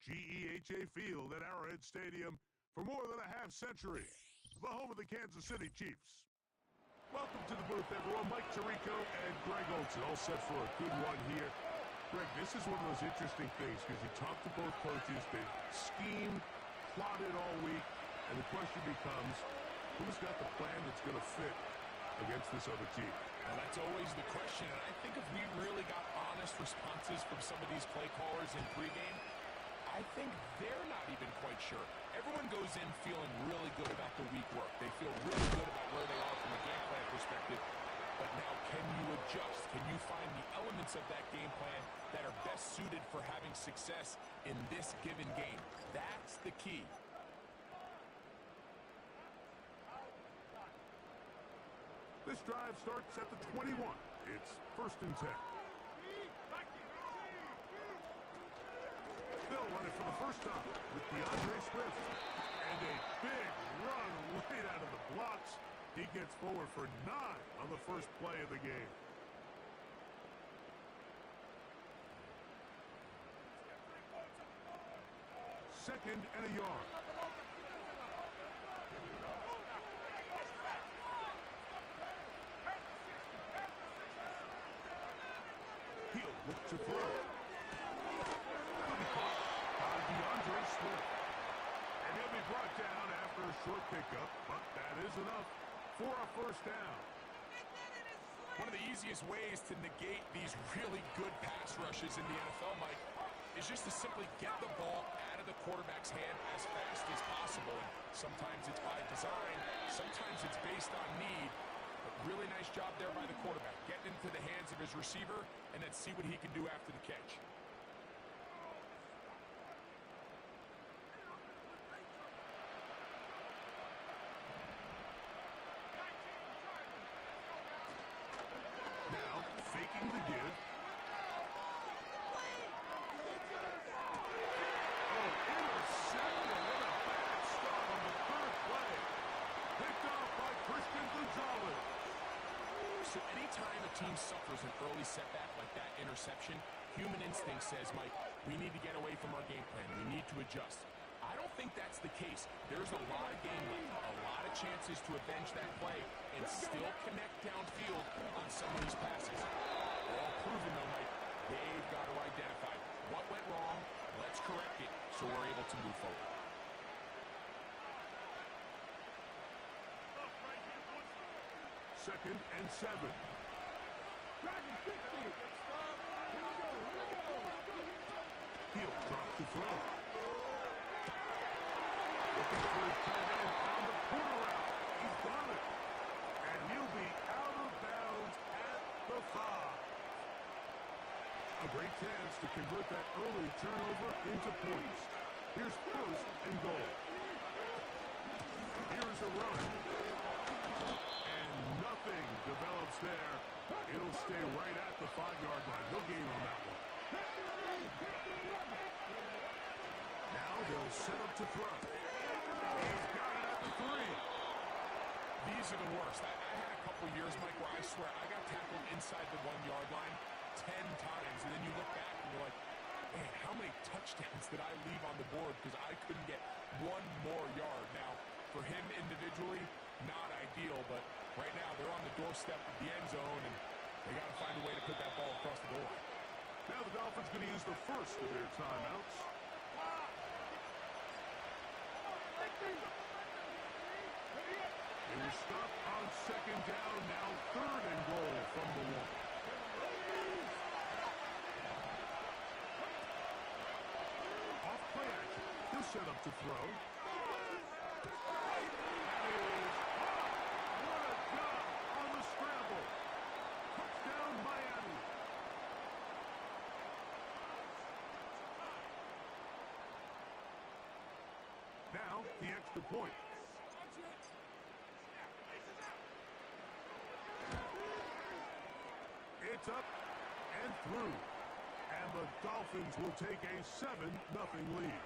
GEHA Field at Arrowhead Stadium for more than a half-century, the home of the Kansas City Chiefs. Welcome to the booth, everyone. Mike Tirico and Greg Olsen all set for a good one here. Greg, this is one of those interesting things because you talk to both coaches. They've schemed, plotted all week, and the question becomes, who's got the plan that's going to fit against this other team? Well, that's always the question, and I think if we really got honest responses from some of these play callers in pregame, I think they're not even quite sure. Everyone goes in feeling really good about the week work. They feel really good about where they are from a game plan perspective. But now, can you adjust? Can you find the elements of that game plan that are best suited for having success in this given game? That's the key. This drive starts at the 21. It's 1st and 10. They'll run it for the first time with DeAndre Swift. And a big run right out of the blocks. He gets forward for 9 on the first play of the game. Second and a yard. He'll look to throw. That'll be caught by DeAndre Swift. And he'll be brought down after a short pickup, but that is enough for a first down. One of the easiest ways to negate these really good pass rushes in the NFL, Mike, is just to simply get the ball out of the quarterback's hand as fast as possible. And sometimes it's by design, sometimes it's based on need. But really nice job there by the quarterback. Get into the hands of his receiver and then see what he can do after the catch. Now, faking the give. Oh, intercepted. What a bad start on the 3rd play. Picked off by Christian Gonzalez. So anytime a team suffers an early setback like that interception, human instinct says, Mike, we need to get away from our game plan. We need to adjust. I don't think that's the case. There's a lot of game left, a lot of chances to avenge that play and still connect downfield on some of these passes. All proven, though, Mike, they've got to identify what went wrong, let's correct it so we're able to move forward. Second and 7. He'll drop to throw. Looking for his tight end on the corner route. He's got it. And he'll be out of bounds at the 5. A great chance to convert that early turnover into points. Here's 1st and goal. Here's a run. Nothing develops there. It'll stay right at the 5-yard line. No gain on that one. Now they'll set up to throw. He's got it at the 3. These are the worst. I had a couple years, Mike, where I swear I got tackled inside the 1-yard line 10 times, and then you look back and you're like, man, how many touchdowns did I leave on the board because I couldn't get one more yard? Now, for him individually, not ideal, but right now they're on the doorstep of the end zone, and they got to find a way to put that ball across the goal line. Now the Dolphins going to use the first of their timeouts. They will stop on 2nd down, now 3rd and goal from the 1. Off play action. He'll set up to throw. What a job on the scramble. Touchdown, Miami. Now, the extra point. It's up and through. And the Dolphins will take a 7-0 lead.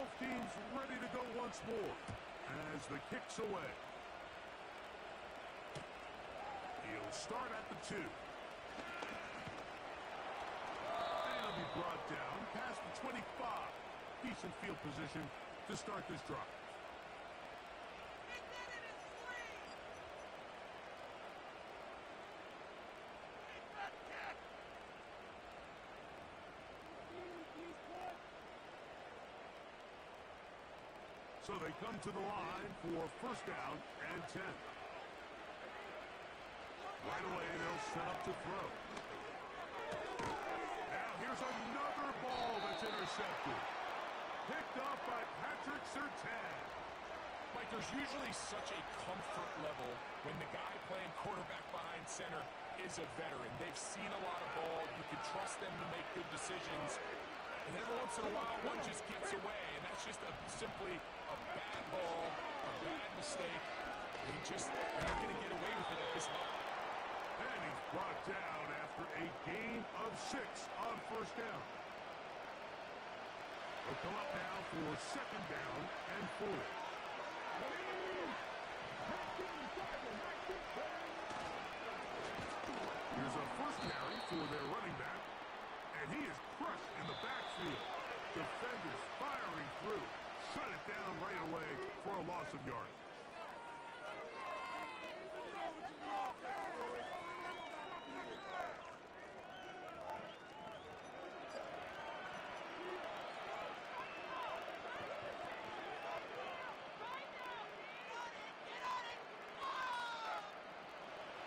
Both teams ready to go once more as the kick's away. He'll start at the 2. And he'll be brought down past the 25. Decent field position to start this drive. So they come to the line for first down and 10. Right away, they'll set up to throw. Now here's another ball that's intercepted. Picked up by Patrick Surtain. Mike, there's usually such a comfort level when the guy playing quarterback behind center is a veteran. They've seen a lot of ball. You can trust them to make good decisions. And every once in a while, one just gets away, and that's just simply a bad ball, a bad mistake. They're not going to get away with it at this level. And he's brought down after a gain of 6 on first down. They'll come up now for second down and 4. Here's a first carry for their running back, and he is crushed in the backfield. Defenders firing through. Shut it down right away for a loss of yards.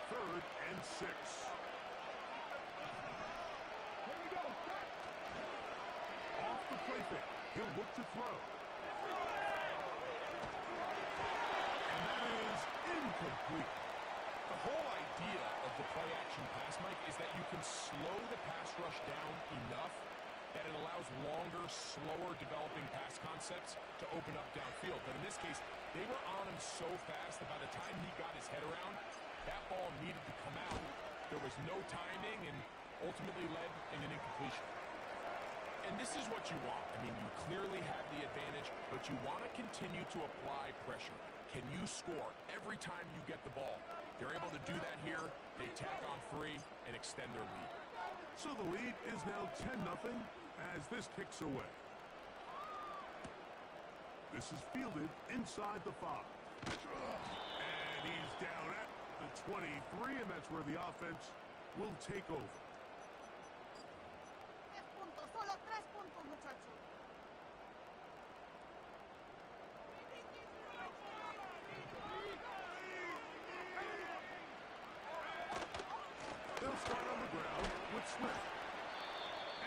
Third and 6. Off the play fake. He'll look to throw. And that is incomplete. The whole idea of the play-action pass, Mike, is that you can slow the pass rush down enough that it allows longer, slower developing pass concepts to open up downfield. But in this case, they were on him so fast that by the time he got his head around, that ball needed to come out. There was no timing and ultimately led in an incompletion. And this is what you want. I mean, you clearly have the advantage, but you want to continue to apply pressure. Can you score every time you get the ball? They're able to do that here. They tack on 3 and extend their lead. So the lead is now 10-0 as this kicks away. This is fielded inside the 5. And he's down at the 23, and that's where the offense will take over. They'll start on the ground with Smith.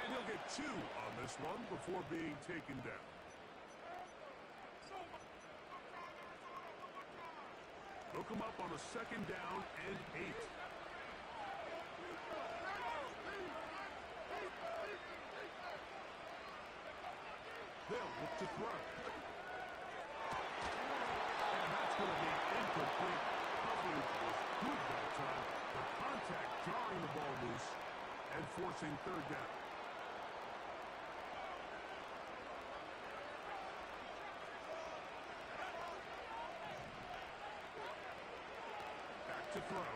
And he'll get 2 on this one before being taken down. They'll come up on a second down and 8. They'll look to throw. And that's going to be incomplete. Coverage was good that time. The contact jarring the ball loose and forcing third down. Back to throw.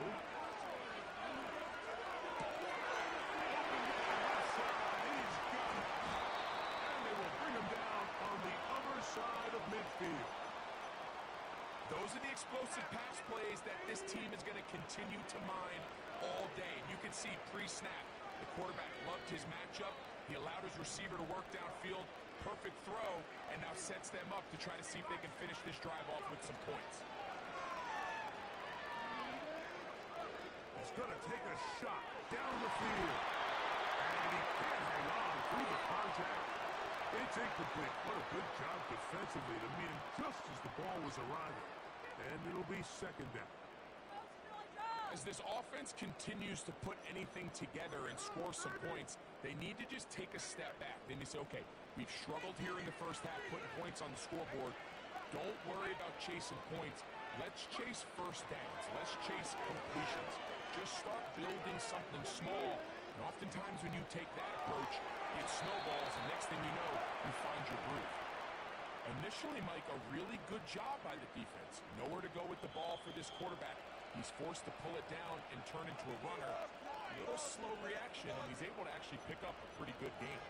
He's got it. And they will bring him down on the other side of midfield. Those are the explosive pass plays that this team is going to continue to mine all day. You can see pre-snap, the quarterback loved his matchup. He allowed his receiver to work downfield. Perfect throw, and now sets them up to try to see if they can finish this drive off with some points. He's going to take a shot down the field. And he can't hang on through the contact. It's incomplete. What a good job defensively to meet him just as the ball was arriving. And it'll be second down. As this offense continues to put anything together and score some points, they need to just take a step back. Then they say, okay, we've struggled here in the first half, putting points on the scoreboard. Don't worry about chasing points. Let's chase first downs. Let's chase completions. Just start building something small. And oftentimes when you take that approach, it snowballs, and next thing you know, you find your groove. Initially, Mike, a really good job by the defense. Nowhere to go with the ball for this quarterback. He's forced to pull it down and turn into a runner. A little slow reaction, and he's able to actually pick up a pretty good game.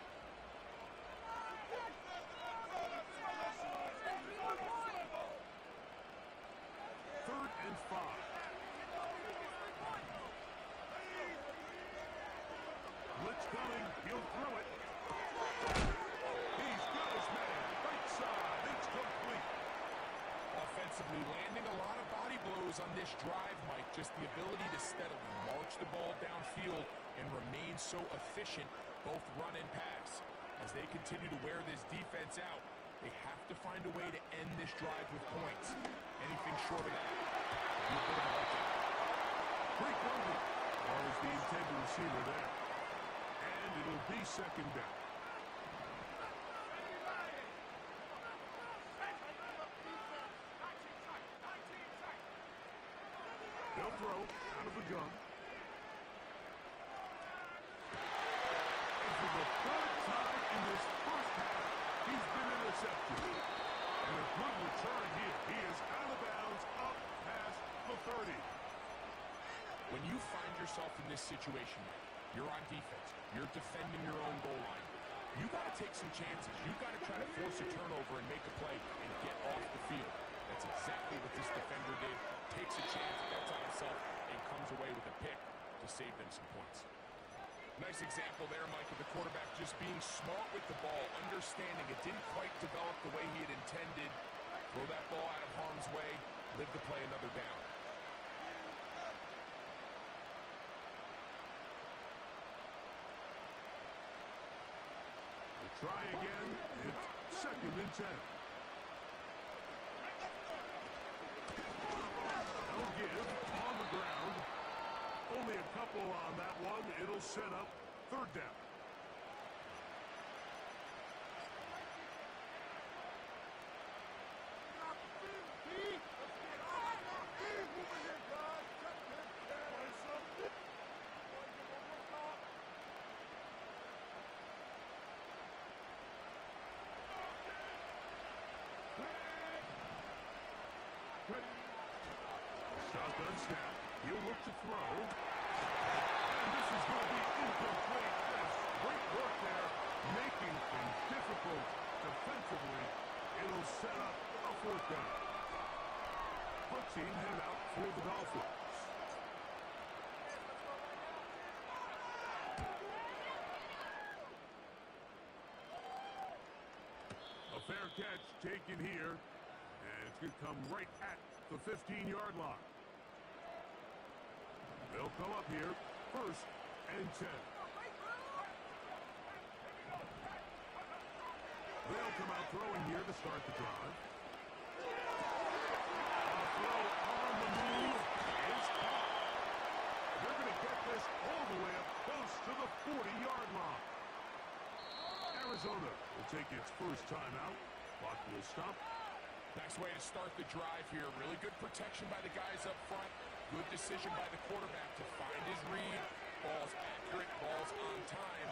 Third and 5. Blitz coming. He'll throw it. He's got his man. Right side. It's complete. Offensively, landing a lot of body blows on this drive, Mike. Just the ability to steadily march the ball downfield and remain so efficient, both run and pass. As they continue to wear this defense out, they have to find a way to end this drive with points. Anything short of that, Great coverage. Always the intended receiver there. And it'll be second down. They'll throw out of the gun. And for the third time in this first half, he's been intercepted. And a good return here. He is out of bounds up past the 30. when you find yourself in this situation, you're on defense, you're defending your own goal line, you got to take some chances. You got to try to force a turnover and make a play and get off the field. That's exactly what this defender did. Takes a chance, bets on himself, and comes away with a pick to save them some points. Nice example there, Mike, of the quarterback just being smart with the ball, understanding it didn't quite develop the way he had intended. Throw that ball out of harm's way, live to play another down. We'll try again. It's 2nd and 10. No give on the ground. Only a couple on that one. It'll set up 3rd down. Shotgun snap. He'll look to throw. And this is going to be incomplete. That's great work there, making things difficult defensively. It'll set up a 4th down. Punt team headed out for the Dolphins. A fair catch taken here. And it's going to come right at the 15-yard line. They'll come up here, 1st and 10. They'll come out throwing here to start the drive. A throw on the move is caught. They're going to get this all the way up close to the 40-yard line. Arizona will take its first timeout. Clock will stop. Nice way to start the drive here. Really good protection by the guys up front. Good decision by the quarterback to find his read. Ball's accurate, ball's on time.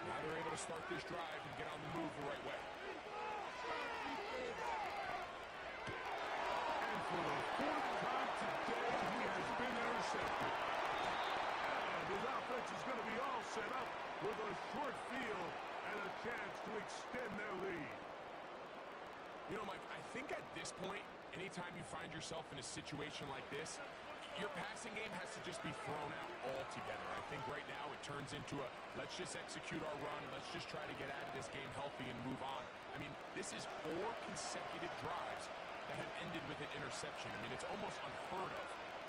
Now they're able to start this drive and get on the move the right way. And for the 4th time today, he has been intercepted. And his offense is going to be all set up with a short field and a chance to extend their lead. You know, Mike, I think at this point, anytime you find yourself in a situation like this, your passing game has to just be thrown out altogether. I think right now it turns into a, let's just execute our run, let's just try to get out of this game healthy and move on. I mean, this is 4 consecutive drives that have ended with an interception. I mean, it's almost unheard of.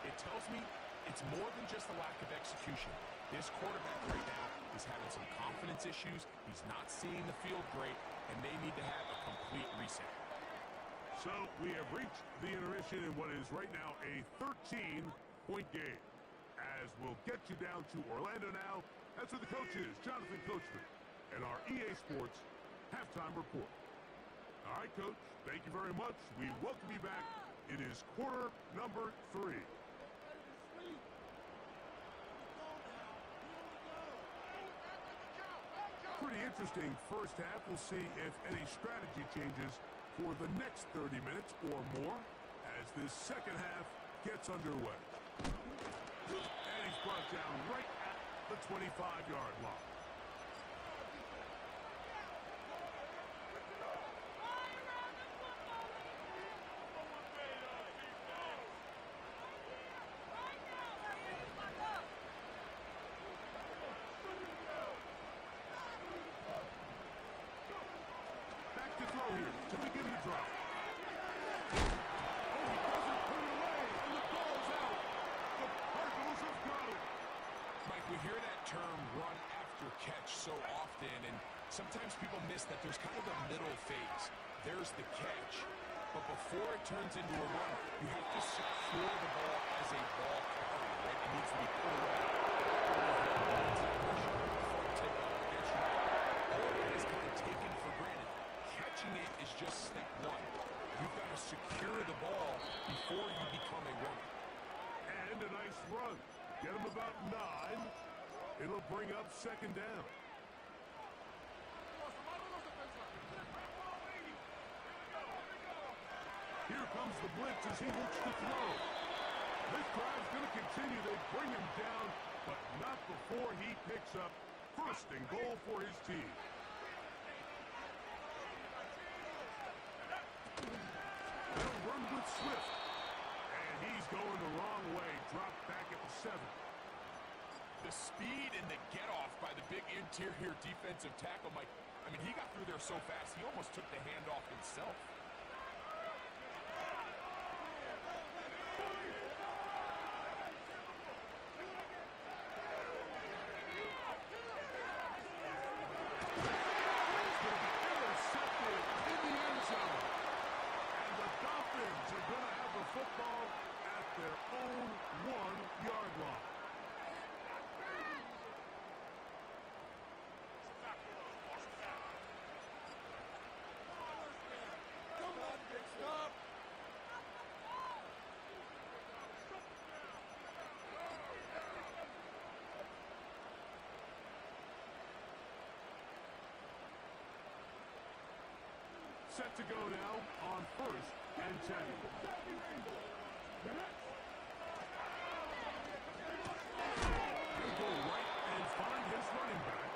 It tells me it's more than just a lack of execution. This quarterback right now is having some confidence issues. He's not seeing the field great, and they need to have a complete reset. So we have reached the intermission in what is right now a 13-point game. As we'll get you down to Orlando now, that's where the coach is, Jonathan Coachman, and our EA Sports halftime report. All right, Coach, thank you very much. We welcome you back. It is quarter number 3. Pretty interesting first half. We'll see if any strategy changes for the next 30 minutes or more as this second half gets underway. And he's brought down right at the 25-yard line. Back to throw here to begin the drive. We hear that term run after catch so often, and sometimes people miss that there's kind of a middle phase. There's the catch, but before it turns into a run, you have to secure the ball as a ball carrier, right? It needs to be pulled away. All of that is kind of taken for granted. Catching it is just step one. You've got to secure the ball before you become a runner. And a nice run. Get him about 9. It'll bring up second down. Here comes the blitz as he looks to throw. This drive's going to continue. They bring him down, but not before he picks up first and goal for his team. They'll run with Swift. And he's going the wrong way. Dropped back at the 7. The speed and the get-off by the big interior defensive tackle, Mike. I mean, he got through there so fast, he almost took the handoff himself. Intercepted in the end zone. And the Dolphins are going to have the football at their own 1-yard line. Set to go now on 1st and 10. He'll go right and find his running back.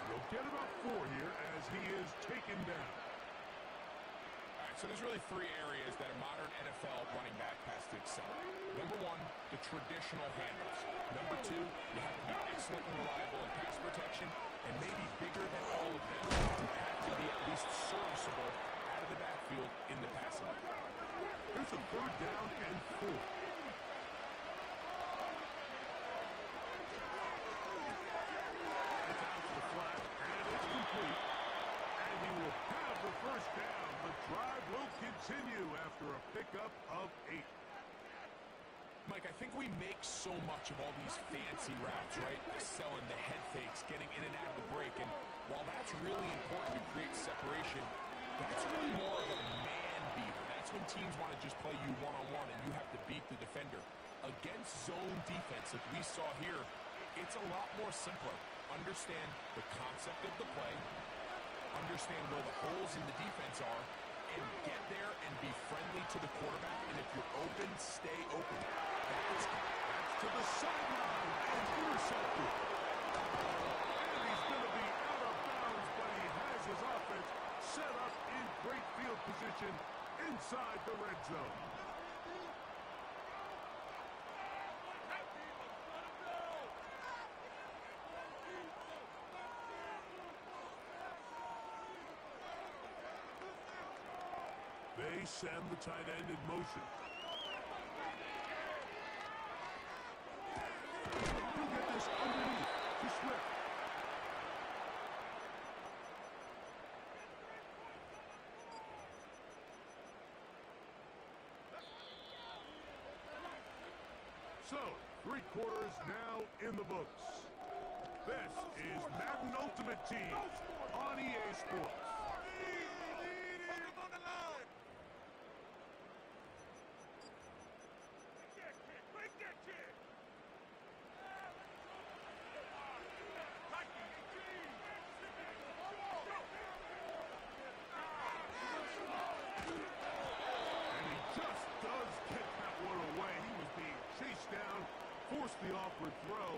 He'll get about 4 here as he is taken down. All right, so there's really 3 areas that a modern NFL running back has to excel. Number 1, the traditional handles. Number 2, you have to be excellent and reliable in pass protection. And maybe bigger than all of them, you have to be at least serviceable out of the backfield in the passing game. Here's a 3rd down and 4. It's out to the flat, and it's complete. And he will have the 1st down. The drive will continue after a pickup of 8. Mike, I think we make so much of all these fancy routes, right? The selling, the head fakes, getting in and out of the break. And while that's really important to create separation, that's really more of a man beater. That's when teams want to just play you one-on-one and you have to beat the defender. Against zone defense, like we saw here, it's a lot more simpler. Understand the concept of the play, understand where the holes in the defense are, and get there and be friendly to the quarterback. And if you're open, stay open. That's to the sideline and intercepted. And he's going to be out of bounds, but he has his offense set up in great field position inside the red zone. They send the tight end in motion. He'll get this underneath to Swift. So, 3 quarters now in the books. This is Madden Ultimate Team on EA Sports. the awkward throw.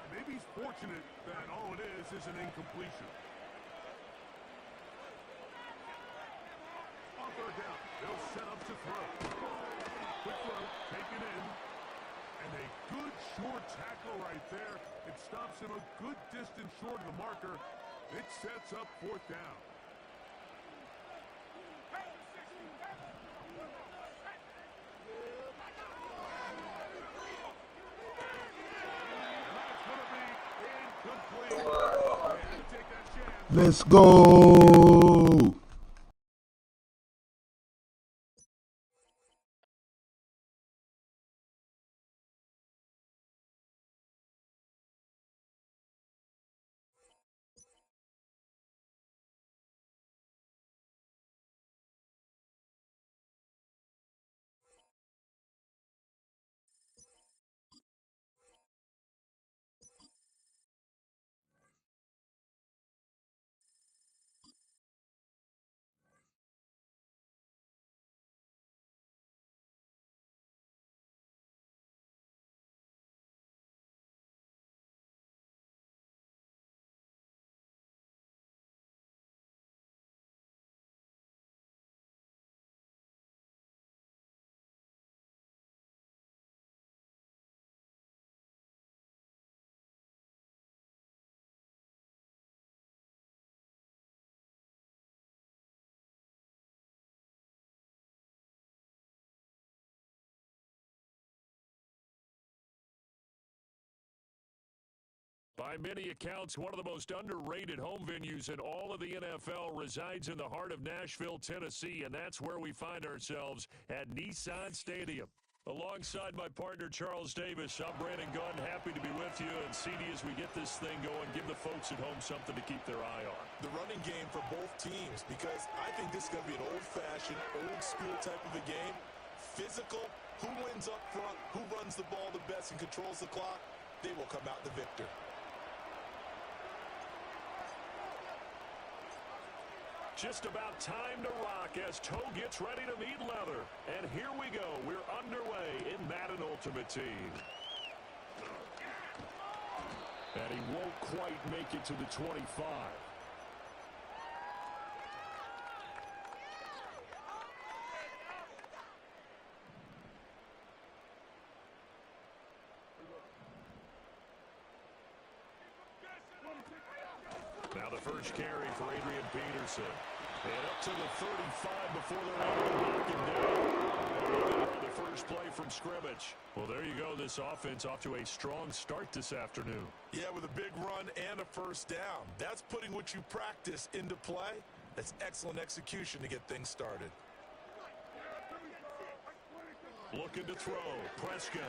Maybe he's fortunate that all it is an incompletion. On third down, they'll set up to throw. Quick throw, taken in. And a good short tackle right there. It stops him a good distance short of the marker. It sets up fourth down. Let's go. By many accounts, one of the most underrated home venues in all of the NFL resides in the heart of Nashville, Tennessee, and that's where we find ourselves at Nissan Stadium. Alongside my partner, Charles Davis, I'm Brandon Gunn, happy to be with you. And CD, as we get this thing going, give the folks at home something to keep their eye on. The running game for both teams, because I think this is going to be an old-fashioned, old-school type of a game. Physical, who wins up front, who runs the ball the best and controls the clock, they will come out the victor. Just about time to rock as toe gets ready to meet leather. And here we go. We're underway in Madden Ultimate Team. And he won't quite make it to the 25. Now the first carry for Adrian Peterson. And up to the 35 before they're able to knock him down. The first play from scrimmage. Well, there you go. This offense off to a strong start this afternoon. Yeah, with a big run and a first down. That's putting what you practice into play. That's excellent execution to get things started. Looking to throw. Prescott.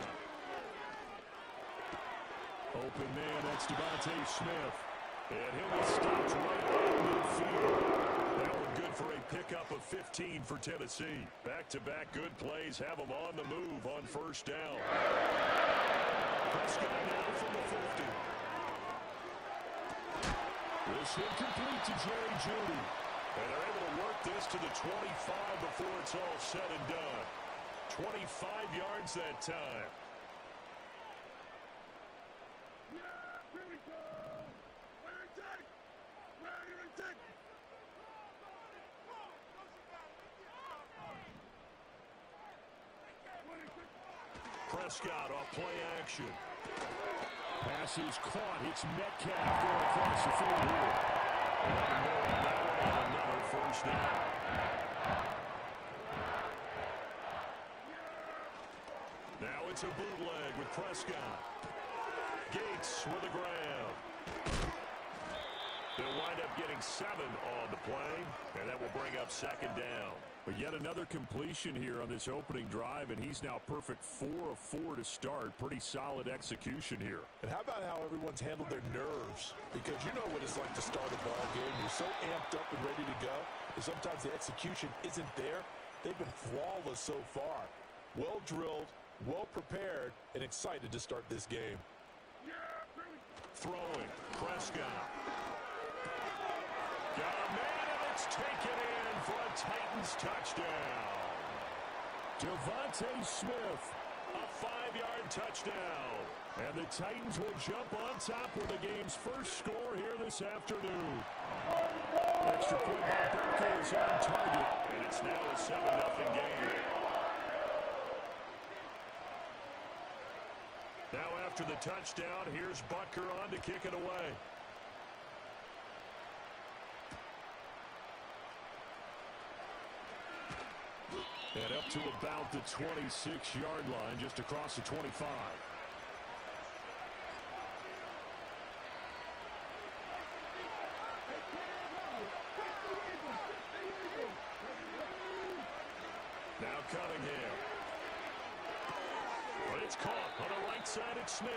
Open man, that's Devontae Smith. And he'll be stopped right at midfield. That one good for a pickup of 15 for Tennessee. Back-to-back good plays have them on the move on first down. Prescott now from the 50. This incomplete to Jerry Jeudy. And they're able to work this to the 25 before it's all said and done. 25 yards that time. Prescott off play action. Pass is caught. It's Metcalf going across the field here. And another first down. Now it's a bootleg with Prescott. Gates with the grab. They'll wind up getting 7 on the play, and that will bring up second down. But yet another completion here on this opening drive, and he's now perfect 4 of 4 to start. Pretty solid execution here. And how about how everyone's handled their nerves? Because you know what it's like to start a ball game. You're so amped up and ready to go, and sometimes the execution isn't there. They've been flawless so far. Well drilled, well prepared, and excited to start this game. Throwing, Prescott. Got a man, and it's taken in for a Titans touchdown. Devontae Smith A 5-yard touchdown. And the Titans will jump on top with the game's first score here this afternoon. Extra point by Butker is on target, and it's now a 7-0 game. Now after the touchdown, here's Butker on to kick it away. And up to about the 26-yard line, just across the 25. Now Cunningham. But it's caught on the right side at Smith.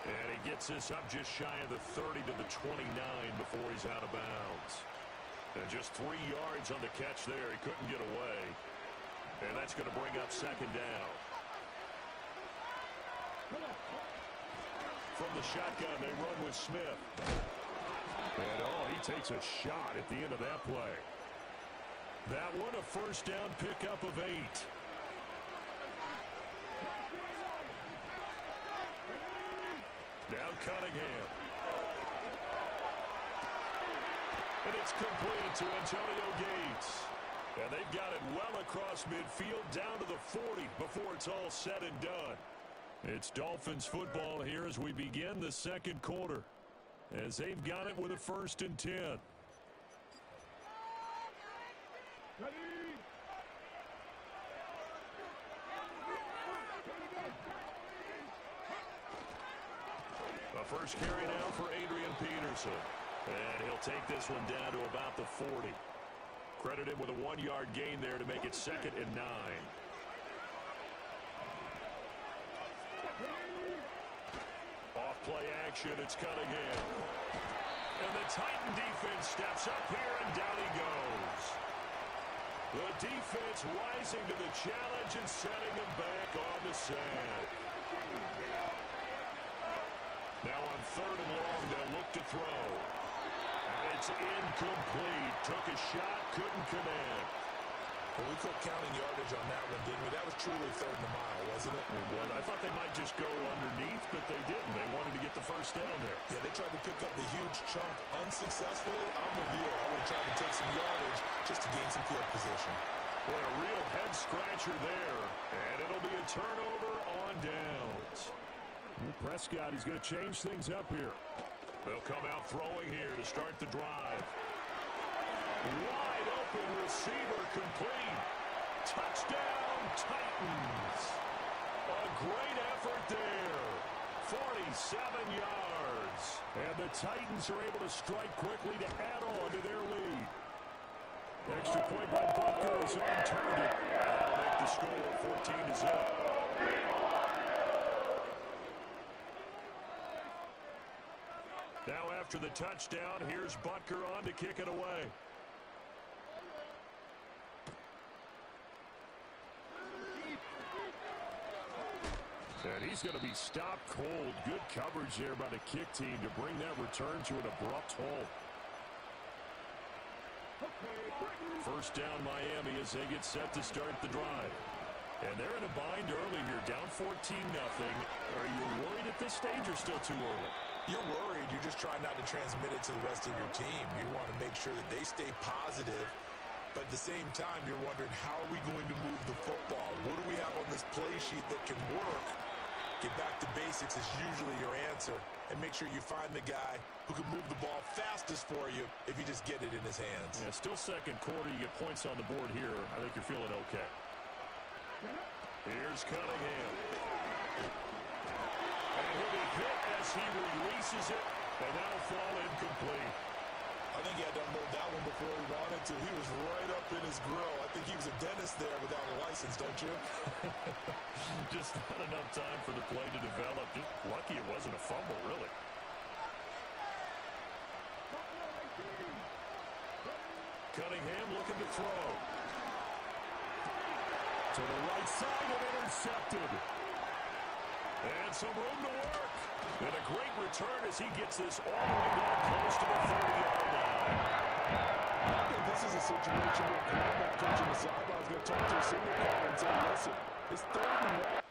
And he gets this up just shy of the 30 to the 29 before he's out of bounds. And just 3 yards on the catch there. He couldn't get away. And that's going to bring up second down. From the shotgun, they run with Smith. And, he takes a shot at the end of that play. That one, a first down pickup of 8. Now Cunningham. And it's complete to Antonio Gates. And they've got it well across midfield down to the 40 before it's all said and done. It's Dolphins football here as we begin the second quarter. As they've got it with a 1st and 10. A first carry now for Adrian Peterson. And he'll take this one down to about the 40. Credit him with a 1-yard gain there to make it 2nd and 9. Off play action, it's Cunningham. And the Titan defense steps up here, and down he goes. The defense rising to the challenge and setting them back on the sand. Now on 3rd and long, they'll look to throw. And it's incomplete. Took a shot, couldn't connect. Well, we quit counting yardage on that one, didn't we? That was truly 3rd and a mile, wasn't it? Well, I thought they might just go underneath, but they didn't. They wanted to get the first down there. Yeah, they tried to pick up the huge chunk unsuccessfully. I'm with you. I would have tried to take some yardage just to gain some field position. What a real head-scratcher there. And it'll be a turnover on downs. Prescott, he's going to change things up here. They'll come out throwing here to start the drive. Wide open receiver complete. Touchdown, Titans. A great effort there. 47 yards. And the Titans are able to strike quickly to add on to their lead. Extra point by Butker is on target. That'll make the score 14-0. Now after the touchdown, here's Butker on to kick it away. And he's going to be stopped cold. Good coverage there by the kick team to bring that return to an abrupt halt. First down Miami as they get set to start the drive. And they're in a bind early here, down 14-0. Are you worried at this stage or still too early? You're worried. You're just trying not to transmit it to the rest of your team. You want to make sure that they stay positive. But at the same time, you're wondering, how are we going to move the football? What do we have on this play sheet that can work? Get back to basics is usually your answer. And make sure you find the guy who can move the ball fastest for you if you just get it in his hands. Yeah, still second quarter. You get points on the board here. I think you're feeling okay. Here's Cunningham. And he'll be hit as he releases it, and that'll fall incomplete. I think he had to unload that one before he wanted to. He was right up in his grill. I think he was a dentist there without a license, don't you? Just not enough time for the play to develop. Just lucky it wasn't a fumble, really. Cunningham looking to throw. To the right side and intercepted. And some room to work. And a great return as he gets this all the way down close to the 30-yard line. I think this is a situation where quarterback coach on the sideline is going to talk to a senior guy and say, listen, it's 3rd and 1.